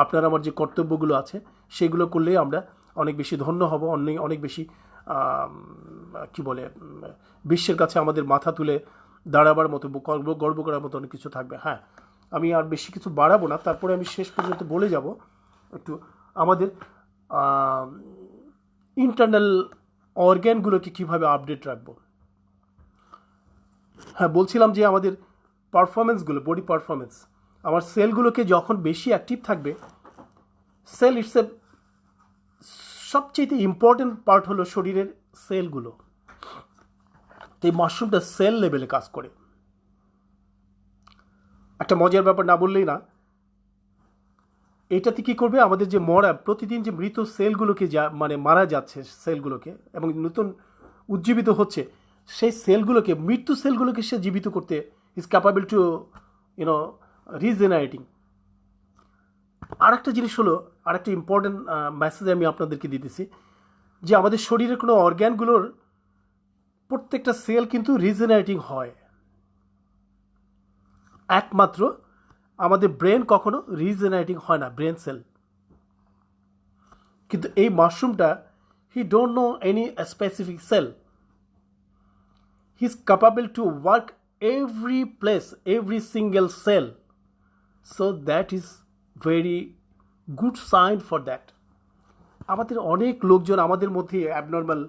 আপনার আমার যে কর্তব্যগুলো আছে সেগুলো করলেই আমরা অনেক বেশি ধন্য হব, অনেক বেশি কি বলে, বিশ্বের কাছে আমাদের মাথা তুলে দাঁড়াবার মতো, গর্ব করার মতো অনেক কিছু থাকবে। হ্যাঁ, আমি আর বেশি কিছু বাড়াবো না। তারপরে আমি শেষ পর্যন্ত বলে যাব একটু আমাদের ইন্টারনাল অর্গ্যানগুলোকে কীভাবে আপডেট রাখবো। হ্যাঁ, বলছিলাম যে আমাদের পারফরমেন্সগুলো, বডি পারফরমেন্স, আমার সেলগুলোকে যখন বেশি অ্যাক্টিভ থাকবে, সেল ইটস এ সবচেয়ে ইম্পর্টেন্ট পার্ট হলো শরীরের সেলগুলো। তো এই মাশরুমটা সেল লেভেলে কাজ করে। একটা মজার ব্যাপার না বললেই না, এটাতে কী করবে, আমাদের যে প্রতিদিন যে মৃত সেলগুলোকে মারা যাচ্ছে সেলগুলোকে, এবং নতুন উজ্জীবিত হচ্ছে, সেই সেলগুলোকে, মৃত্যু সেলগুলোকে সে জীবিত করতে ইজ ক্যাপাবল টু রিজেনারেটিং। আরেকটা জিনিস হলো, আরেকটা ইম্পর্টেন্ট মেসেজ আমি আপনাদেরকে দিতেছি, যে আমাদের শরীরের কোনো অর্গ্যানগুলোর প্রত্যেকটা সেল কিন্তু রিজেনারেটিং হয়। একমাত্র আমাদের ব্রেন কখনো রিজেনারেটিং হয় না, ব্রেন সেল। কিন্তু এই মাশরুমটা, he don't know any specific cell, he is capable to work every place, every single cell. So that is very good sign for that. আমাদের অনেক লোকজন আমাদের মধ্যে অ্যাবনর্মাল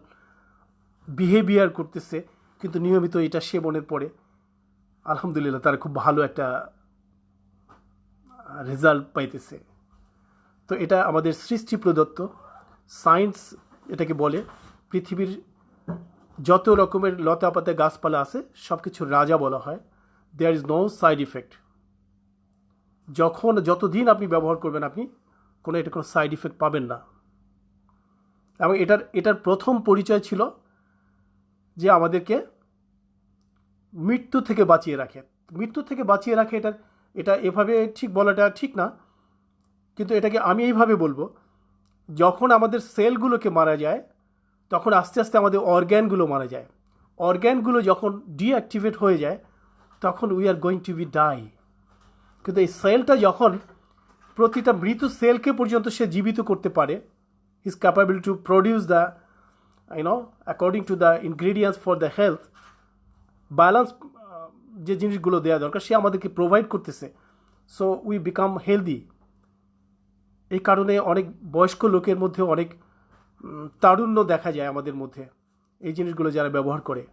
বিহেভিয়ার করতেছে, কিন্তু নিয়মিত এটা সেবনের পরে আলহামদুলিল্লাহ তারা খুব ভালো একটা রেজাল্ট পাইতেছে। তো এটা আমাদের সৃষ্টি প্রদত্ত, সায়েন্স এটাকে বলে, পৃথিবীর যত রকমের লতা পাতা গাছপালা আছে সব কিছুর রাজা বলা হয়। There is no side effect. যতদিন আপনি ব্যবহার করবেন, আপনি এটা কোনো সাইড ইফেক্ট পাবেন না। এবং এটার প্রথম পরিচয় ছিল যে আমাদেরকে মৃত্যু থেকে বাঁচিয়ে রাখে। এটা এভাবে ঠিক বলাটা ঠিক না, কিন্তু এটাকে আমি এইভাবে বলবো, যখন আমাদের সেলগুলোকে মারা যায়, তখন আস্তে আস্তে আমাদের অর্গ্যানগুলো মারা যায়। অর্গ্যানগুলো যখন ডিঅ্যাক্টিভেট হয়ে যায়, তখন we are going to be die. কিন্তু এই সেলটা যখন প্রতিটা মৃত সেলকে পর্যন্ত সে জীবিত করতে পারে, is capable to produce the according to the ingredients for the health balance, যে জিনিসগুলো দেওয়া দরকার সে আমাদেরকে প্রোভাইড করতেছে। So we become healthy. এই কারণে অনেক বয়স্ক লোকের মধ্যে অনেক তারুণ্য দেখা যায় আমাদের মধ্যে, এই জিনিসগুলো যারা ব্যবহার করে।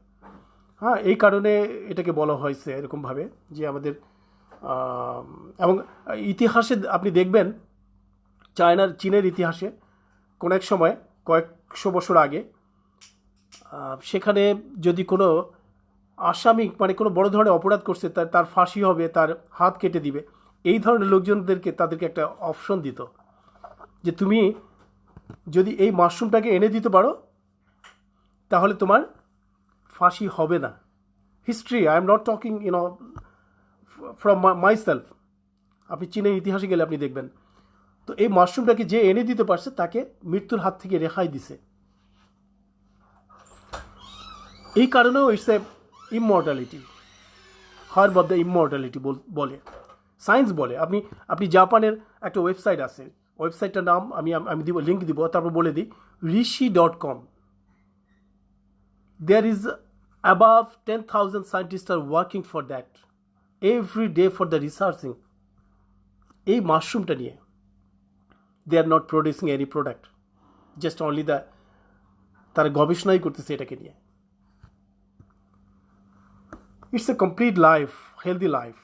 হ্যাঁ, এই কারণে এটাকে বলা হয়েছে এরকমভাবে যে আমাদের, এবং ইতিহাসে আপনি দেখবেন, চীনের ইতিহাসে কোনো এক সময় কয়েকশো বছর আগে, সেখানে যদি কোনো আসামি মানে কোনো বড় ধরনের অপরাধ করছে, তার ফাঁসি হবে, তার হাত কেটে দিবে, এই ধরনের লোকজনদেরকে তাদেরকে একটা অপশন দিত যে তুমি যদি এই মাশরুমটাকে এনে দিতে পারো তাহলে তোমার ফাঁসি হবে না। History, I am not talking from my self, আপনি চীনের ইতিহাসে গেলে আপনি দেখবেন। তো এই মাশরুমটাকে যে এনে দিতে পারছে তাকে মৃত্যুর হাত থেকে রেহাই দিছে। এই কারণেও it's a immortality, herb of the immortality বলে সায়েন্স বলে। আপনি জাপানের একটা ওয়েবসাইট আছে, ওয়েবসাইটটার নাম আমি দিব, লিঙ্ক দিব, তারপর বলে দিই, rishi.com। there is above 10,000 scientists are working for that every day for the researching এই মাশরুমটা নিয়ে। they are not producing any product, just only তারা গবেষণাই করতেছে এটাকে নিয়ে। It's a complete life, healthy life.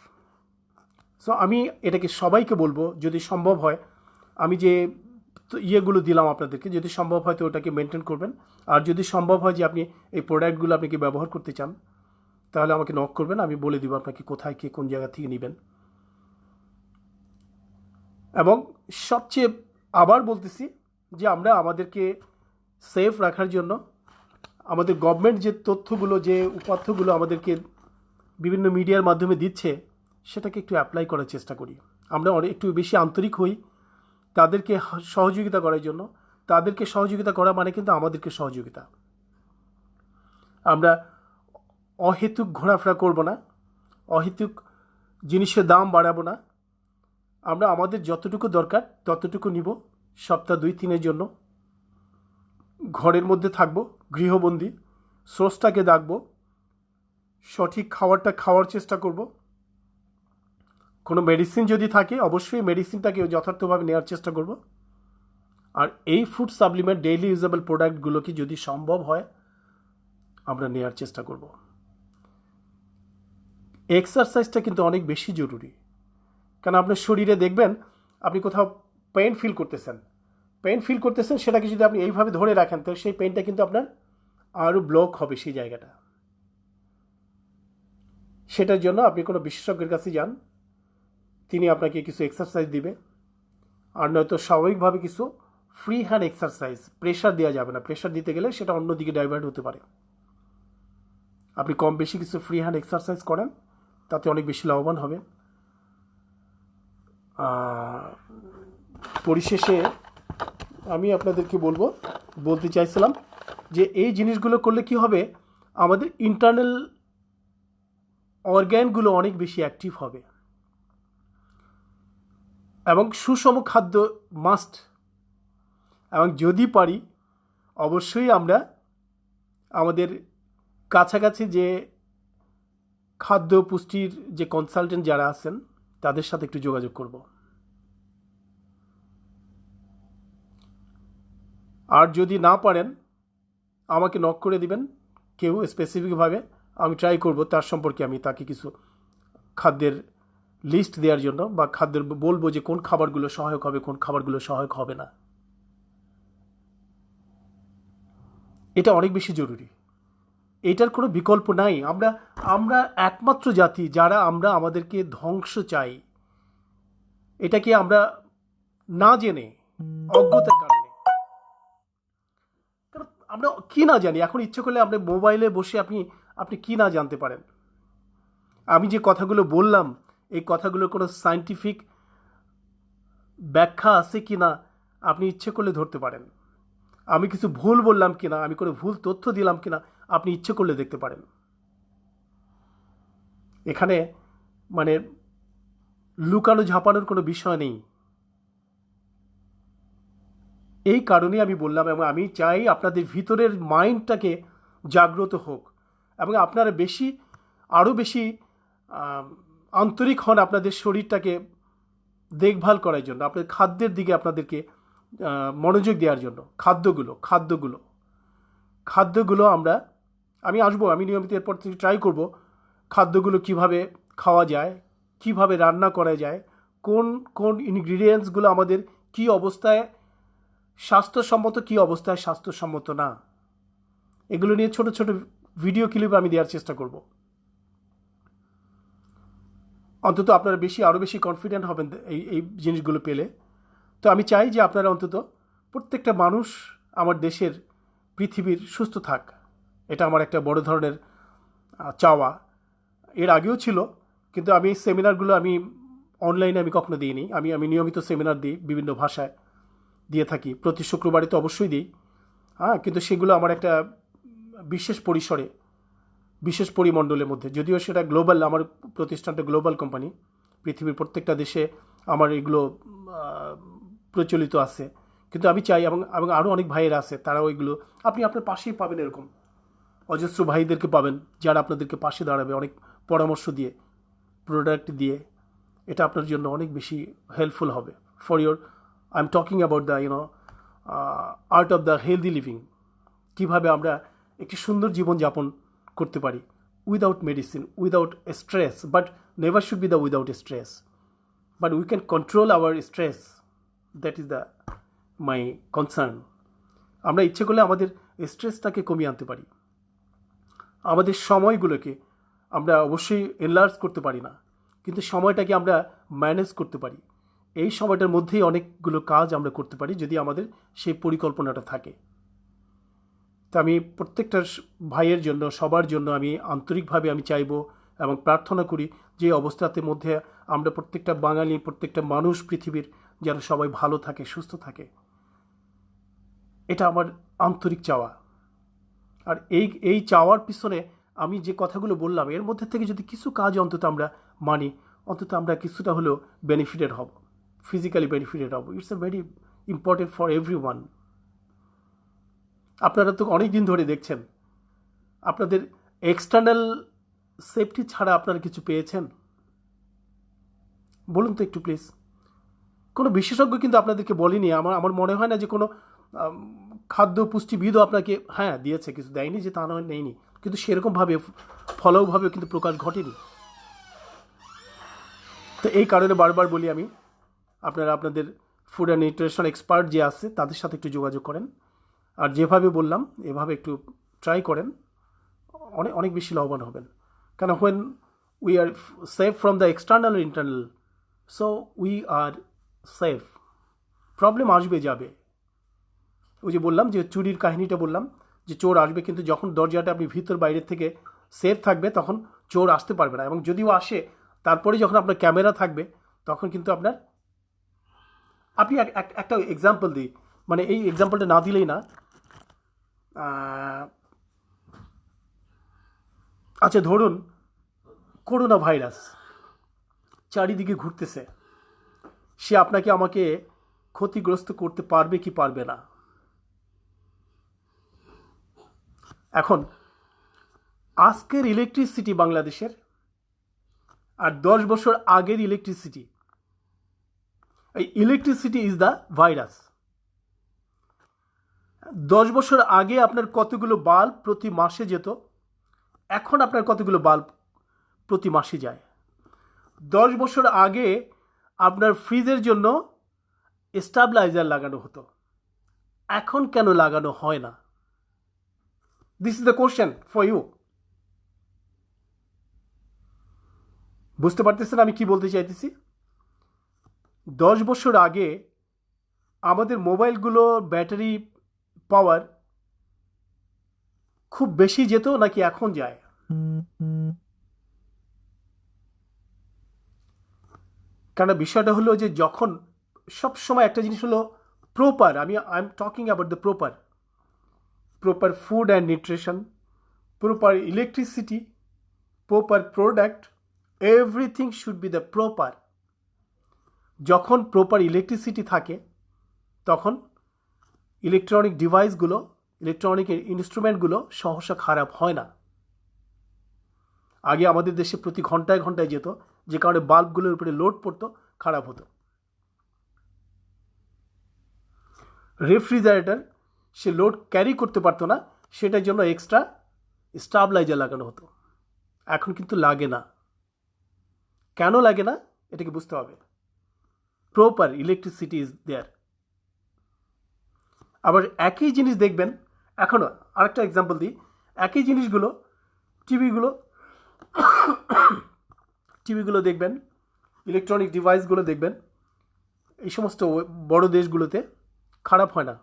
So আমি এটাকে সবাইকে বলবো, যদি সম্ভব হয়, আমি যে ইয়েগুলো দিলাম আপনাদেরকে, যদি সম্ভব হয় তো ওটাকে মেনটেন করবেন। আর যদি সম্ভব হয় যে আপনি এই প্রোডাক্টগুলো আপনি কি ব্যবহার করতে চান, তাহলে আমাকে নক করবেন, আমি বলে দিব আপনাকে কোথায় কে কোন জায়গা থেকে নেবেন। এবং সবচেয়ে আবার বলতেছি যে আমরা আমাদেরকে সেফ রাখার জন্য আমাদের গভর্নমেন্ট যে তথ্যগুলো, যে উপাত্তগুলো আমাদেরকে বিভিন্ন মিডিয়ার মাধ্যমে দিচ্ছে, সেটাকে একটু অ্যাপ্লাই করার চেষ্টা করি। আমরা একটু বেশি আন্তরিক হই তাদেরকে সহযোগিতা করার জন্য। তাদেরকে সহযোগিতা করা মানে কিন্তু আমাদেরকে সহযোগিতা। আমরা অহেতুক ঘোরাফেরা করব না, অহেতুক জিনিসের দাম বাড়াবো না। আমরা আমাদের যতটুকু দরকার ততটুকু নিব, সপ্তাহ 2-3 জন্য ঘরের মধ্যে থাকবো, গৃহবন্দী, সোর্সটাকে ডাকবো, সঠিক খাবারটা খাওয়ার চেষ্টা করব। কোনো মেডিসিন যদি থাকে অবশ্যই মেডিসিনটাকে যথার্থভাবে নেওয়ার চেষ্টা করব। আর এই ফুড সাপ্লিমেন্ট, ডেইলি ইউজেবল প্রোডাক্টগুলোকে যদি সম্ভব হয় আমরা নেওয়ার চেষ্টা করব। এক্সারসাইজটা কিন্তু অনেক বেশি জরুরি, কারণ আপনার শরীরে দেখবেন আপনি কোথাও পেইন ফিল করতেছেন, সেটাকে যদি আপনি এইভাবে ধরে রাখেন তো সেই পেইনটা কিন্তু আপনার আরও ব্লক হবে সেই জায়গাটা। সেটার জন্য আপনি কোনো বিশেষজ্ঞের কাছে যান, তিনি আপনাকে কিছু এক্সারসাইজ দিবে। আর নয়তো স্বাভাবিকভাবে কিছু ফ্রি হ্যান্ড এক্সারসাইজ, প্রেশার দেওয়া যাবে না, প্রেশার দিতে গেলে সেটা অন্যদিকে ডাইভার্ট হতে পারে। আপনি কম বেশি কিছু ফ্রি হ্যান্ড এক্সারসাইজ করেন, তাতে অনেক বেশি লাভবান হবেন। পরিশেষে আমি আপনাদেরকে বলতে চাইছিলাম যে এই জিনিসগুলো করলে কি হবে, আমাদের ইন্টারনাল অর্গ্যানগুলো অনেক বেশি অ্যাক্টিভ হবে। এবং সুষম খাদ্য মাস্ট। এবং যদি পারি অবশ্যই আমরা আমাদের কাছাকাছি যে খাদ্য পুষ্টির যে কনসালটেন্ট যারা আছেন তাদের সাথে একটু যোগাযোগ করব। আর যদি না পারেন আমাকে নক করে দিবেন কেউ স্পেসিফিকভাবে, আমি ট্রাই করব তার সম্পর্কে আমি তাকে কিছু খাদ্যের লিস্ট দেওয়ার জন্য, বা খাদ্যের বলবো যে কোন খাবারগুলো সহায়ক হবে, কোন খাবারগুলো সহায়ক হবে না। এটা অনেক বেশি জরুরি, এটার কোনো বিকল্প নাই। আমরা একমাত্র জাতি যারা আমরা আমাদেরকে ধ্বংস চাই, এটাকে আমরা না জেনে, অজ্ঞতার কারণে, কারণ আমরা কি না জানি। এখন ইচ্ছে করলে আপনি মোবাইলে বসে আপনি কি না জানতে পারেন। আমি যে কথাগুলো বললাম এই কথাগুলোর কোনো সায়েন্টিফিক ব্যাখ্যা আছে কি না আপনি ইচ্ছে করলে ধরতে পারেন। আমি কিছু ভুল বললাম কিনা, আমি কোনো ভুল তথ্য দিলাম কিনা আপনি ইচ্ছে করলে দেখতে পারেন। এখানে মানে লুকানো ঝাপানোর কোনো বিষয় নেই। এই কারণেই আমি বললাম, এবং আমি চাই আপনাদের ভিতরের মাইন্ডটাকে জাগ্রত হোক এবং আপনারা আরও বেশি আন্তরিক হন আপনাদের শরীরটাকে দেখভাল করার জন্য, আপনাদের খাদ্যের দিকে আপনাদেরকে মনোযোগ দেওয়ার জন্য। খাদ্যগুলো আমি আসবো, আমি নিয়মিত এরপর থেকে ট্রাই করব খাদ্যগুলো কিভাবে খাওয়া যায়, কিভাবে রান্না করা যায়, কোন কোন ইনগ্রিডিয়েন্টসগুলো আমাদের কি অবস্থায় স্বাস্থ্যসম্মত, কি অবস্থায় স্বাস্থ্যসম্মত না, এগুলো নিয়ে ছোট ছোট ভিডিও ক্লিপ আমি দেওয়ার চেষ্টা করব। অন্তত আপনারা আরও বেশি কনফিডেন্ট হবেন এই জিনিসগুলো পেলে। তো আমি চাই যে আপনারা অন্তত প্রত্যেকটা মানুষ আমার দেশের পৃথিবীর সুস্থ থাক, এটা আমার একটা বড় ধরনের চাওয়া। এর আগেও ছিল, কিন্তু আমি এই সেমিনারগুলো অনলাইনে কখনো দিইনি। আমি নিয়মিত সেমিনার দিই, বিভিন্ন ভাষায় দিয়ে থাকি, প্রতি শুক্রবারে তো অবশ্যই দিই। কিন্তু সেগুলো আমার একটা বিশেষ পরিসরে, বিশেষ পরিমণ্ডলের মধ্যে, যদিও সেটা গ্লোবাল, আমার প্রতিষ্ঠানটা গ্লোবাল কোম্পানি, পৃথিবীর প্রত্যেকটা দেশে আমার এগুলো প্রচলিত আছে। কিন্তু আমি চাই, এবং আরও অনেক ভাইয়েরা আছে, তারাও এগুলো আপনি আপনার পাশেই পাবেন। এরকম অজস্র ভাইদেরকে পাবেন যারা আপনাদেরকে পাশে দাঁড়াবে, অনেক পরামর্শ দিয়ে, প্রোডাক্ট দিয়ে। এটা আপনার জন্য অনেক বেশি হেল্পফুল হবে for your, I am talking about the art of the healthy living. কীভাবে আমরা একটি সুন্দর জীবনযাপন করতে পারি without medicine, without stress, but never should be the without stress, but we can control hour stress. That is the my concern. আমরা ইচ্ছে করলে আমাদের স্ট্রেসটাকে কমিয়ে আনতে পারি। আমাদের সময়গুলোকে আমরা অবশ্যই এনলার্জ করতে পারি না, কিন্তু সময়টাকে আমরা ম্যানেজ করতে পারি। এই সময়টার মধ্যেই অনেকগুলো কাজ আমরা করতে পারি যদি আমাদের সেই পরিকল্পনাটা থাকে। তো আমি প্রত্যেকটা ভাইয়ের জন্য, সবার জন্য আমি আন্তরিকভাবে চাইব এবং প্রার্থনা করি যে অবস্থাতে মধ্যে আমরা প্রত্যেকটা বাঙালি, প্রত্যেকটা মানুষ পৃথিবীর যেন সবাই ভালো থাকে, সুস্থ থাকে। এটা আমার আন্তরিক চাওয়া। আর এই চাওয়ার পিছনে আমি যে কথাগুলো বললাম, এর মধ্যে থেকে যদি কিছু কাজ অন্তত আমরা মানি, অন্তত আমরা কিছুটা হলেও বেনিফিটেড হব, ফিজিক্যালি বেনিফিটেড হব। It's a very important for everyone. আপনারা তো অনেক দিন ধরে দেখছেন, আপনাদের এক্সটার্নাল সেফটি ছাড়া আপনারা কিছু পেয়েছেন? বলুন তো একটু প্লিজ। কোনো বিশেষজ্ঞ কিন্তু আপনাদেরকে বলেনি। আমার মনে হয় না যে কোনো খাদ্য পুষ্টিবিদও আপনাকে দিয়েছে, কিছু দেয়নি যে তা নয়, নেয়নি, কিন্তু সেরকমভাবে ফলভাবে কিন্তু প্রকাশ ঘটেনি। তো এই কারণে বারবার বলি আমি, আপনারা আপনাদের ফুড অ্যান্ড নিউট্রিশন এক্সপার্ট যে আছে তাদের সাথে একটু যোগাযোগ করেন, আর যেভাবে বললাম এভাবে একটু ট্রাই করেন, অনেক অনেক বেশি লাভবান হবেন। কেন, when we are safe from the external internal, so we are safe. Problem আসবে যাবে। ওই যে বললাম যে চুরির কাহিনীটা বললাম, যে চোর আসবে, কিন্তু যখন দরজাটা আপনি ভিতর বাইরের থেকে সেফ থাকবে তখন চোর আসতে পারবে না। এবং যদিও আসে, তারপরে যখন আপনার ক্যামেরা থাকবে তখন কিন্তু আপনি একটা এক্সাম্পল দিই, মানে এই এক্সাম্পলটা না দিলেই না। আচ্ছা, ধরুন করোনা ভাইরাস চারিদিকে ঘুরতেছে, সে আপনাকে আমাকে ক্ষতিগ্রস্ত করতে পারবে কি পারবে না? এখন আজকের ইলেকট্রিসিটি বাংলাদেশের আর 10 বছর আগের ইলেকট্রিসিটি, এই ইলেকট্রিসিটি ইজ দ্য ভাইরাস। 10 বছর আগে আপনার কতগুলো বাল্ব প্রতি মাসে যেত, এখন আপনার কতগুলো বাল্ব প্রতি মাসে যায়? 10 বছর আগে আপনার ফ্রিজের জন্য স্টেবিলাইজার লাগানো হতো, এখন কেন লাগানো হয় না? This is the question for you. বুঝতে পারতেছেন আমি কি বলতে চাইতেছি? 10 বছর আগে আমাদের মোবাইলগুলো ব্যাটারি পাওয়ার খুব বেশি যেত নাকি এখন যায়? কারণ বিষয়টা হলো যে যখন সব সময় একটা জিনিস হলো proper, I am talking about the proper food and nutrition, proper electricity, proper product, everything should be the proper. যখন প্রপার ইলেকট্রিসিটি থাকে তখন ইলেকট্রনিক ডিভাইসগুলো, ইলেকট্রনিক ইনস্ট্রুমেন্টগুলো সহসা খারাপ হয় না। আগে আমাদের দেশে প্রতি ঘন্টায় ঘন্টায় যেত, যে কারণে বাল্বগুলোর উপরে লোড পড়তো, খারাপ হতো। রেফ্রিজারেটর সে লোড ক্যারি করতে পারতো না, সেটার জন্য এক্সট্রা স্টেবিলাইজার লাগানো হতো। এখন কিন্তু লাগে না। কেন লাগে না এটাকে বুঝতে হবে। Proper electricity is there. আবার একই জিনিস দেখবেন, এখনও আরেকটা এক্সাম্পল দিই, একই জিনিসগুলো টিভিগুলো দেখবেন ইলেকট্রনিক ডিভাইসগুলো দেখবেন এই সমস্ত বড় দেশগুলোতে খারাপ হয় না,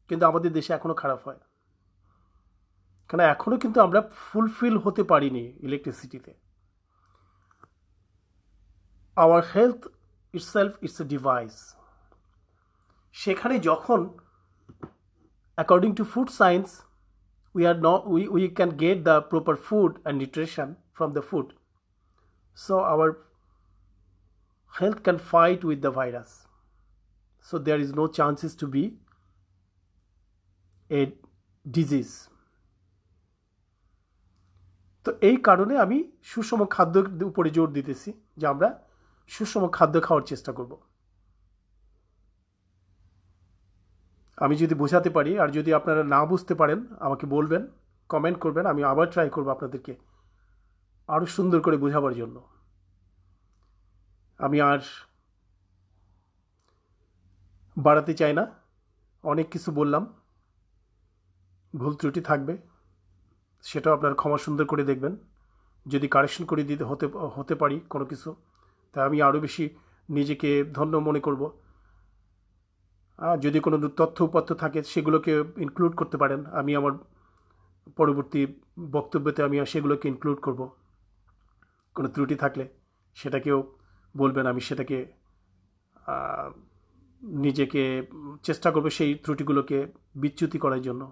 কিন্তু আমাদের দেশে এখনও খারাপ হয়, কারণ এখনও কিন্তু আমরা ফুলফিল হতে পারিনি ইলেকট্রিসিটিতে। Our health itself it's a device. সেখানে যখন according to food science we can get the proper food and nutrition from the food, so our health can fight with the virus, so there is no chances to be a disease. তো এই কারণে আমি সুষম খাদ্যের উপরে জোর দিতেছি যে আমরা সুষম খাদ্য খাওয়ার চেষ্টা করব। আমি যদি বোঝাতে পারি, আর যদি আপনারা না বুঝতে পারেন আমাকে বলবেন, কমেন্ট করবেন, আমি আবার ট্রাই করব আপনাদেরকে আরও সুন্দর করে বোঝাবার জন্য। আমি আর বাড়াতে চাই না, অনেক কিছু বললাম, ভুল ত্রুটি থাকবে, সেটাও আপনারা ক্ষমা সুন্দর করে দেখবেন। যদি কারেকশন করে দিতে হতে পারি কোনো কিছু, তা আমি আরও বেশি নিজেকে ধন্য মনে করব। যদি কোনো তথ্য উপাত্য থাকে সেগুলোকে ইনক্লুড করতে পারেন, আমি আমার পরবর্তী বক্তব্যতে আমি সেগুলোকে ইনক্লুড করব। কোনো ত্রুটি থাকলে সেটাকেও বলবেন, আমি সেটাকে নিজেকে চেষ্টা করব সেই ত্রুটিগুলোকে বিচ্যুতি করার জন্য।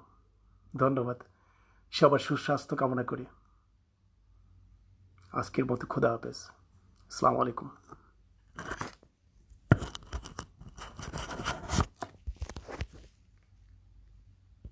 ধন্যবাদ, সবার সুস্বাস্থ্য কামনা করি। আজকের মতো খোদা হাফেজ, আসসালামু আলাইকুম।